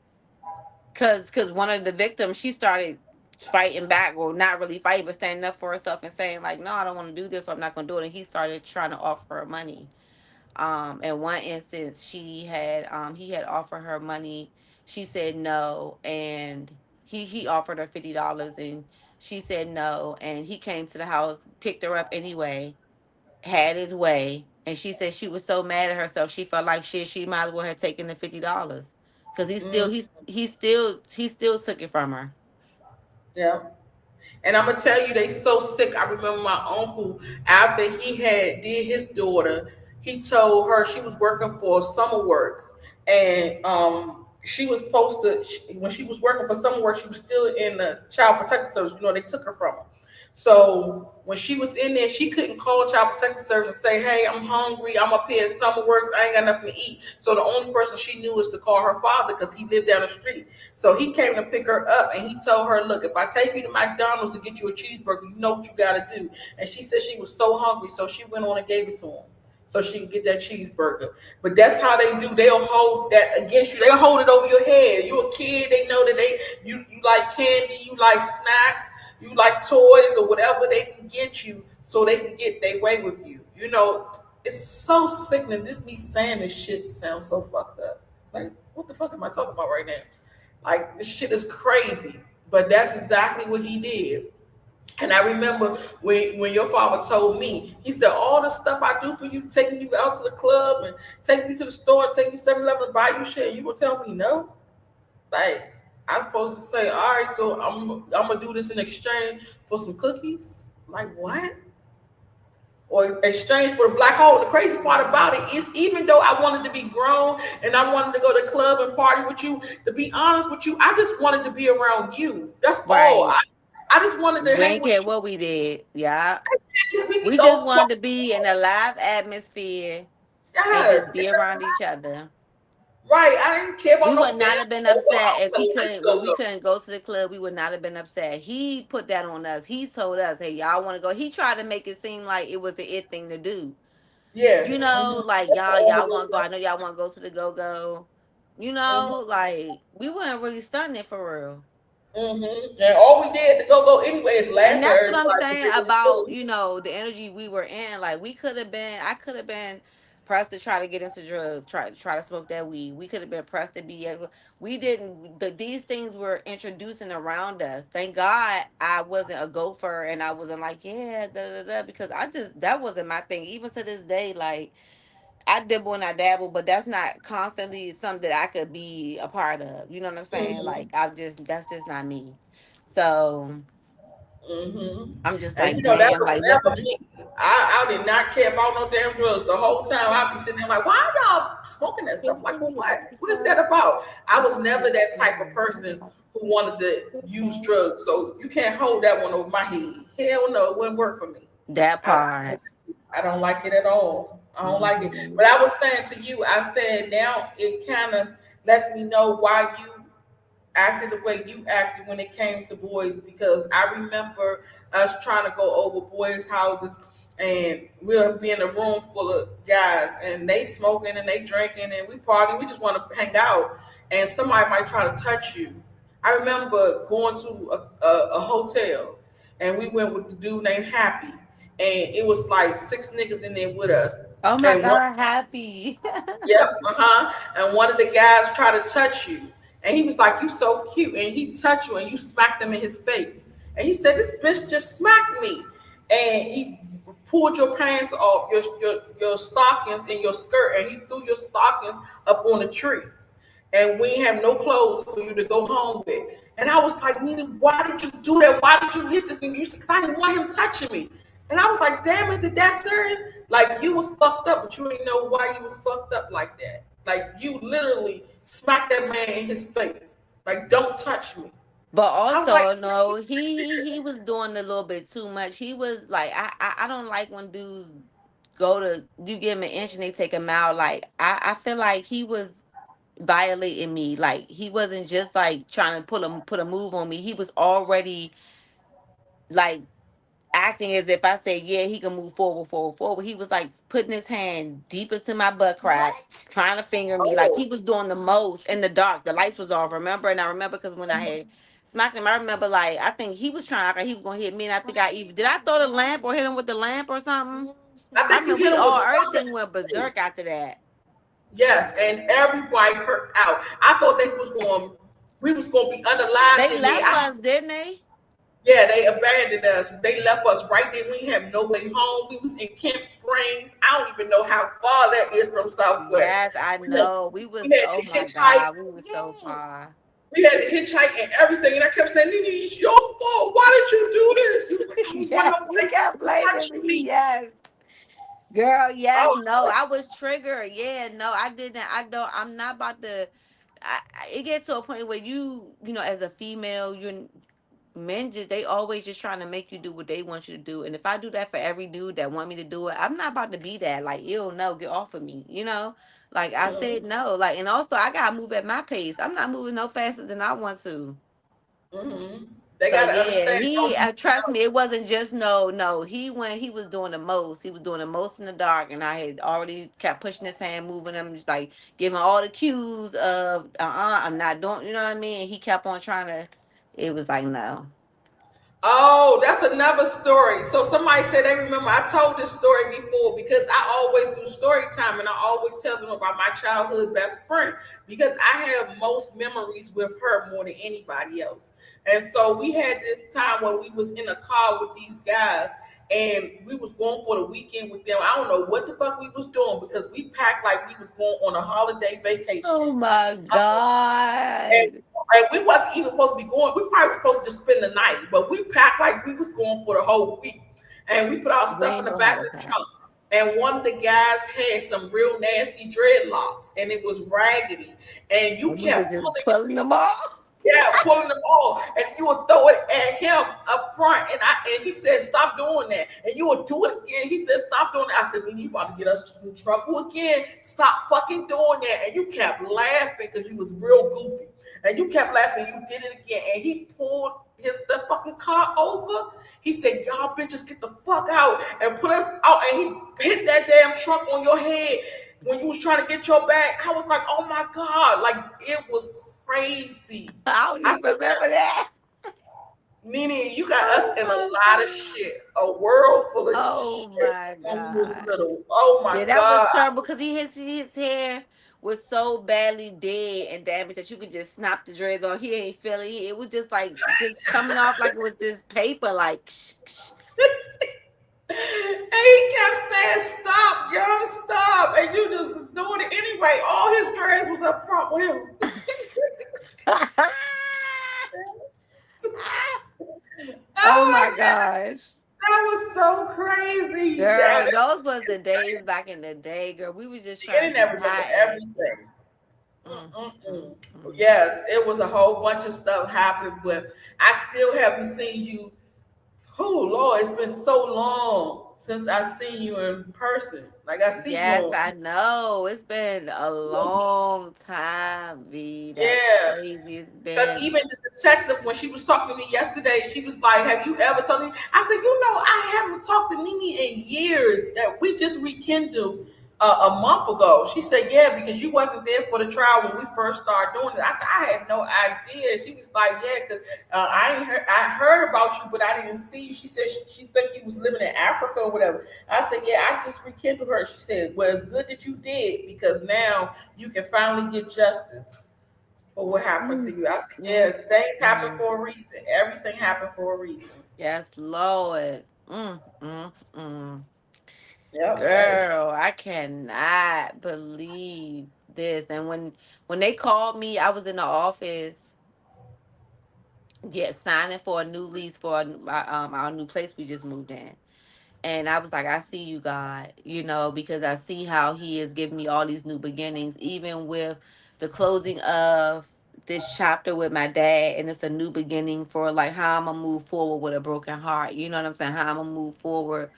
[SPEAKER 2] cause one of the victims, she started fighting back, or not really fighting, but standing up for herself and saying like, no, I don't want to do this, or I'm not gonna do it. And he started trying to offer her money. In one instance, he had offered her money. She said no, and he offered her $50, and she said no, and he came to the house, picked her up anyway, had his way, and she said she was so mad at herself, she felt like she might as well have taken the $50, because
[SPEAKER 1] Mm,
[SPEAKER 2] he still took it from her.
[SPEAKER 1] yeah. And I'm gonna tell you, they so sick. I remember my uncle after he had did his daughter, he told her she was working for Summer Works, and she was supposed to when she was working for Summer Works, she was still in the Child Protective Service. You know, they took her from her. So when she was in there, she couldn't call Child Protective Service and say, "Hey, I'm hungry. I'm up here at Summer Works. I ain't got nothing to eat." So the only person she knew was to call her father because he lived down the street. So he came to pick her up and he told her, "Look, if I take you to McDonald's to get you a cheeseburger, you know what you got to do." And she said she was so hungry, so she went on and gave it to him so she can get that cheeseburger. But that's how they do. They'll hold that against you. They'll hold it over your head. You a kid, they know that you like candy, you like snacks, you like toys or whatever they can get you so they can get their way with you. You know, it's so sickening. This me saying this shit sounds so fucked up. Like, what the fuck am I talking about right now? Like, this shit is crazy. But that's exactly what he did. And I remember when your father told me, he said, all the stuff I do for you, taking you out to the club and taking you to the store and taking you 7-Eleven to buy you shit, you gonna tell me no? Like, I'm supposed to say, all right, so I'm gonna do this in exchange for some cookies? Like, what? Or exchange for the black hole. The crazy part about it is, even though I wanted to be grown and I wanted to go to the club and party with you, to be honest with you, I just wanted to be around you. That's all.
[SPEAKER 2] Right.
[SPEAKER 1] I just wanted to
[SPEAKER 2] We
[SPEAKER 1] hang
[SPEAKER 2] ain't care
[SPEAKER 1] with
[SPEAKER 2] what we did. Yeah.
[SPEAKER 1] you. We could
[SPEAKER 2] We just
[SPEAKER 1] go
[SPEAKER 2] wanted
[SPEAKER 1] talk.
[SPEAKER 2] to be in a live atmosphere and
[SPEAKER 1] Yes,
[SPEAKER 2] just be around each other.
[SPEAKER 1] right. I didn't care about
[SPEAKER 2] We
[SPEAKER 1] no
[SPEAKER 2] would not
[SPEAKER 1] damn
[SPEAKER 2] have been
[SPEAKER 1] over.
[SPEAKER 2] upset
[SPEAKER 1] I
[SPEAKER 2] if he
[SPEAKER 1] was like,
[SPEAKER 2] couldn't, when we couldn't go to the club. We would not have been upset. He put that on us. He told us, "Hey, y'all want to go?" He tried to make it seem like it was the it thing to do.
[SPEAKER 1] yeah.
[SPEAKER 2] You know, like y'all want to go. I know y'all want to go to the go go. You know, like we weren't really stunning it for real.
[SPEAKER 1] And all we did to go anyway is laugh
[SPEAKER 2] And
[SPEAKER 1] at
[SPEAKER 2] that's what I'm
[SPEAKER 1] everybody. 'Cause
[SPEAKER 2] saying
[SPEAKER 1] it was
[SPEAKER 2] about,
[SPEAKER 1] silly.
[SPEAKER 2] the energy we were in. Like I could have been pressed to try to get into drugs, try to smoke that weed. We could have been pressed to be able, we didn't these things were introducing around us. Thank God I wasn't a gopher and I wasn't like, yeah, because that wasn't my thing. Even to this day, like I dibble and I dabble, but that's not constantly something that I could be a part of. You know what I'm saying? Like
[SPEAKER 1] hmm
[SPEAKER 2] that's just not me. So
[SPEAKER 1] hmm
[SPEAKER 2] I'm just
[SPEAKER 1] And
[SPEAKER 2] like,
[SPEAKER 1] that
[SPEAKER 2] damn,
[SPEAKER 1] was
[SPEAKER 2] like what?
[SPEAKER 1] never me. I did not care about no damn drugs. The whole time I'd be sitting there like, why y'all smoking that stuff? Like, for what? What is that about? I was never that type of person who wanted to use drugs. So you can't hold that one over my head. Hell no, it wouldn't work for me.
[SPEAKER 2] That
[SPEAKER 1] I,
[SPEAKER 2] part.
[SPEAKER 1] I don't like it at all. I don't like it.
[SPEAKER 2] Mhm.
[SPEAKER 1] But I was saying to you, I said now it kind of lets me know why you acted the way you acted when it came to boys, because I remember us trying to go over boys' houses and we'll be in a room full of guys and they smoking and they drinking and we partying. We just want to hang out and somebody might try to touch you. I remember going to a hotel and we went with the dude named Happy and it was like six niggas in there with us.
[SPEAKER 2] Oh my
[SPEAKER 1] And one
[SPEAKER 2] God, happy.
[SPEAKER 1] Yep, And one of the guys tried to touch you. And he was like, you so cute. And he touched you and you smacked him in his face. And he said, this bitch just smacked me. And he pulled your pants off, your stockings and your skirt, and he threw your stockings up on a tree. And we ain't have no clothes for you to go home with. And I was like, Nina, why did you do that? Why did you hit this thing? You said, because I didn't want him touching me. And I was like, damn, is it that serious? Like you was fucked up, but you didn't know why you was fucked up like that. Like you literally smacked that man in his face. Like, don't touch me.
[SPEAKER 2] But
[SPEAKER 1] I was like,
[SPEAKER 2] also, no, he was doing a little bit too much. He was like, I don't like when dudes go to you give him an inch and they take him out. Like I feel like he was violating me. Like he wasn't just like trying to put a move on me. He was already like acting as if I said, yeah, he can move forward. He was like putting his hand deep into my butt crack, trying to finger me. Like he
[SPEAKER 1] oh,
[SPEAKER 2] was doing the most in the dark. The lights was off, remember? And I remember because when I had smacked him, I remember like I think he was trying to act like he was gonna hit me, and I think I even did I throw the lamp or hit him with the lamp or something?
[SPEAKER 1] I
[SPEAKER 2] I
[SPEAKER 1] think you
[SPEAKER 2] mean,
[SPEAKER 1] hit him with
[SPEAKER 2] everything went
[SPEAKER 1] something.
[SPEAKER 2] berserk after that.
[SPEAKER 1] Yes, and everybody kirked out. I thought we was going to be unalived
[SPEAKER 2] They
[SPEAKER 1] in there.
[SPEAKER 2] left us, didn't they?
[SPEAKER 1] Yeah, they abandoned us. They left us right there. We have no way home. We was in Camp Springs. I don't even know how far that is from Southwest.
[SPEAKER 2] Yes, I
[SPEAKER 1] We had,
[SPEAKER 2] know. We was,
[SPEAKER 1] we had
[SPEAKER 2] oh
[SPEAKER 1] to
[SPEAKER 2] my
[SPEAKER 1] hitchhike.
[SPEAKER 2] God, we was so far.
[SPEAKER 1] We had to hitchhike and everything. And I kept saying, Nene, it's your fault. Why did you do this? You was like, I don't want
[SPEAKER 2] Yes, you
[SPEAKER 1] nobody
[SPEAKER 2] kept blaming
[SPEAKER 1] touching
[SPEAKER 2] me.
[SPEAKER 1] me.
[SPEAKER 2] Yes. Girl,
[SPEAKER 1] I
[SPEAKER 2] yes,
[SPEAKER 1] was
[SPEAKER 2] no,
[SPEAKER 1] like,
[SPEAKER 2] I was triggered. Yeah, no, I didn't. I'm not about to. It gets to a point where as a female, men just they always just trying to make you do what they want you to do. And if I do that for every dude that want me to do it, I'm not about to be that. Like, ew, no, get off of me. Like I said, no. Like, and also I gotta move at my pace. I'm not moving no faster than I want to.
[SPEAKER 1] mm-hmm. They
[SPEAKER 2] So
[SPEAKER 1] got to
[SPEAKER 2] yeah,
[SPEAKER 1] understand.
[SPEAKER 2] he
[SPEAKER 1] Don't be
[SPEAKER 2] trust me, it wasn't just no. He was doing the most. He was doing the most in the dark, and I had already kept pushing his hand, moving him, just like giving all the cues of I'm not doing. You know what I mean? And he kept on trying to. It was like no.
[SPEAKER 1] Oh, that's another story. So somebody said they remember I told this story before because I always do story time and I always tell them about my childhood best friend because I have most memories with her more than anybody else. And so we had this time when we was in a car with these guys and we was going for the weekend with them. I don't know what the fuck we was doing because we packed like we was going on a holiday vacation.
[SPEAKER 2] Oh my
[SPEAKER 1] And,
[SPEAKER 2] God.
[SPEAKER 1] and we wasn't even supposed to be going. We probably was supposed to just spend the night, but we packed like we was going for the whole week. And we put our
[SPEAKER 2] We
[SPEAKER 1] stuff in
[SPEAKER 2] ain't
[SPEAKER 1] the
[SPEAKER 2] know how
[SPEAKER 1] back
[SPEAKER 2] to
[SPEAKER 1] of the
[SPEAKER 2] pack.
[SPEAKER 1] trunk. And one of the guys had some real nasty dreadlocks, and it was raggedy. And you
[SPEAKER 2] And we was
[SPEAKER 1] kept
[SPEAKER 2] just
[SPEAKER 1] pulling,
[SPEAKER 2] pulling them off.
[SPEAKER 1] pulling them all, and you would throw it at him up front. And he said, "Stop doing that." And you would do it again. He said, "Stop doing that." I said, "Man, you about to get us in trouble again. Stop fucking doing that." And you kept laughing because you was real goofy. And you kept laughing. You did it again. And he pulled the fucking car over. He said, "Y'all bitches get the fuck out," and put us out. And he hit that damn truck on your head. when you was trying to get your bag, I was like, oh my God, like it was crazy.
[SPEAKER 2] I don't
[SPEAKER 1] I
[SPEAKER 2] even
[SPEAKER 1] said,
[SPEAKER 2] remember that.
[SPEAKER 1] Nene, you got us
[SPEAKER 2] Oh
[SPEAKER 1] in a
[SPEAKER 2] my
[SPEAKER 1] lot of
[SPEAKER 2] god.
[SPEAKER 1] shit, a world full of
[SPEAKER 2] Oh
[SPEAKER 1] shit
[SPEAKER 2] my
[SPEAKER 1] when we was
[SPEAKER 2] god.
[SPEAKER 1] little. Oh my
[SPEAKER 2] Yeah, that was
[SPEAKER 1] God.
[SPEAKER 2] terrible because his hair was so badly dead and damaged that you could just snap the dreads off. He ain't feel it. It was just like just coming off like it was just paper, like
[SPEAKER 1] And he kept saying, stop, young, stop. And you just doing it anyway. All his dreads was up front with him.
[SPEAKER 2] Oh
[SPEAKER 1] Oh
[SPEAKER 2] my
[SPEAKER 1] my God,
[SPEAKER 2] gosh.
[SPEAKER 1] that was so crazy.
[SPEAKER 2] Girl, those was the days back in the day, girl. We was just
[SPEAKER 1] The
[SPEAKER 2] trying to be
[SPEAKER 1] internet remember
[SPEAKER 2] hot in school.
[SPEAKER 1] everything.
[SPEAKER 2] Mm, mm, mm.
[SPEAKER 1] Yes, it was a whole bunch of stuff happening, but I still haven't seen you. Oh Lord, it's been so long since I seen you in person. Like I see you
[SPEAKER 2] Yes,
[SPEAKER 1] on.
[SPEAKER 2] I know. It's been a long time, V. That's
[SPEAKER 1] Yeah.
[SPEAKER 2] crazy. It's
[SPEAKER 1] Because
[SPEAKER 2] been.
[SPEAKER 1] even the detective, when she was talking to me yesterday, she was like, have you ever told me? I said, I haven't talked to Nene in years. That we just rekindled a month ago. She said, yeah, because you wasn't there for the trial when we first started doing it. I said, I had no idea. She was like, yeah, because I heard about you, but I didn't see you. She said she think you was living in Africa or whatever. I said, yeah, I just rekindled her. She said, well, it's good that you did because now you can finally get justice for what happened to
[SPEAKER 2] Mm,
[SPEAKER 1] you. I said, yeah,
[SPEAKER 2] mm,
[SPEAKER 1] things happen
[SPEAKER 2] mm.
[SPEAKER 1] for a reason. Everything happened for a reason.
[SPEAKER 2] Yes, Lord. Mm, mm, mm.
[SPEAKER 1] Yep, that is.
[SPEAKER 2] Girl, I cannot believe this. And when they called me, I was in the office, signing for a new lease for our new place we just moved in. And I was like, I see you, God, because I see how He is giving me all these new beginnings, even with the closing of this chapter with my dad. And it's a new beginning for like how I'm gonna move forward with a broken heart. You know what I'm saying? How I'm gonna move forward,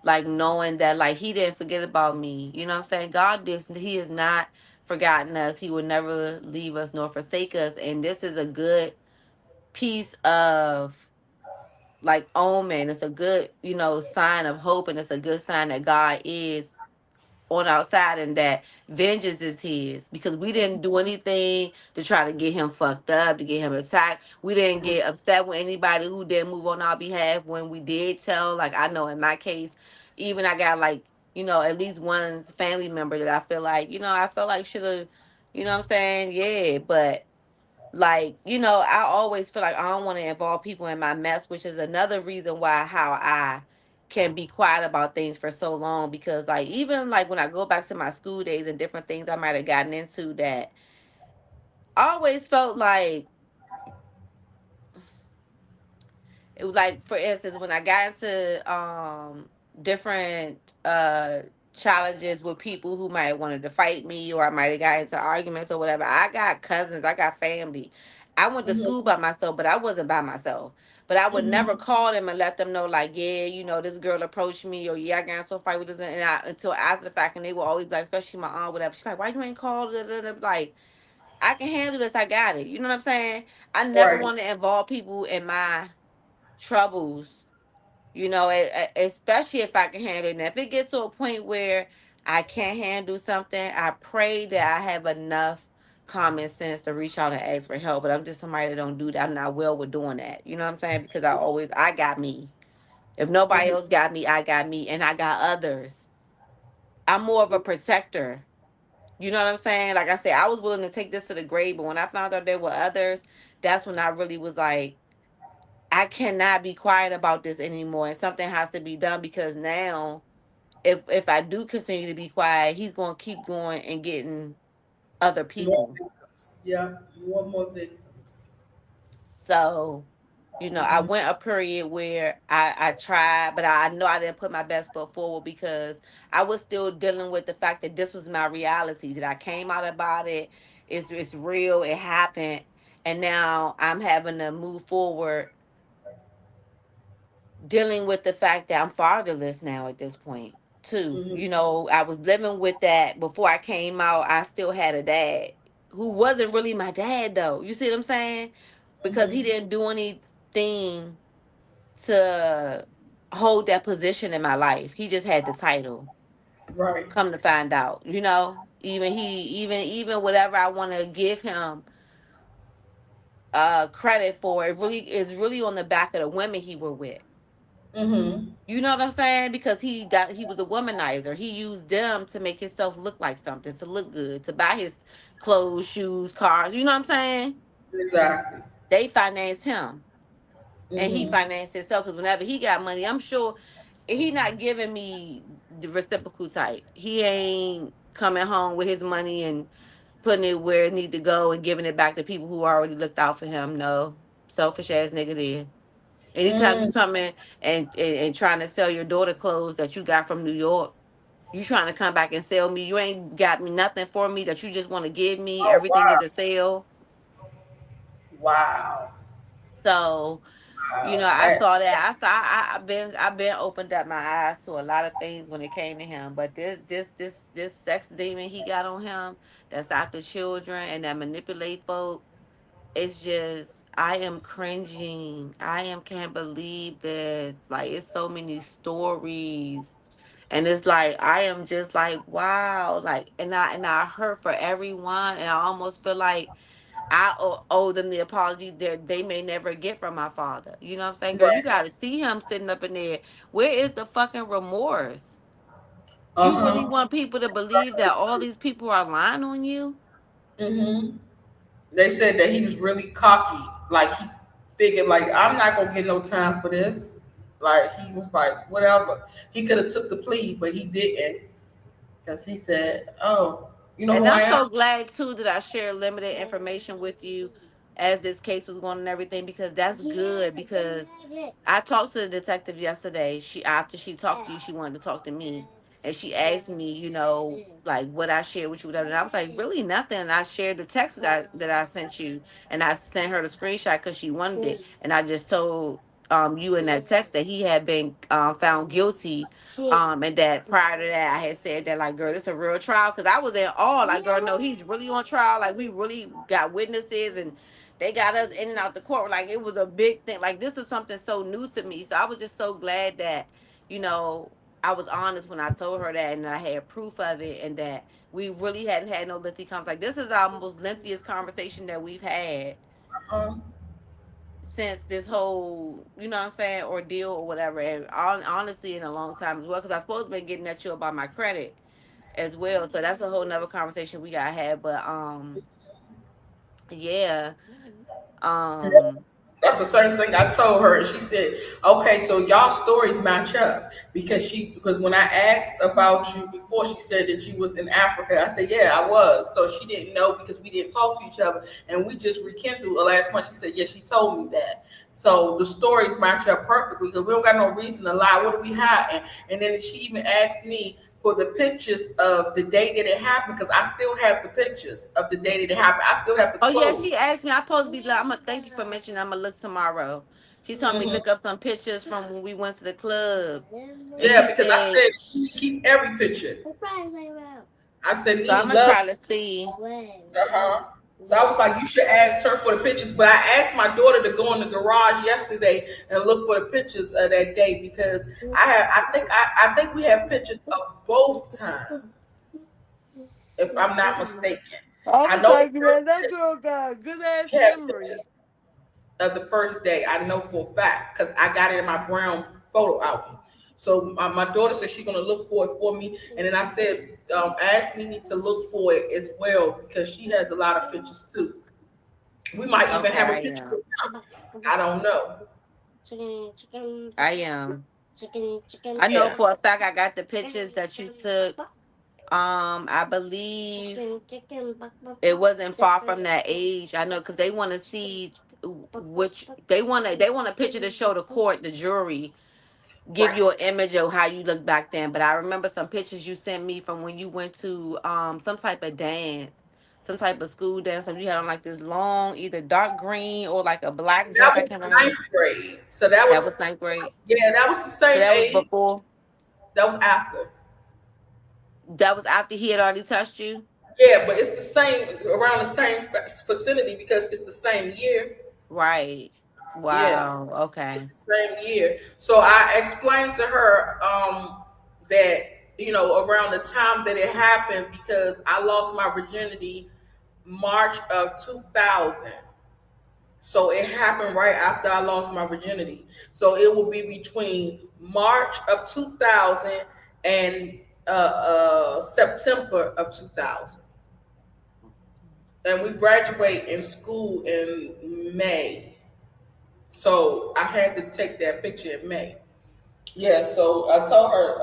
[SPEAKER 2] like knowing that like He didn't forget about me. You know what I'm saying? He has not forgotten us. He will never leave us nor forsake us. And this is a good piece of like omen. It's a good, sign of hope, and it's a good sign that God is on our side and that vengeance is His, because we didn't do anything to try to get Him fucked up, to get Him attacked. We didn't get upset with anybody who didn't move on our behalf when we did tell. Like I know in my case, even I got like, at least one family member that I feel like, I felt like should have, what I'm saying? Yeah, but like I always feel like I don't want to involve people in my mess, which is another reason why how I can be quiet about things for so long, because like even like when I go back to my school days and different things I might have gotten into, that I always felt like it was like, for instance, when I got into different challenges with people who might have wanted to fight me, or I might have got into arguments or whatever. I got cousins, I got family. I went to school
[SPEAKER 1] Mm-hmm,
[SPEAKER 2] by myself, but I wasn't by myself. But I would never
[SPEAKER 1] mm-hmm.
[SPEAKER 2] call them and let them know, like, yeah, this girl approached me, or yeah, I got into a fight with this, until after the fact, and they were always like, especially my aunt, whatever. She's like, why you ain't called? Da, da, da. Like, I can handle this. I got it. You know what I'm saying? I never
[SPEAKER 1] Right.
[SPEAKER 2] want to involve people in my troubles, especially if I can handle it. And if it gets to a point where I can't handle something, I pray that I have enough common sense to reach out and ask for help. But I'm just somebody that don't do that. I'm not well with doing that. You know what I'm saying? Because I got me. If nobody
[SPEAKER 1] Mm-hmm.
[SPEAKER 2] else got me, I got me, and I got others. I'm more of a protector. You know what I'm saying? Like I said, I was willing to take this to the grave, but when I found out there were others, that's when I really was like, I cannot be quiet about this anymore, and something has to be done, because now if I do continue to be quiet, he's going to keep going and getting other
[SPEAKER 1] More
[SPEAKER 2] people.
[SPEAKER 1] victims. Yeah, more victims.
[SPEAKER 2] So, I
[SPEAKER 1] Mm-hmm.
[SPEAKER 2] went a period where I tried, but I know I didn't put my best foot forward, because I was still dealing with the fact that this was my reality, that I came out about it. It's real. It happened. And now I'm having to move forward, dealing with the fact that I'm fatherless now at this point too.
[SPEAKER 1] Mm-hmm.
[SPEAKER 2] I was living with that before I came out. I still had a dad who wasn't really my dad though. You see what I'm saying? Because he
[SPEAKER 1] Mm-hmm.
[SPEAKER 2] didn't do anything to hold that position in my life. He just had the title.
[SPEAKER 1] Right.
[SPEAKER 2] Come to find out, even whatever I want to give him credit for, it really is really on the back of the women he were with.
[SPEAKER 1] Mm-hmm.
[SPEAKER 2] You know what I'm saying? Because he was a womanizer. He used them to make himself look like something, to look good, to buy his clothes, shoes, cars. You know what I'm saying?
[SPEAKER 1] Exactly.
[SPEAKER 2] They financed him, and he
[SPEAKER 1] Mm-hmm.
[SPEAKER 2] financed himself. Because whenever he got money, I'm sure he not giving me the reciprocal type. He ain't coming home with his money and putting it where it need to go and giving it back to people who already looked out for him. No, selfish ass nigga did. Anytime you
[SPEAKER 1] Mm.
[SPEAKER 2] come in and trying to sell your daughter clothes that you got from New York, you trying to come back and sell me. You ain't got me nothing for me that you just want to give me.
[SPEAKER 1] Oh
[SPEAKER 2] Everything is
[SPEAKER 1] wow.
[SPEAKER 2] a sale.
[SPEAKER 1] Wow.
[SPEAKER 2] So,
[SPEAKER 1] Wow.
[SPEAKER 2] I saw that. I've been opened up my eyes to a lot of things when it came to him. But this sex demon he got on him, that's after children and that manipulate folk. It's just I am cringing. I am can't believe this. Like it's so many stories. And it's like I am just like, wow. Like and I hurt for everyone, and I almost feel like I owe them the apology that they may never get from my father. You know what I'm saying? Girl, you
[SPEAKER 1] Right.
[SPEAKER 2] gotta see him sitting up in there. Where is the fucking remorse? You really
[SPEAKER 1] Uh-huh.
[SPEAKER 2] want people to believe that all these people are lying on you?
[SPEAKER 1] Mm-hmm. They said that he was really cocky. Like he figured, like, I'm not gonna get no time for this. Like he was like, whatever. He could have took the plea, but he didn't because he said, "Oh, you know
[SPEAKER 2] And
[SPEAKER 1] who I
[SPEAKER 2] I'm
[SPEAKER 1] am."
[SPEAKER 2] so glad too that I shared limited information with you as this case was going and everything, because that's good. Because I talked to the detective yesterday. After she talked to you, she wanted to talk to me. And she asked me, like what I shared with you, whatever. And I was like, really nothing. And I shared the text that I sent you, and I sent her the screenshot because she wanted it. And I just told you in that text that he had been found guilty, and that prior to that I had said that, like, girl, this a real trial, because I was in awe, like, girl, no, he's really on trial, like we really got witnesses, and they got us in and out the court, like it was a big thing, like this is something so new to me. So I was just so glad that you know I was honest when I told her that, and I had proof of it, and that we really hadn't had no lengthy conversation. Like this is our most lengthiest conversation that we've had
[SPEAKER 1] Uh-huh.
[SPEAKER 2] since this whole, you know what I'm saying, ordeal or whatever. And honestly, in a long time as well, because I supposed to been getting at you about my credit as well. So that's a whole nother conversation we got to have. But yeah, um,
[SPEAKER 1] That's the same thing I told her, and she said, "Okay, so y'all stories match up because when I asked about you before, she said that you was in Africa. I said, yeah, I was. So she didn't know because we didn't talk to each other, and we just rekindled last month. She said, yeah, she told me that. So the stories match up perfectly because we don't got no reason to lie. What are we hiding? And then she even asked me for the pictures of the day that it happened because I still have the pictures of the day that it happened. I still have the
[SPEAKER 2] oh yeah,
[SPEAKER 1] clothes.
[SPEAKER 2] she asked me. I supposed to be like, I'm gonna thank you for mentioning. I'm gonna look tomorrow. She told me
[SPEAKER 1] Mhm.
[SPEAKER 2] look up some pictures from when we went to the club, and
[SPEAKER 1] Yeah,
[SPEAKER 2] she
[SPEAKER 1] because I
[SPEAKER 2] said,
[SPEAKER 1] said you keep every picture. I said
[SPEAKER 2] so I'm
[SPEAKER 1] Nene
[SPEAKER 2] gonna
[SPEAKER 1] love.
[SPEAKER 2] try to see.
[SPEAKER 1] Uh-huh. So I was like, you should ask her for the pictures. But I asked my daughter to go in the garage yesterday and look for the pictures of that day because I think we have pictures of both times, if I'm not mistaken.
[SPEAKER 2] I
[SPEAKER 1] I
[SPEAKER 2] was
[SPEAKER 1] know the
[SPEAKER 2] like,
[SPEAKER 1] first
[SPEAKER 2] man, that
[SPEAKER 1] day
[SPEAKER 2] girl got a good ass
[SPEAKER 1] we have pictures
[SPEAKER 2] memory.
[SPEAKER 1] of the first day. I know for a fact because I got it in my brown photo album. So my daughter said she's gonna look for it for me, and then I said, ask Nene to look for it as well because she has a lot of pictures too. We might even
[SPEAKER 2] Okay,
[SPEAKER 1] have a
[SPEAKER 2] I
[SPEAKER 1] picture
[SPEAKER 2] am.
[SPEAKER 1] with them. I don't know.
[SPEAKER 2] I am.
[SPEAKER 3] Chicken.
[SPEAKER 2] I know
[SPEAKER 1] Yeah.
[SPEAKER 2] for a fact I got the pictures that you took. I believe it wasn't far from that age. I know because they want to see which they want a picture to show the court, the jury, give
[SPEAKER 1] Right.
[SPEAKER 2] you an image of how you look back then. But I remember some pictures you sent me from when you went to some type of dance, some type of school dance, and you had on like this long, either dark green or like a black dress.
[SPEAKER 1] That
[SPEAKER 2] I
[SPEAKER 1] was
[SPEAKER 2] can't remember.
[SPEAKER 1] ninth grade. So that
[SPEAKER 2] That
[SPEAKER 1] was
[SPEAKER 2] was ninth grade.
[SPEAKER 1] yeah, that was the
[SPEAKER 2] So
[SPEAKER 1] same
[SPEAKER 2] that was
[SPEAKER 1] age.
[SPEAKER 2] before.
[SPEAKER 1] That was after.
[SPEAKER 2] That was after he had already touched you.
[SPEAKER 1] Yeah, but it's the same around the same facility because it's the same year.
[SPEAKER 2] Right.
[SPEAKER 1] Yeah,
[SPEAKER 2] Wow.
[SPEAKER 1] it's
[SPEAKER 2] Okay.
[SPEAKER 1] the same year. So I explained to her that around the time that it happened because I lost my virginity March of 2000. So it happened right after I lost my virginity. So it will be between March of 2000 and September of 2000. And we graduate in school in May. So I had to take that picture in May. Yeah, so I told her,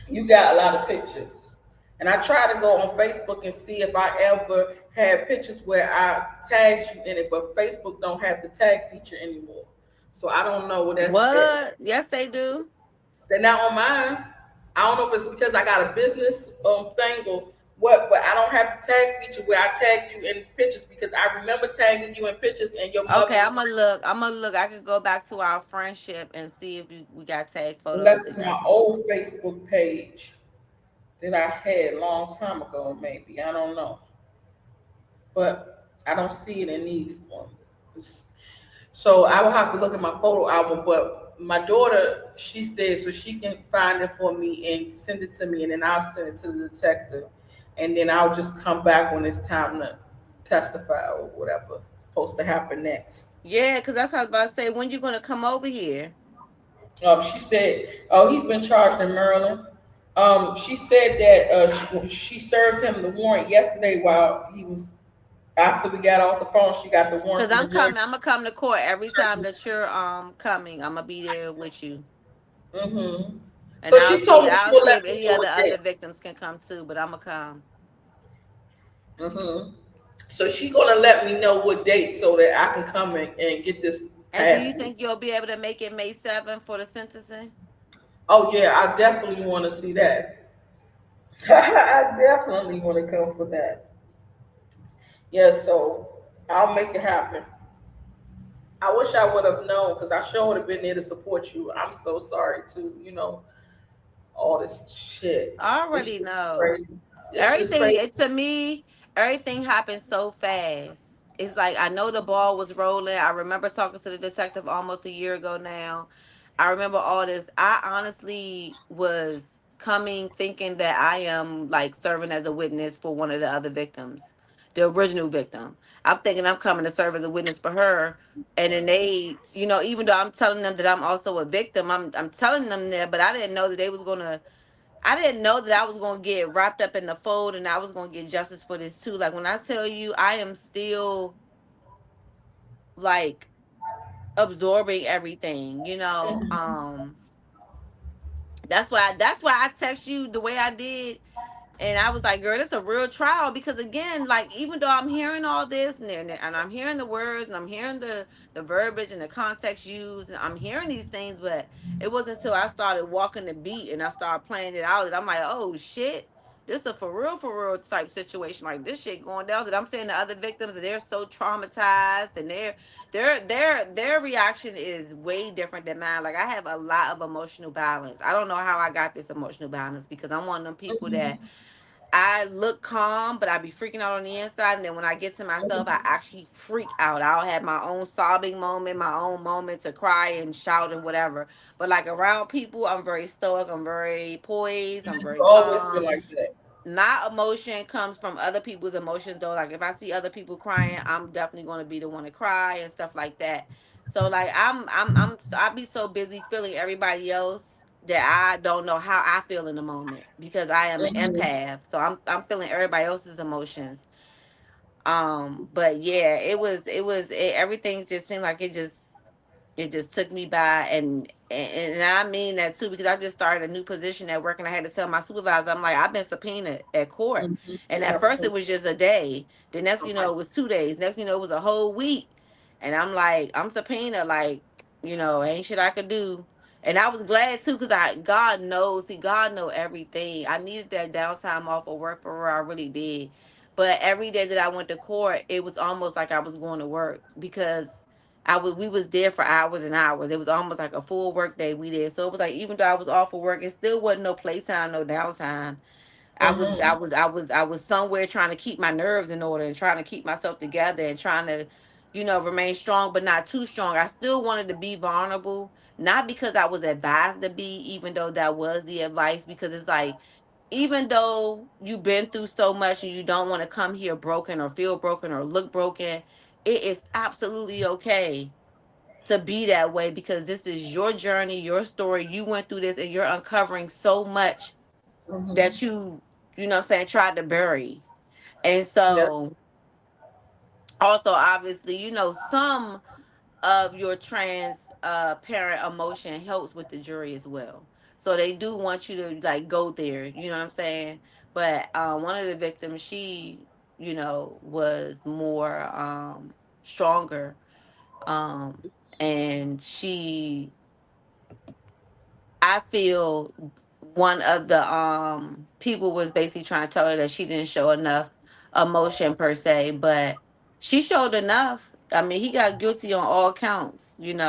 [SPEAKER 1] you got a lot of pictures. And I try to go on Facebook and see if I ever had pictures where I tagged you in it, but Facebook don't have the tag feature anymore. So I don't know what that's at.
[SPEAKER 2] What? Yes, they do.
[SPEAKER 1] They're not on mine. I don't know if it's because I got a business thing or what, but I don't have the tag feature where I tagged you in pictures because I remember tagging you in pictures and your mother
[SPEAKER 2] Okay,
[SPEAKER 1] was
[SPEAKER 2] I'm gonna look. I'm gonna look. I could go back to our friendship and see if we got tag photos
[SPEAKER 1] unless it's my
[SPEAKER 2] together.
[SPEAKER 1] old Facebook page that I had a long time ago, maybe. I don't know. But I don't see it in these ones. So I will have to look at my photo album. But my daughter, she's there, so she can find it for me and send it to me, and then I'll send it to the detective, and then I'll just come back when it's time to testify or whatever supposed to happen next.
[SPEAKER 2] Yeah, because that's what I was about to say. When you gonna come over here?
[SPEAKER 1] She said, "Oh, he's been charged in Maryland." She said that she served him the warrant yesterday while he was after we got off the phone. She got the warrant
[SPEAKER 2] Because
[SPEAKER 1] from the
[SPEAKER 2] I'm
[SPEAKER 1] judge.
[SPEAKER 2] coming. I'm gonna come to court every time that you're coming. I'm gonna be there with you,
[SPEAKER 1] Hmm.
[SPEAKER 2] and
[SPEAKER 1] So she told me she
[SPEAKER 2] I'll
[SPEAKER 1] will
[SPEAKER 2] see
[SPEAKER 1] let
[SPEAKER 2] if
[SPEAKER 1] me
[SPEAKER 2] any
[SPEAKER 1] know
[SPEAKER 2] other
[SPEAKER 1] a day.
[SPEAKER 2] victims can come too. But I'm gonna come.
[SPEAKER 1] Hmm. So she gonna let me know what date so that I can come and get this
[SPEAKER 2] And do you
[SPEAKER 1] past me.
[SPEAKER 2] think you'll be able to make it May 7th for the sentencing?
[SPEAKER 1] Oh yeah, I definitely want to see that. I definitely want to come for that. Yeah, so I'll make it happen. I wish I would have known because I sure would have been there to support you. I'm so sorry to all this shit.
[SPEAKER 2] I
[SPEAKER 1] This
[SPEAKER 2] already
[SPEAKER 1] shit is
[SPEAKER 2] know.
[SPEAKER 1] crazy. This shit is
[SPEAKER 2] Everything
[SPEAKER 1] crazy.
[SPEAKER 2] to me, everything happened so fast. It's like I know the ball was rolling. I remember talking to the detective almost a year ago now. I remember all this. I honestly was coming thinking that I am like serving as a witness for one of the other victims, the original victim. I'm thinking I'm coming to serve as a witness for her. And then they, even though I'm telling them that I'm also a victim, I'm telling them that, but I didn't know that they was gonna I didn't know that I was gonna get wrapped up in the fold and I was gonna get justice for this too. Like when I tell you I am still like absorbing everything, that's why I text you the way I did. And I was like, girl, it's a real trial because again, like even though I'm hearing all this and I'm hearing the words and I'm hearing the verbiage and the context used and I'm hearing these things, but it wasn't until I started walking the beat and I started playing it out that I'm like, oh shit, this a for real type situation. Like this shit going down. That I'm saying the other victims that they're so traumatized and their reaction is way different than mine. Like I have a lot of emotional balance. I don't know how I got this emotional balance because I'm one of them people that
[SPEAKER 1] Mhm.
[SPEAKER 2] I look calm, but I be freaking out on the inside. And then when I get to myself, I actually freak out. I'll have my own sobbing moment, my own moment to cry and shout and whatever. But like around people, I'm very stoic. I'm very poised. I'm
[SPEAKER 1] You
[SPEAKER 2] very
[SPEAKER 1] always been
[SPEAKER 2] calm.
[SPEAKER 1] like that.
[SPEAKER 2] My emotion comes from other people's emotions though. Like if I see other people crying, I'm definitely going to be the one to cry and stuff like that. So like I be so busy feeling everybody else that I don't know how I feel in the moment because I am an
[SPEAKER 1] Hmm.
[SPEAKER 2] empath. So I'm feeling everybody else's emotions. But yeah, everything just seemed like it just took me by, and I mean that too because I just started a new position at work and I had to tell my supervisor, I'm like, I've been subpoenaed at court.
[SPEAKER 1] Hmm.
[SPEAKER 2] And at
[SPEAKER 1] Yeah.
[SPEAKER 2] first it was just a day. The next it was 2 days. Next it was a whole week. And I'm like, I'm subpoenaed, like, ain't shit I could do. And I was glad too, because God knows, see, God know everything. I needed that downtime off of work for real, I really did. But every day that I went to court, it was almost like I was going to work because we was there for hours and hours. It was almost like a full work day we did. So it was like even though I was off of work, it still wasn't no playtime, no downtime.
[SPEAKER 1] Hmm.
[SPEAKER 2] I was somewhere trying to keep my nerves in order and trying to keep myself together and trying to remain strong, but not too strong. I still wanted to be vulnerable, not because I was advised to be, even though that was the advice, because it's like, even though you've been through so much and you don't want to come here broken or feel broken or look broken, it is absolutely okay to be that way, because this is your journey, your story. You went through this and you're uncovering so much
[SPEAKER 1] Mm-hmm.
[SPEAKER 2] that you know what I'm saying, tried to bury. And
[SPEAKER 1] Yeah.
[SPEAKER 2] so, also, obviously, some of your trans parent emotion helps with the jury as well. So they do want you to like go there, you know what I'm saying? But one of the victims, she, was more stronger. Um and she, I feel, one of the people was basically trying to tell her that she didn't show enough emotion per se, but she showed enough. I mean, he got guilty on all counts. Um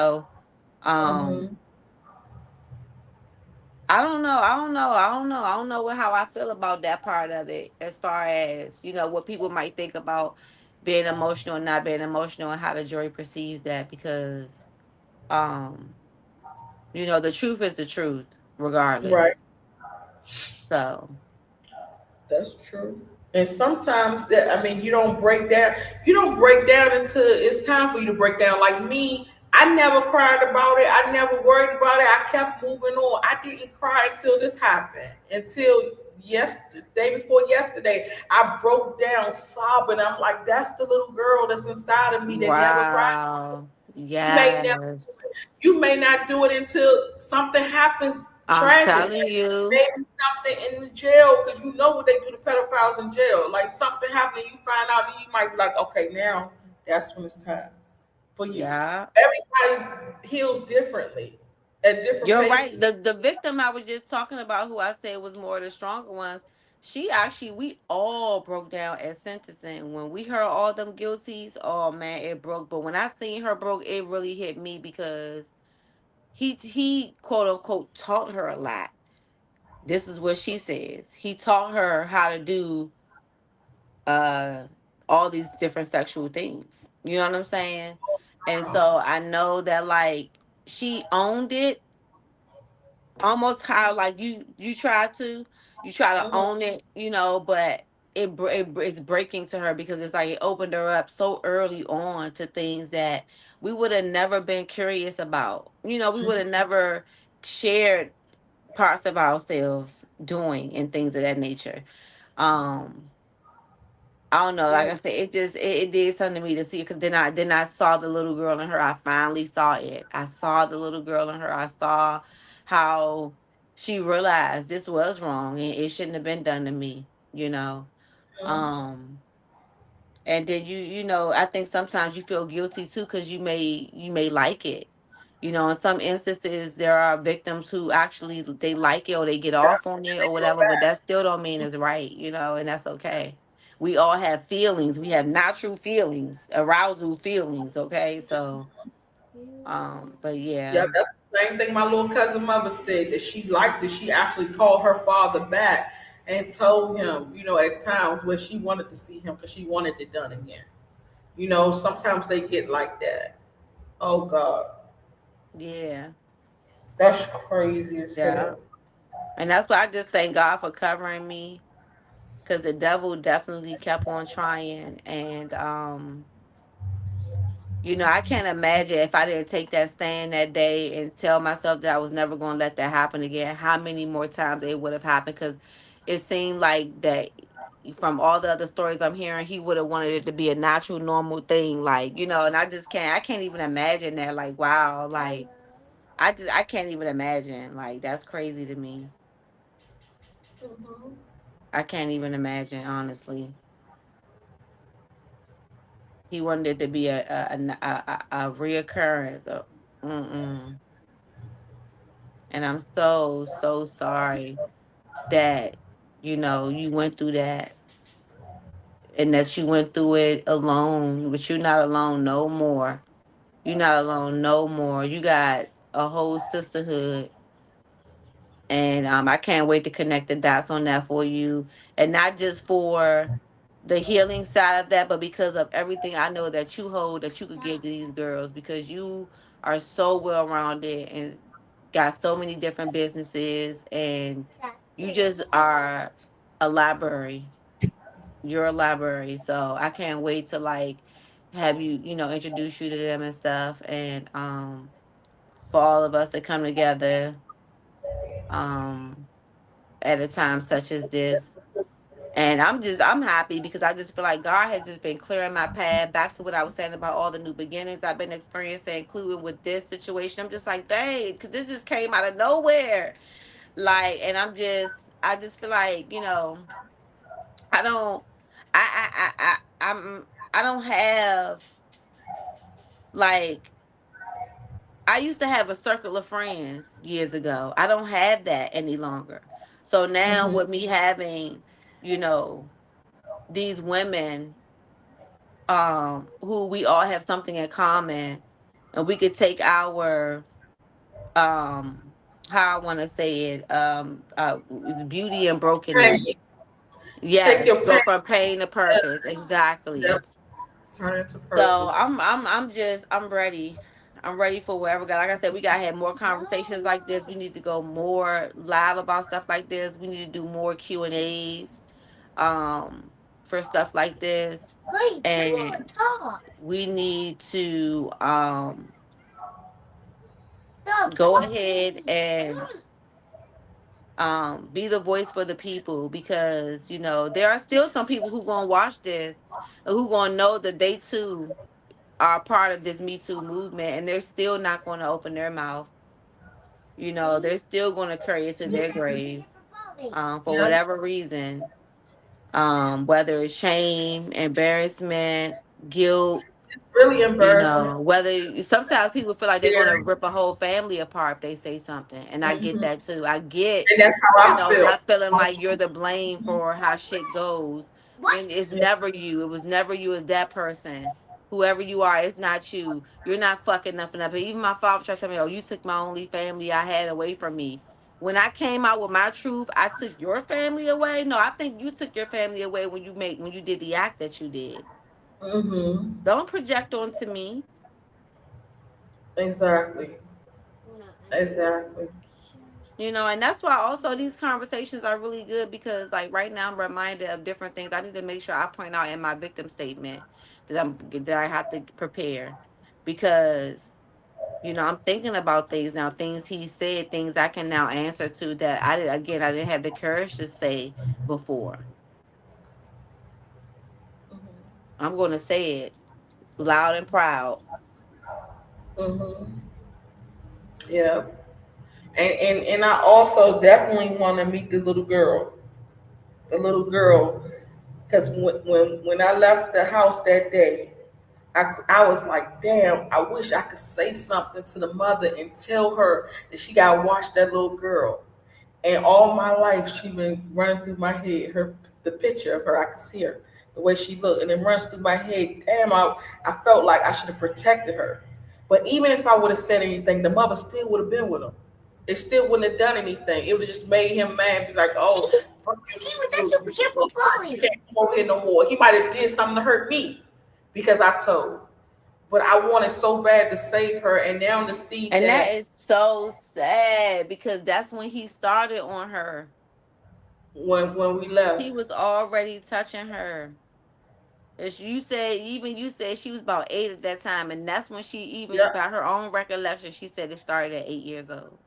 [SPEAKER 1] Mm-hmm.
[SPEAKER 2] I don't know how I feel about that part of it, as far as, what people might think about being emotional and not being emotional, and how the jury perceives that, because um the truth is the truth
[SPEAKER 1] Right.
[SPEAKER 2] regardless. So,
[SPEAKER 1] That's true. And sometimes that, I mean, you don't break down. You don't break down until it's time for you to break down. Like me, I never cried about it. I never worried about it. I kept moving on. I didn't cry until this happened. Until yesterday, day before yesterday, I broke down sobbing. I'm like, that's the little girl that's inside of me that never cried.
[SPEAKER 2] wow.
[SPEAKER 1] You may never,
[SPEAKER 2] Yes.
[SPEAKER 1] you may not do it until something happens
[SPEAKER 2] I'm
[SPEAKER 1] tragic,
[SPEAKER 2] telling you.
[SPEAKER 1] maybe something in the jail, because you know what they do to pedophiles in jail. Like something happened, you find out, and you might be like, okay, now that's when it's time for you.
[SPEAKER 2] Yeah.
[SPEAKER 1] Everybody heals differently at different
[SPEAKER 2] You're
[SPEAKER 1] paces.
[SPEAKER 2] right. The victim I was just talking about, who I said was more of the stronger ones, she actually, we all broke down at sentencing. When we heard all them guilties, oh man, it broke. But when I seen her broke, it really hit me, because he quote unquote taught her a lot. This is what she says. He taught her how to do uh all these different sexual things. You know what I'm saying? And so I know that, like, she owned it, almost how, like, you try to
[SPEAKER 1] Mhm.
[SPEAKER 2] own it, but it's breaking to her, because it's like it opened her up so early on to things that we would have never been curious about. We would have never shared parts of ourselves doing, and things of that nature. Um I don't know. Like
[SPEAKER 1] Yeah.
[SPEAKER 2] I said, it did something to me to see it, because then I saw the little girl in her. I finally saw it. I saw the little girl in her. I saw how she realized this was wrong and it shouldn't have been done to me. You know.
[SPEAKER 1] Mhm.
[SPEAKER 2] Um, and then I think sometimes you feel guilty too, because you may like it. In some instances, there are victims who actually, they like it, or they get off on it or whatever, but that still don't mean it's right, and that's okay. We all have feelings. We have natural feelings, arousal feelings, okay? So, but
[SPEAKER 1] Yeah,
[SPEAKER 2] yeah.
[SPEAKER 1] that's the same thing my little cousin mother said, that she liked it. She actually called her father back and told him, at times where she wanted to see him because she wanted it done again. Sometimes they get like that. Oh God,
[SPEAKER 2] Yeah.
[SPEAKER 1] that's crazy as
[SPEAKER 2] Yeah.
[SPEAKER 1] hell.
[SPEAKER 2] And that's why I just thank God for covering me, because the devil definitely kept on trying. And I can't imagine, if I didn't take that stand that day and tell myself that I was never going to let that happen again, how many more times it would have happened. Because it seemed like that, from all the other stories I'm hearing, he would have wanted it to be a natural, normal thing. Like, and I can't even imagine that. Like, wow. Like, I can't even imagine. Like, that's crazy to me.
[SPEAKER 1] Mhm.
[SPEAKER 2] I can't even imagine, honestly. He wanted it to be a reoccurrence. Mm-mm. And I'm so, so sorry that, you went through that, and that you went through it alone, but you're not alone no more. You're not alone no more. You got a whole sisterhood. And I can't wait to connect the dots on that for you. And not just for the healing side of that, but because of everything I know that you hold that you could give to these girls, because you are so well rounded and got so many different businesses, and you just are a library. You're a library. So I can't wait to like have you, introduce you to them and stuff, and for all of us to come together um at a time such as this. And I'm happy because I just feel like God has just been clearing my path back to what I was saying about all the new beginnings I've been experiencing, including with this situation. I'm just like, dang, because this just came out of nowhere. Like, and I just feel like, I don't, I don't have like, I used to have a circle of friends years ago. I don't have that any longer. So now
[SPEAKER 1] Mm-hmm.
[SPEAKER 2] with me having, you know, these women who we all have something in common, and we could take our um how I want to say it, beauty and brokenness.
[SPEAKER 1] Pain. Take
[SPEAKER 2] Yes,
[SPEAKER 1] your
[SPEAKER 2] go
[SPEAKER 1] pain.
[SPEAKER 2] from pain to purpose. Exactly.
[SPEAKER 1] Yep. Turn it into
[SPEAKER 2] So
[SPEAKER 1] purpose.
[SPEAKER 2] I'm ready. I'm ready for wherever God. Like I said, we gotta have more conversations like this. We need to go more live about stuff like this. We need to do more Q&As for stuff like this.
[SPEAKER 3] Wait,
[SPEAKER 2] And
[SPEAKER 3] talk.
[SPEAKER 2] we need to
[SPEAKER 3] Stop
[SPEAKER 2] go ahead
[SPEAKER 3] talking.
[SPEAKER 2] and be the voice for the people, because there are still some people who gonna watch this and who gonna know that they too are part of this Me Too movement, and they're still not going to open their mouth. They're still going to carry it to their grave for
[SPEAKER 1] Yep.
[SPEAKER 2] whatever reason, whether it's shame, embarrassment, guilt.
[SPEAKER 1] Really embarrassment.
[SPEAKER 2] Whether sometimes people feel like they're going to
[SPEAKER 1] Scary.
[SPEAKER 2] rip a whole family apart if they say something, and I get
[SPEAKER 1] Mm-hmm.
[SPEAKER 2] that too. I get,
[SPEAKER 1] And that's how I feel.
[SPEAKER 2] not feeling like you're the blame for how shit goes. And it's never you. It was never you. It's that person. Whoever you are, it's not you. You're not fucking nothing up. And even my father tried to tell me, "Oh, you took my only family I had away from me." When I came out with my truth, I took your family away. No, I think you took your family away when you did the act that you did.
[SPEAKER 1] Mm-hmm.
[SPEAKER 2] Don't project onto me.
[SPEAKER 1] Exactly. Exactly.
[SPEAKER 2] And that's why also these conversations are really good, because like right now I'm reminded of different things I need to make sure I point out in my victim statement that I have to prepare, because I'm thinking about things now, things he said, things I can now answer to that I didn't have the courage to say before. I'm going to say it loud and proud.
[SPEAKER 1] Mm-hmm. Yeah. And I also definitely want to meet the little girl. The little girl. Because when I left the house that day, I was like, damn, I wish I could say something to the mother and tell her that she got to watch that little girl. And all my life, she been running through my head. The picture of her, I could see her, the way she looked, and it runs through my head. Damn, I felt like I should have protected her. But even if I would have said anything, the mother still would have been with him. It still wouldn't have done anything. It would have just made him mad. Be like, oh, fuck you,
[SPEAKER 3] Steve, that's your careful
[SPEAKER 1] you
[SPEAKER 3] falling.
[SPEAKER 1] can't come over here no more. He might have did something to hurt me because I told. But I wanted so bad to save her, and now to see
[SPEAKER 2] And that
[SPEAKER 1] that
[SPEAKER 2] is so sad, because that's when he started on her.
[SPEAKER 1] when we
[SPEAKER 2] He
[SPEAKER 1] left,
[SPEAKER 2] was already touching her. As you said, even you said she was about 8 at that time, and that's when she, even
[SPEAKER 1] yep,
[SPEAKER 2] by her own recollection, she said it started at 8 years old.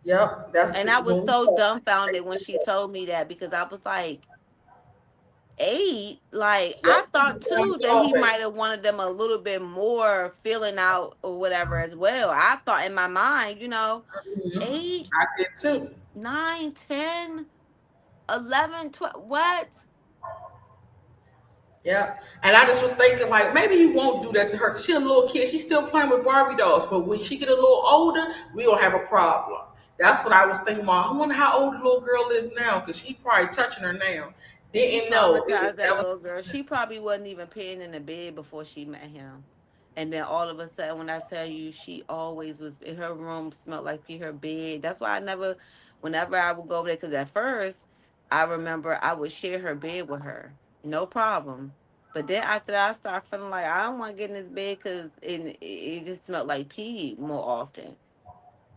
[SPEAKER 1] yep, that's
[SPEAKER 2] And
[SPEAKER 1] the
[SPEAKER 2] I was
[SPEAKER 1] when we
[SPEAKER 2] so
[SPEAKER 1] talked.
[SPEAKER 2] dumbfounded when she told me that, because I was like, 8? Like,
[SPEAKER 1] Yep,
[SPEAKER 2] I thought too that he
[SPEAKER 1] always.
[SPEAKER 2] might have wanted them a little bit more filling out or whatever as well. I thought in my mind,
[SPEAKER 1] Mhm.
[SPEAKER 2] 8,
[SPEAKER 1] I did too.
[SPEAKER 2] 9, 10, 11, 12. What?
[SPEAKER 1] Yeah, and I just was thinking like maybe he won't do that to her. 'Cause she a little kid. She's still playing with Barbie dolls. But when she get a little older, we gonna have a problem. That's what I was thinking. Mom, I wonder how old the little girl is now because she probably touching her now.
[SPEAKER 2] He
[SPEAKER 1] Didn't know it
[SPEAKER 2] traumatized
[SPEAKER 1] was
[SPEAKER 2] that
[SPEAKER 1] ever.
[SPEAKER 2] little girl. She probably wasn't even peeing in the bed before she met him. And then all of a sudden, when I tell you, she always was, her room smelled like pee, her bed. That's why I never, whenever I would go over there, because at first, I remember I would share her bed with her. no problem. But then after that, I started feeling like I don't want to get in this bed because it just smelled like pee more often.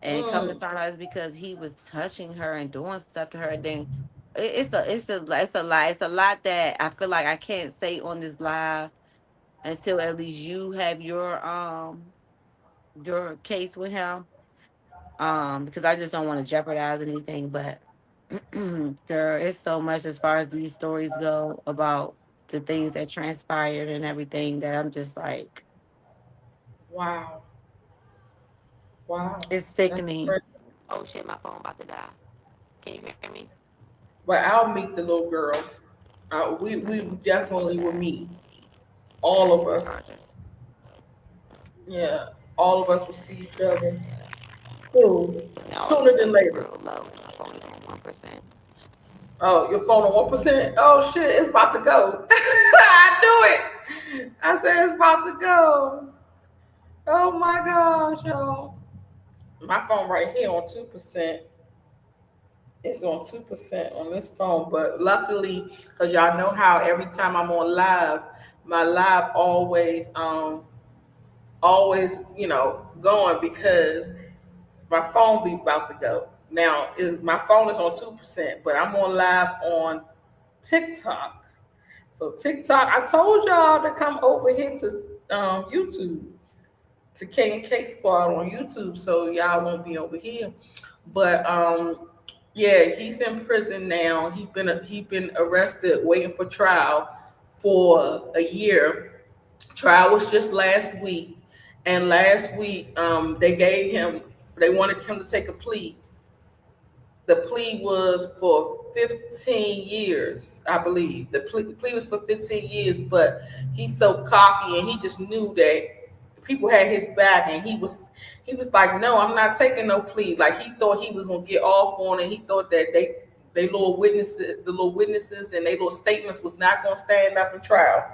[SPEAKER 2] And come to
[SPEAKER 1] Mm.
[SPEAKER 2] find out it's because he was touching her and doing stuff to her. And then it's a lot. It's a lot that I feel like I can't say on this live until at least you have your case with him. Because I just don't want to jeopardize anything. But girl, it's so much as far as these stories go about the things that transpired and everything that I'm just like,
[SPEAKER 1] Wow. Wow.
[SPEAKER 2] it's
[SPEAKER 1] That's
[SPEAKER 2] sickening.
[SPEAKER 1] crazy.
[SPEAKER 2] Oh shit, my phone about to die. Can you hear me?
[SPEAKER 1] But I'll meet the little girl. We definitely will meet. All of us.
[SPEAKER 2] Charger.
[SPEAKER 1] Yeah. All of us will see each other. Cool.
[SPEAKER 2] No,
[SPEAKER 1] Sooner than
[SPEAKER 2] it's
[SPEAKER 1] later.
[SPEAKER 2] real low. My phone is on 1%.
[SPEAKER 1] Oh, your phone on 1%? Oh shit, it's about to go. I knew it. I said it's about to go. Oh my gosh, y'all. My phone right here on 2%. It's on 2% on this phone, but luckily, because y'all know how every time I'm on live, my live always, going because my phone be about to go. Now, my phone is on 2%, but I'm on live on TikTok. So TikTok, I told y'all to come over here to YouTube, to K and K Squad on YouTube, so y'all won't be over here. But yeah, he's in prison now. He been arrested, waiting for trial for a year. Trial was just last week, and last week they wanted him to take a plea. The plea was for 15 years, I believe. The plea was for 15 years, but he's so cocky and he just knew that people had his back, and he was like, no, I'm not taking no plea. Like, he thought he was gonna get off on it. He thought that the little witnesses and their little statements was not gonna stand up in trial.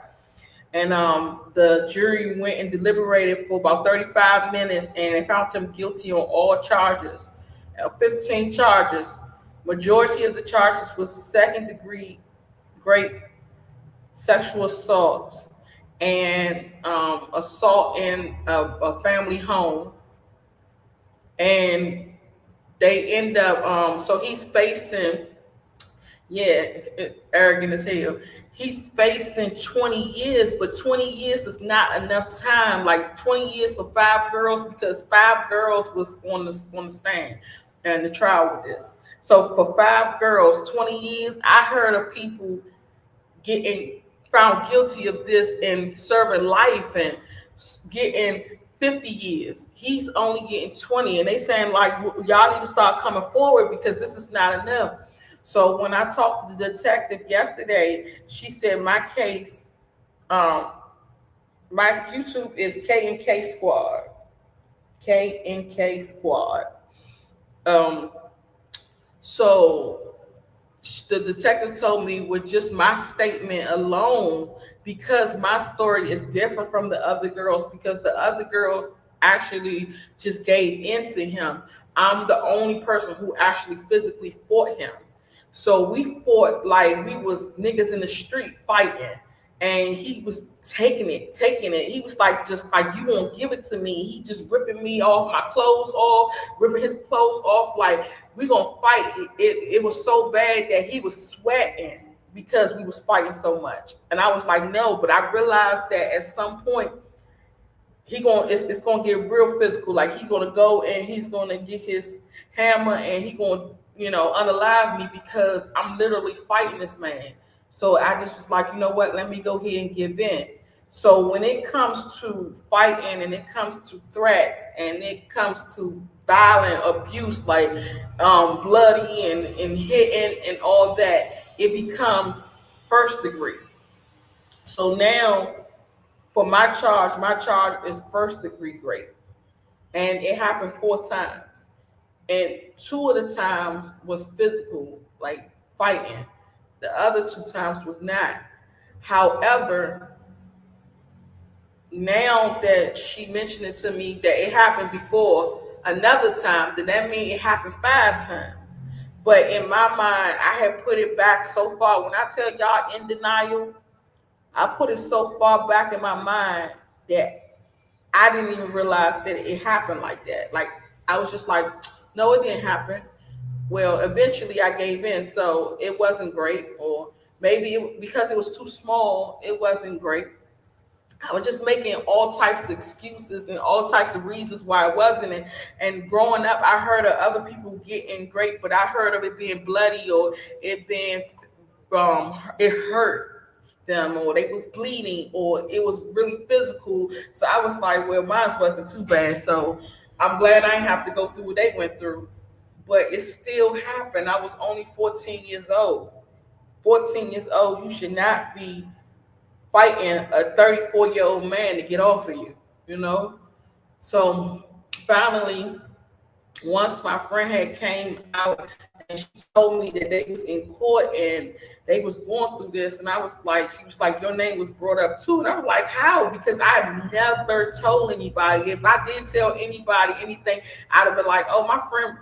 [SPEAKER 1] And the jury went and deliberated for about 35 minutes, and they found him guilty on all charges, 15 charges. Majority of the charges was second degree rape, sexual assault, and assault in a family home. And they end up, so he's facing, yeah, arrogant as hell. He's facing 20 years, but 20 years is not enough time. Like 20 years for five girls, because five girls was on the stand and the trial with this. So for five girls, 20 years. I heard of people getting found guilty of this and serving life and getting 50 years. He's only getting 20, and they saying like, y'all need to start coming forward because this is not enough. So when I talked to the detective yesterday, she said um, my YouTube is K and K Squad, K and K Squad. Um, so the detective told me with just my statement alone, because my story is different from the other girls, because the other girls actually just gave in to him. I'm the only person who actually physically fought him. So we fought like we was niggas in the street fighting. And he was taking it. He was like, just like, you won't give it to me. He just ripping me off, my clothes off, ripping his clothes off. Like, we gonna fight. It was so bad that he was sweating because we was fighting so much. And I was like, no, but I realized that at some point it's gonna get real physical. Like, he's gonna go and he's gonna get his hammer and he gonna, unalive me, because I'm literally fighting this man. So I just was like, you know what, let me go ahead and give in. So when it comes to fighting and it comes to threats and it comes to violent abuse, like bloody and hitting and all that, it becomes first degree. So now for my charge is first degree rape. And it happened 4 times. And two of the times was physical, like fighting. The other 2 times was not. However, now that she mentioned it to me that it happened before another time, then that means it happened 5 times. But in my mind, I had put it back so far. When I tell y'all in denial, I put it so far back in my mind that I didn't even realize that it happened like that. Like I was just like, no, it didn't happen. Well, eventually I gave in, so it wasn't great, or maybe because it was too small, it wasn't great. I was just making all types of excuses and all types of reasons why it wasn't. And growing up, I heard of other people getting great, but I heard of it being bloody or it being it hurt them or they was bleeding or it was really physical. So I was like, well, mine wasn't too bad. So I'm glad I didn't have to go through what they went through. But it still happened. I was only 14 years old. 14 years old, you should not be fighting a 34-year-old man to get off of you, you know? So finally, once my friend had came out and she told me that they was in court and they was going through this, and I was like, she was like, your name was brought up too. And I was like, how? Because I never told anybody. If I didn't tell anybody anything, I'd have been like, oh, my friend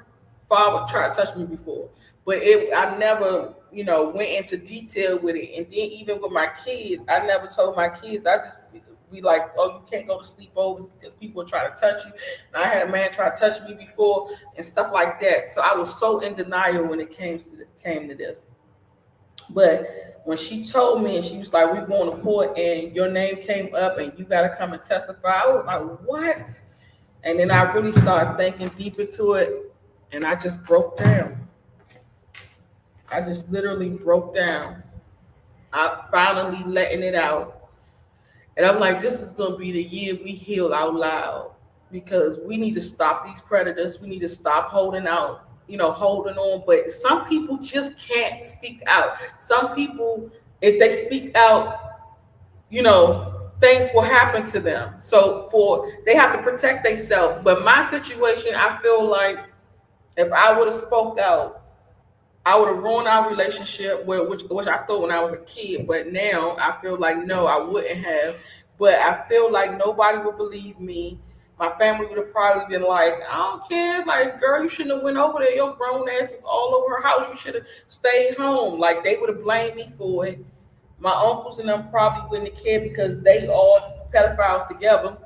[SPEAKER 1] father tried to touch me before. But I never, went into detail with it. And then even with my kids, I never told my kids. I just be like, oh, you can't go to sleepovers because people try to touch you. And I had a man try to touch me before and stuff like that. So I was so in denial when it came to this. But when she told me and she was like, we're going to court and your name came up and you got to come and testify, I was like, what? And then I really started thinking deep into it and I just broke down. I just literally broke down. I finally letting it out. And I'm like, this is going to be the year we heal out loud because we need to stop these predators. We need to stop holding out, holding on. But some people just can't speak out. Some people, if they speak out, things will happen to them. So they have to protect themselves. But my situation, I feel like if I would have spoke out, I would have ruined our relationship, which I thought when I was a kid. But now I feel like, no, I wouldn't have. But I feel like nobody would believe me. My family would have probably been like, I don't care. Like, girl, you shouldn't have went over there. Your grown ass was all over her house. You should have stayed home. Like, they would have blamed me for it. My uncles and them probably wouldn't have cared because they all pedophiles together.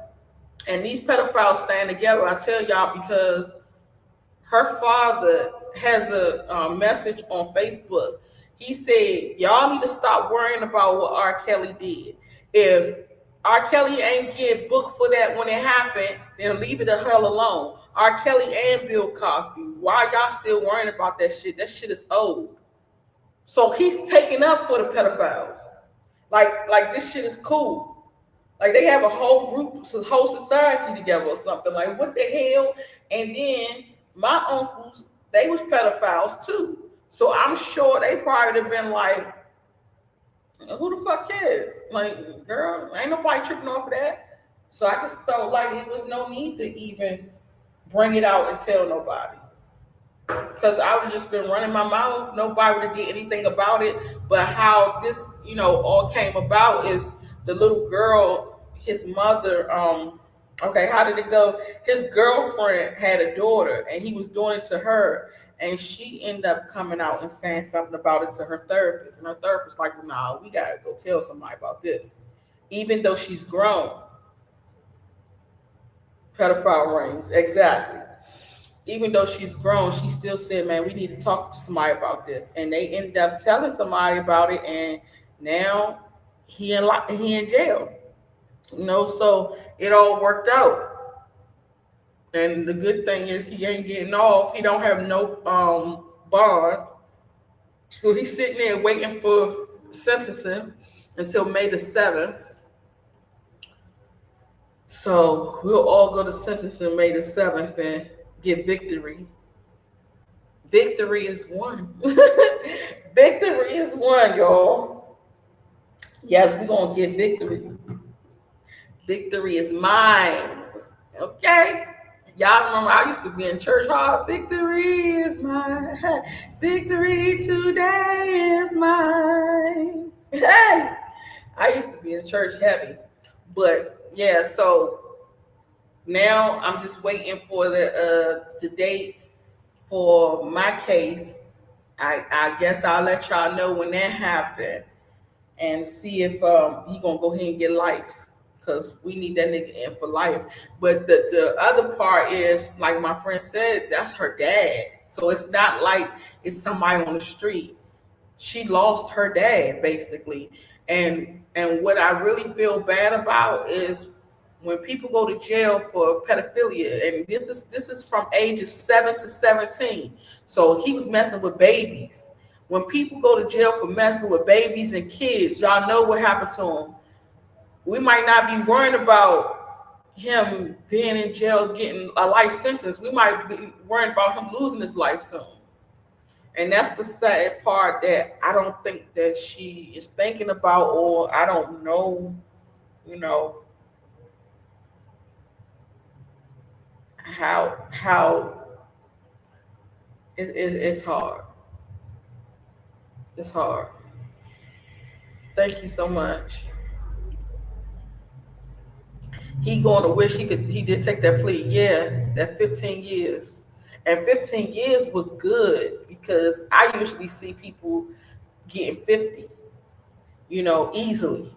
[SPEAKER 1] And these pedophiles stand together, I tell y'all, because her father has a message on Facebook. He said, y'all need to stop worrying about what R. Kelly did. If R. Kelly ain't get booked for that when it happened, then leave it the hell alone. R. Kelly and Bill Cosby, why y'all still worrying about that shit? That shit is old. So he's taking up for the pedophiles. Like this shit is cool. Like they have a whole group, a whole society together or something. Like what the hell? And then my uncles, they was pedophiles too. So I'm sure they probably have been like, who the fuck cares? Like, girl, ain't nobody tripping off of that. So I just felt like it was no need to even bring it out and tell nobody. Because I would have just been running my mouth. Nobody would have did anything about it. But how this, all came about is the little girl, his mother, okay, how did it go? His girlfriend had a daughter and he was doing it to her. And she ended up coming out and saying something about it to her therapist. And her therapist like, well, nah, we got to go tell somebody about this. Even though she's grown. Pedophile rings, exactly. Even though she's grown, she still said, man, we need to talk to somebody about this. And they ended up telling somebody about it. And now he in jail. So it all worked out. And the good thing is he ain't getting off. He don't have no bond. So he's sitting there waiting for sentencing until May the 7th. So we'll all go to sentencing May the 7th and get victory. Victory is won. Victory is won, y'all. Yes, we're going to get victory. Victory is mine. Okay? Y'all remember I used to be in church hard. Victory is mine. Victory today is mine. Hey! I used to be in church heavy. But yeah, so now I'm just waiting for the date for my case. I guess I'll let y'all know when that happened. and see if he gonna go ahead and get life, because we need that nigga in for life. But the other part is, like my friend said, that's her dad. So it's not like it's somebody on the street. She lost her dad basically. And what I really feel bad about is when people go to jail for pedophilia, and this is from ages 7 to 17. So he was messing with babies. When people go to jail for messing with babies and kids, y'all know what happened to them. We might not be worrying about him being in jail getting a life sentence. We might be worrying about him losing his life soon. And that's the sad part that I don't think that she is thinking about, or I don't know, you know, how it's hard. It's hard. Thank you so much. He going to wish he did take that plea. Yeah, that 15 years. And 15 years was good because I usually see people getting 50, easily.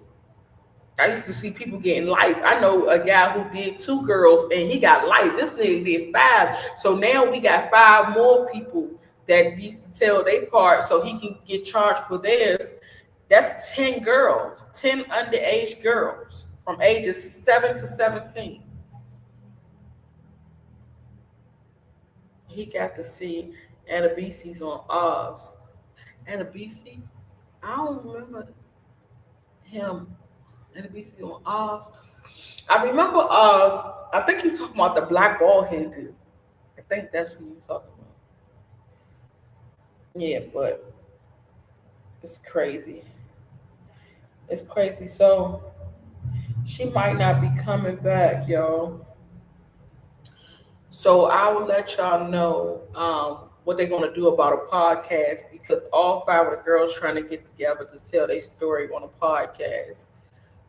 [SPEAKER 1] I used to see people getting life. I know a guy who did 2 girls and he got life. This nigga did 5. So now we got 5 more people that used to tell their part so he can get charged for theirs. That's 10 girls, 10 underage girls from ages 7 to 17. He got to see Adebisi's on Oz. Adebisi? I don't remember him. Adebisi on Oz. I remember Oz. I think you're talking about the black ball head dude. I think that's what you're talking about. Yeah, but it's crazy. It's crazy. So she might not be coming back, y'all. So I will let y'all know what they're going to do about a podcast, because all 5 of the girls trying to get together to tell their story on a podcast.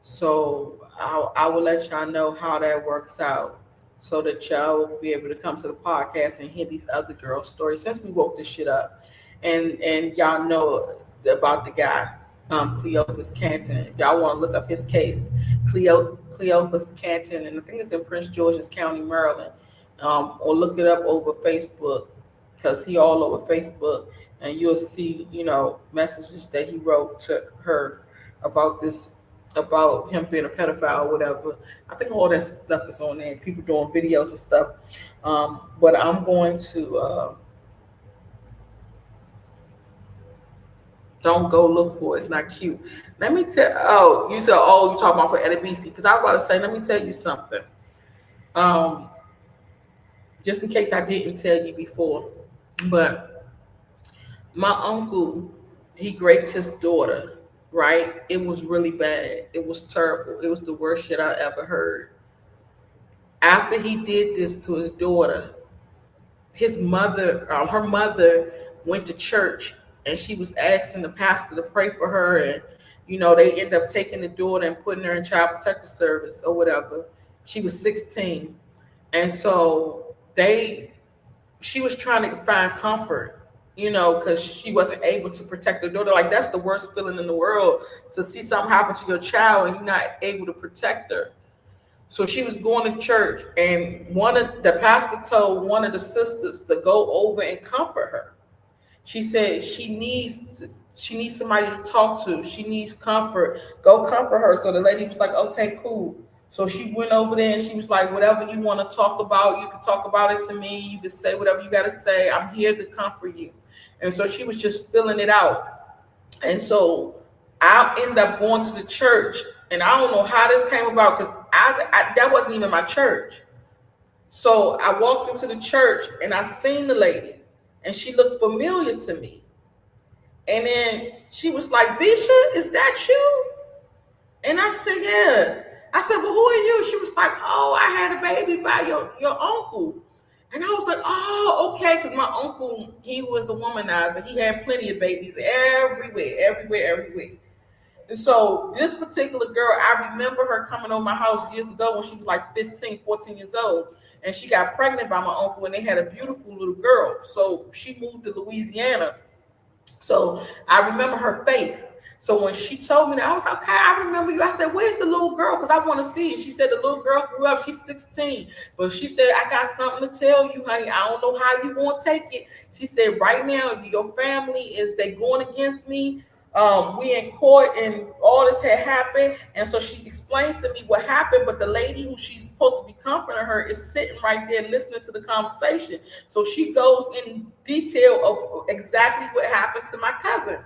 [SPEAKER 1] So I will let y'all know how that works out, so that y'all will be able to come to the podcast and hear these other girls' stories, since we woke this shit up. And y'all know about the guy, Cleophas Canton. If y'all want to look up his case, Cleophas Canton, and I think it's in Prince George's County, Maryland. Or look it up over Facebook, because he all over Facebook, and you'll see, messages that he wrote to her about him being a pedophile or whatever. I think all that stuff is on there. People doing videos and stuff. But I'm going to don't go look for it. It's not cute. Let me tell. Oh, you said, you talking about for Adebisi? Because I was about to say, let me tell you something. Just in case I didn't tell you before, but my uncle, he raped his daughter, right? It was really bad. It was terrible. It was the worst shit I ever heard. After he did this to his daughter, her mother went to church, and she was asking the pastor to pray for her, and they ended up taking the daughter and putting her in child protective service or whatever. She was 16, and so she was trying to find comfort, because she wasn't able to protect her daughter. Like, that's the worst feeling in the world, to see something happen to your child and you're not able to protect her. So she was going to church, and the pastor told one of the sisters to go over and comfort her. She said she needs somebody to talk to. She needs comfort. Go comfort her. So the lady was like, okay, cool. So she went over there and she was like, whatever you want to talk about, you can talk about it to me. You can say whatever you got to say. I'm here to comfort you. And so she was just filling it out. And so I ended up going to the church, and I don't know how this came about, because that wasn't even my church. So I walked into the church and I seen the lady, and she looked familiar to me. And then she was like, Visha, is that you? And I said, yeah. I said, well, who are you? She was like, oh, I had a baby by your uncle. And I was like, oh, okay, because my uncle, he was a womanizer. He had plenty of babies everywhere. And so this particular girl, I remember her coming over my house years ago when she was like 15, 14 years old. And she got pregnant by my uncle, and they had a beautiful little girl. So she moved to Louisiana. So I remember her face. So when she told me that, I was like, okay, I remember you. I said, where's the little girl? Because I want to see it. She said the little girl grew up. She's 16. But she said, I got something to tell you, honey. I don't know how you want to take it. She said, right now, your family is they going against me. We in court and all this had happened. And so she explained to me what happened. But the lady who she's supposed to be comforting her is sitting right there listening to the conversation. So she goes in detail of exactly what happened to my cousin.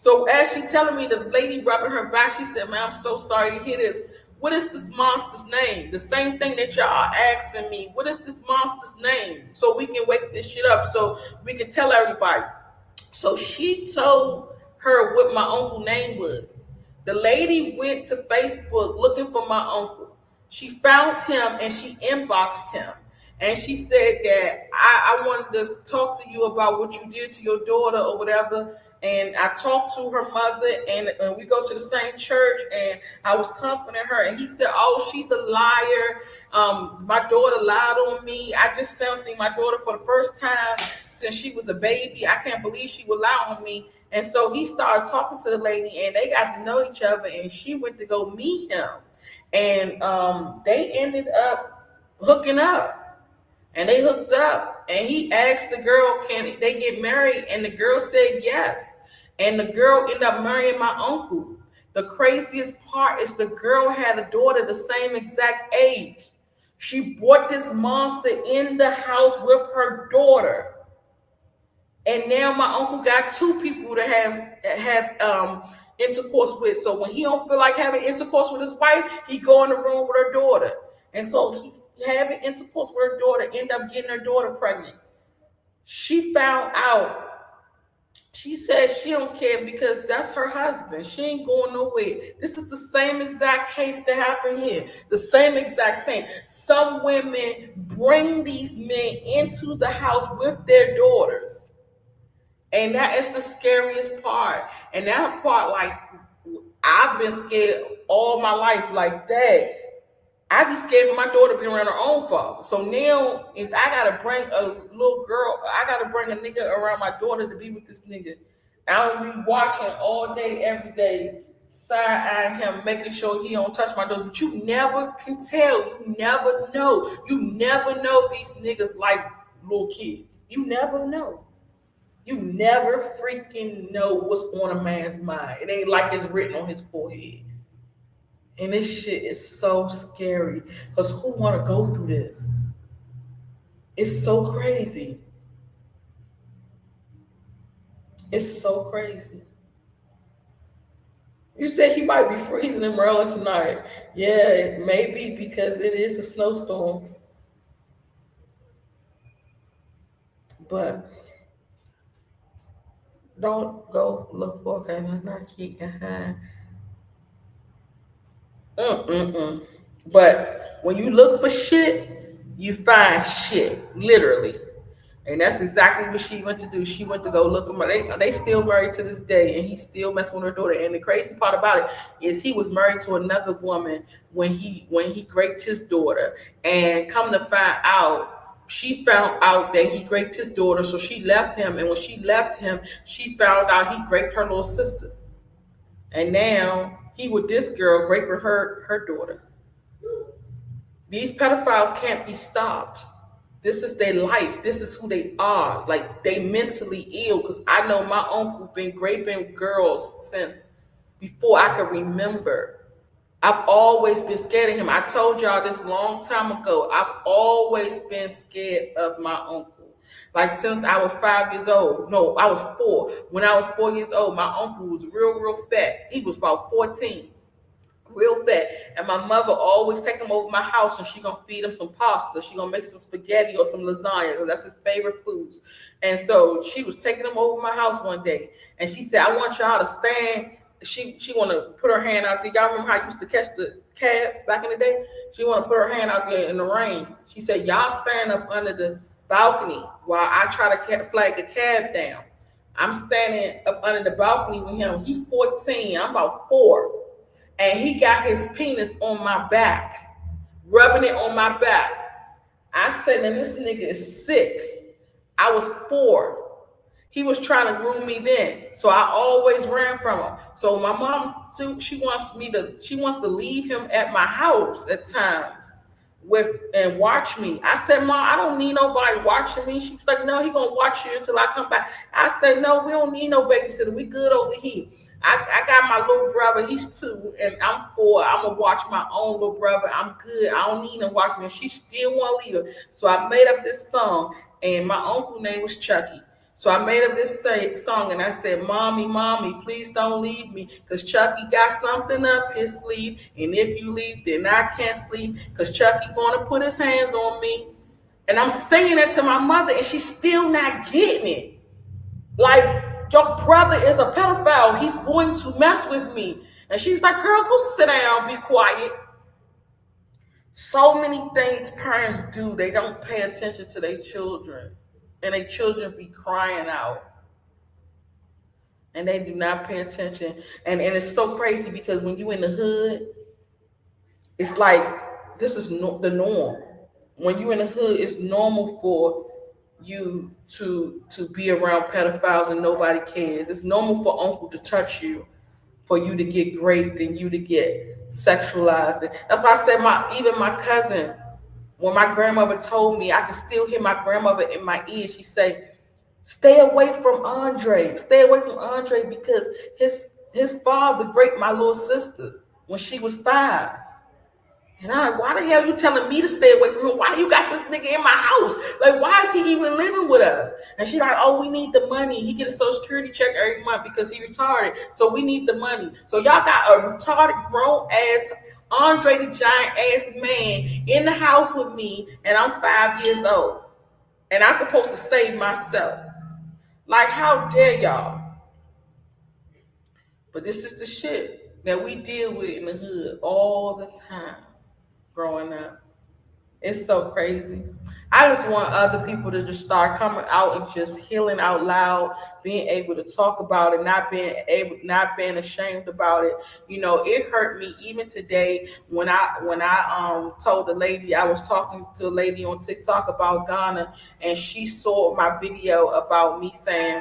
[SPEAKER 1] So as she telling me, the lady rubbing her back, she said, man, I'm so sorry to hear this. What is this monster's name? The same thing that y'all are asking me. What is this monster's name? So we can wake this shit up so we can tell everybody. So she told her what my uncle name was. The lady went to Facebook looking for my uncle. She found him and she inboxed him. And she said that I wanted to talk to you about what you did to your daughter or whatever. And I talked to her mother, and we go to the same church, and I was comforting her. And he said, oh, she's a liar. My daughter lied on me. I just now seen my daughter for the first time since she was a baby. I can't believe she would lie on me. And so he started talking to the lady, and they got to know each other, and she went to go meet him. And they ended up hooking up. And they hooked up, and he asked the girl, can they get married? And the girl said yes. And the girl ended up marrying my uncle. The craziest part is the girl had a daughter the same exact age. She brought this monster in the house with her daughter. And now my uncle got two people to have intercourse with. So when he don't feel like having intercourse with his wife, he go in the room with her daughter. And so he's having intercourse with her daughter, end up getting her daughter pregnant. She found out. She said she don't care because that's her husband. She ain't going nowhere. This is the same exact case that happened here. The same exact thing. Some women bring these men into the house with their daughters. And that is the scariest part. And that part, like, I've been scared all my life like that. I'd be scared for my daughter being around her own father. So now, if I gotta bring a little girl, I gotta bring a nigga around my daughter to be with this nigga. I'll be watching all day, every day, side-eyeing him, making sure he don't touch my daughter. But you never can tell. You never know. You never know these niggas like little kids. You never know. You never freaking know what's on a man's mind. It ain't like it's written on his forehead. And this shit is so scary because who want to go through this? It's so crazy. It's so crazy. You said he might be freezing in Maryland tonight. Yeah, maybe because it is a snowstorm. But don't go look for okay, let's not keep behind. But when you look for shit, you find shit, literally. And that's exactly what she went to do. She went to go look for my. They still married to this day, and he's still messing with her daughter. And the crazy part about it is he was married to another woman when he raped his daughter. And come to find out, she found out that he raped his daughter, so she left him. And when she left him, she found out he raped her little sister. And now he with this girl raping her daughter. These pedophiles can't be stopped. This is their life. This is who they are. Like, they mentally ill. Because I know my uncle been raping girls since before I could remember. I've always been scared of him. I told y'all this long time ago. I've always been scared of my uncle. Like, since I was 5 years old. No, I was 4. When I was 4 years old, my uncle was real fat. He was about 14. Real fat. And my mother always take him over my house and she gonna feed him some pasta. She gonna make some spaghetti or some lasagna because that's his favorite foods. And so she was taking him over my house one day and she said, I want y'all to stand. She want to put her hand out there. Y'all remember how I used to catch the cabs back in the day? She want to put her hand out there in the rain. She said, y'all stand up under the balcony while I try to flag the cab down. I'm standing up under the balcony with him. He's 14. I'm about 4. And he got his penis on my back, rubbing it on my back. I said, man, this nigga is sick. I was 4. He was trying to groom me then, so I always ran from him. So my mom, she wants to leave him at my house at times and watch me. I said, Mom, I don't need nobody watching me. She was like, No, he gonna watch you until I come back. I said, No, we don't need no babysitter. We good over here. I got my little brother. He's 2 and I'm 4. I'm gonna watch my own little brother. I'm good. I don't need him watching me. She still want to leave her. So I made up this song, and my uncle name was Chucky. So I made up this song and I said, Mommy, Mommy, please don't leave me, because Chucky got something up his sleeve. And if you leave, then I can't sleep, because Chucky gonna put his hands on me. And I'm singing it to my mother, and she's still not getting it. Like, your brother is a pedophile. He's going to mess with me. And she's like, girl, go sit down, be quiet. So many things parents do, they don't pay attention to their children. And their children be crying out. And they do not pay attention. And it's so crazy because when you in the hood, it's like this is the norm. When you in the hood, it's normal for you to be around pedophiles and nobody cares. It's normal for uncle to touch you, for you to get raped and you to get sexualized. That's why I said even my cousin, when my grandmother told me, I could still hear my grandmother in my ear. She said, stay away from Andre. Stay away from Andre because his father raped my little sister when she was 5. And I'm like, why the hell are you telling me to stay away from him? Why you got this nigga in my house? Like, why is he even living with us? And she's like, oh, we need the money. He get a social security check every month because he retarded. So we need the money. So y'all got a retarded, grown-ass Andre the Giant ass man in the house with me, and I'm 5 years old, and I'm supposed to save myself. Like, how dare y'all? But this is the shit that we deal with in the hood all the time growing up. It's so crazy. I just want other people to just start coming out and just healing out loud, being able to talk about it, not being ashamed about it. You know, it hurt me even today when I told the lady, I was talking to a lady on TikTok about Ghana, and she saw my video about me saying,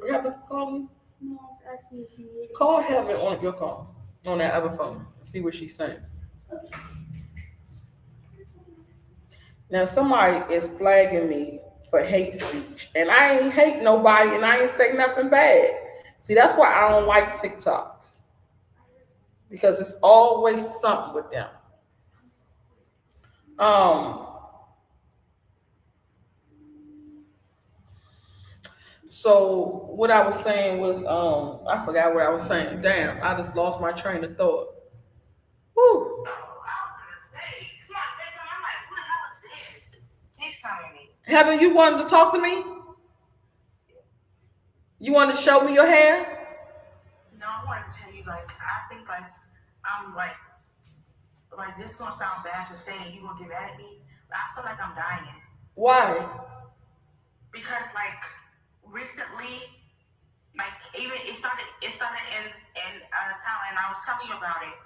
[SPEAKER 1] Heaven, call me.
[SPEAKER 3] No, I was asking if you needed.
[SPEAKER 1] Call Heaven on your phone, on that other phone. See what she's saying. Now somebody is flagging me for hate speech, and I ain't hate nobody, and I ain't say nothing bad. See, that's why I don't like TikTok, because it's always something with them. So what I was saying was, I forgot what I was saying. Damn, I just lost my train of thought. Woo. Heaven, you wanted to talk to me? You wanted to show me your hair?
[SPEAKER 4] No, I wanted to tell you, like, I think, like, I'm, like, this gonna sound bad to say you gonna get mad at me, but I feel like I'm dying.
[SPEAKER 1] Why?
[SPEAKER 4] Because, like, recently, like, even it started in town, and I was telling you about it,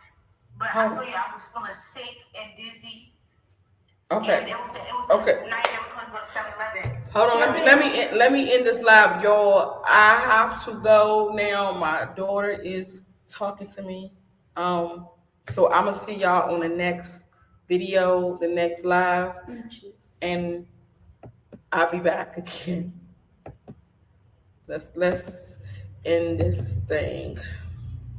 [SPEAKER 4] but I told you I was feeling sick and dizzy.
[SPEAKER 1] Okay.
[SPEAKER 4] And it was
[SPEAKER 1] Okay.
[SPEAKER 4] the night they were supposed to go to 7-Eleven.
[SPEAKER 1] Hold on, let me end this live, y'all. I have to go now. My daughter is talking to me. So I'm gonna see y'all on the next video, the next live, and I'll be back again. Let's end this thing.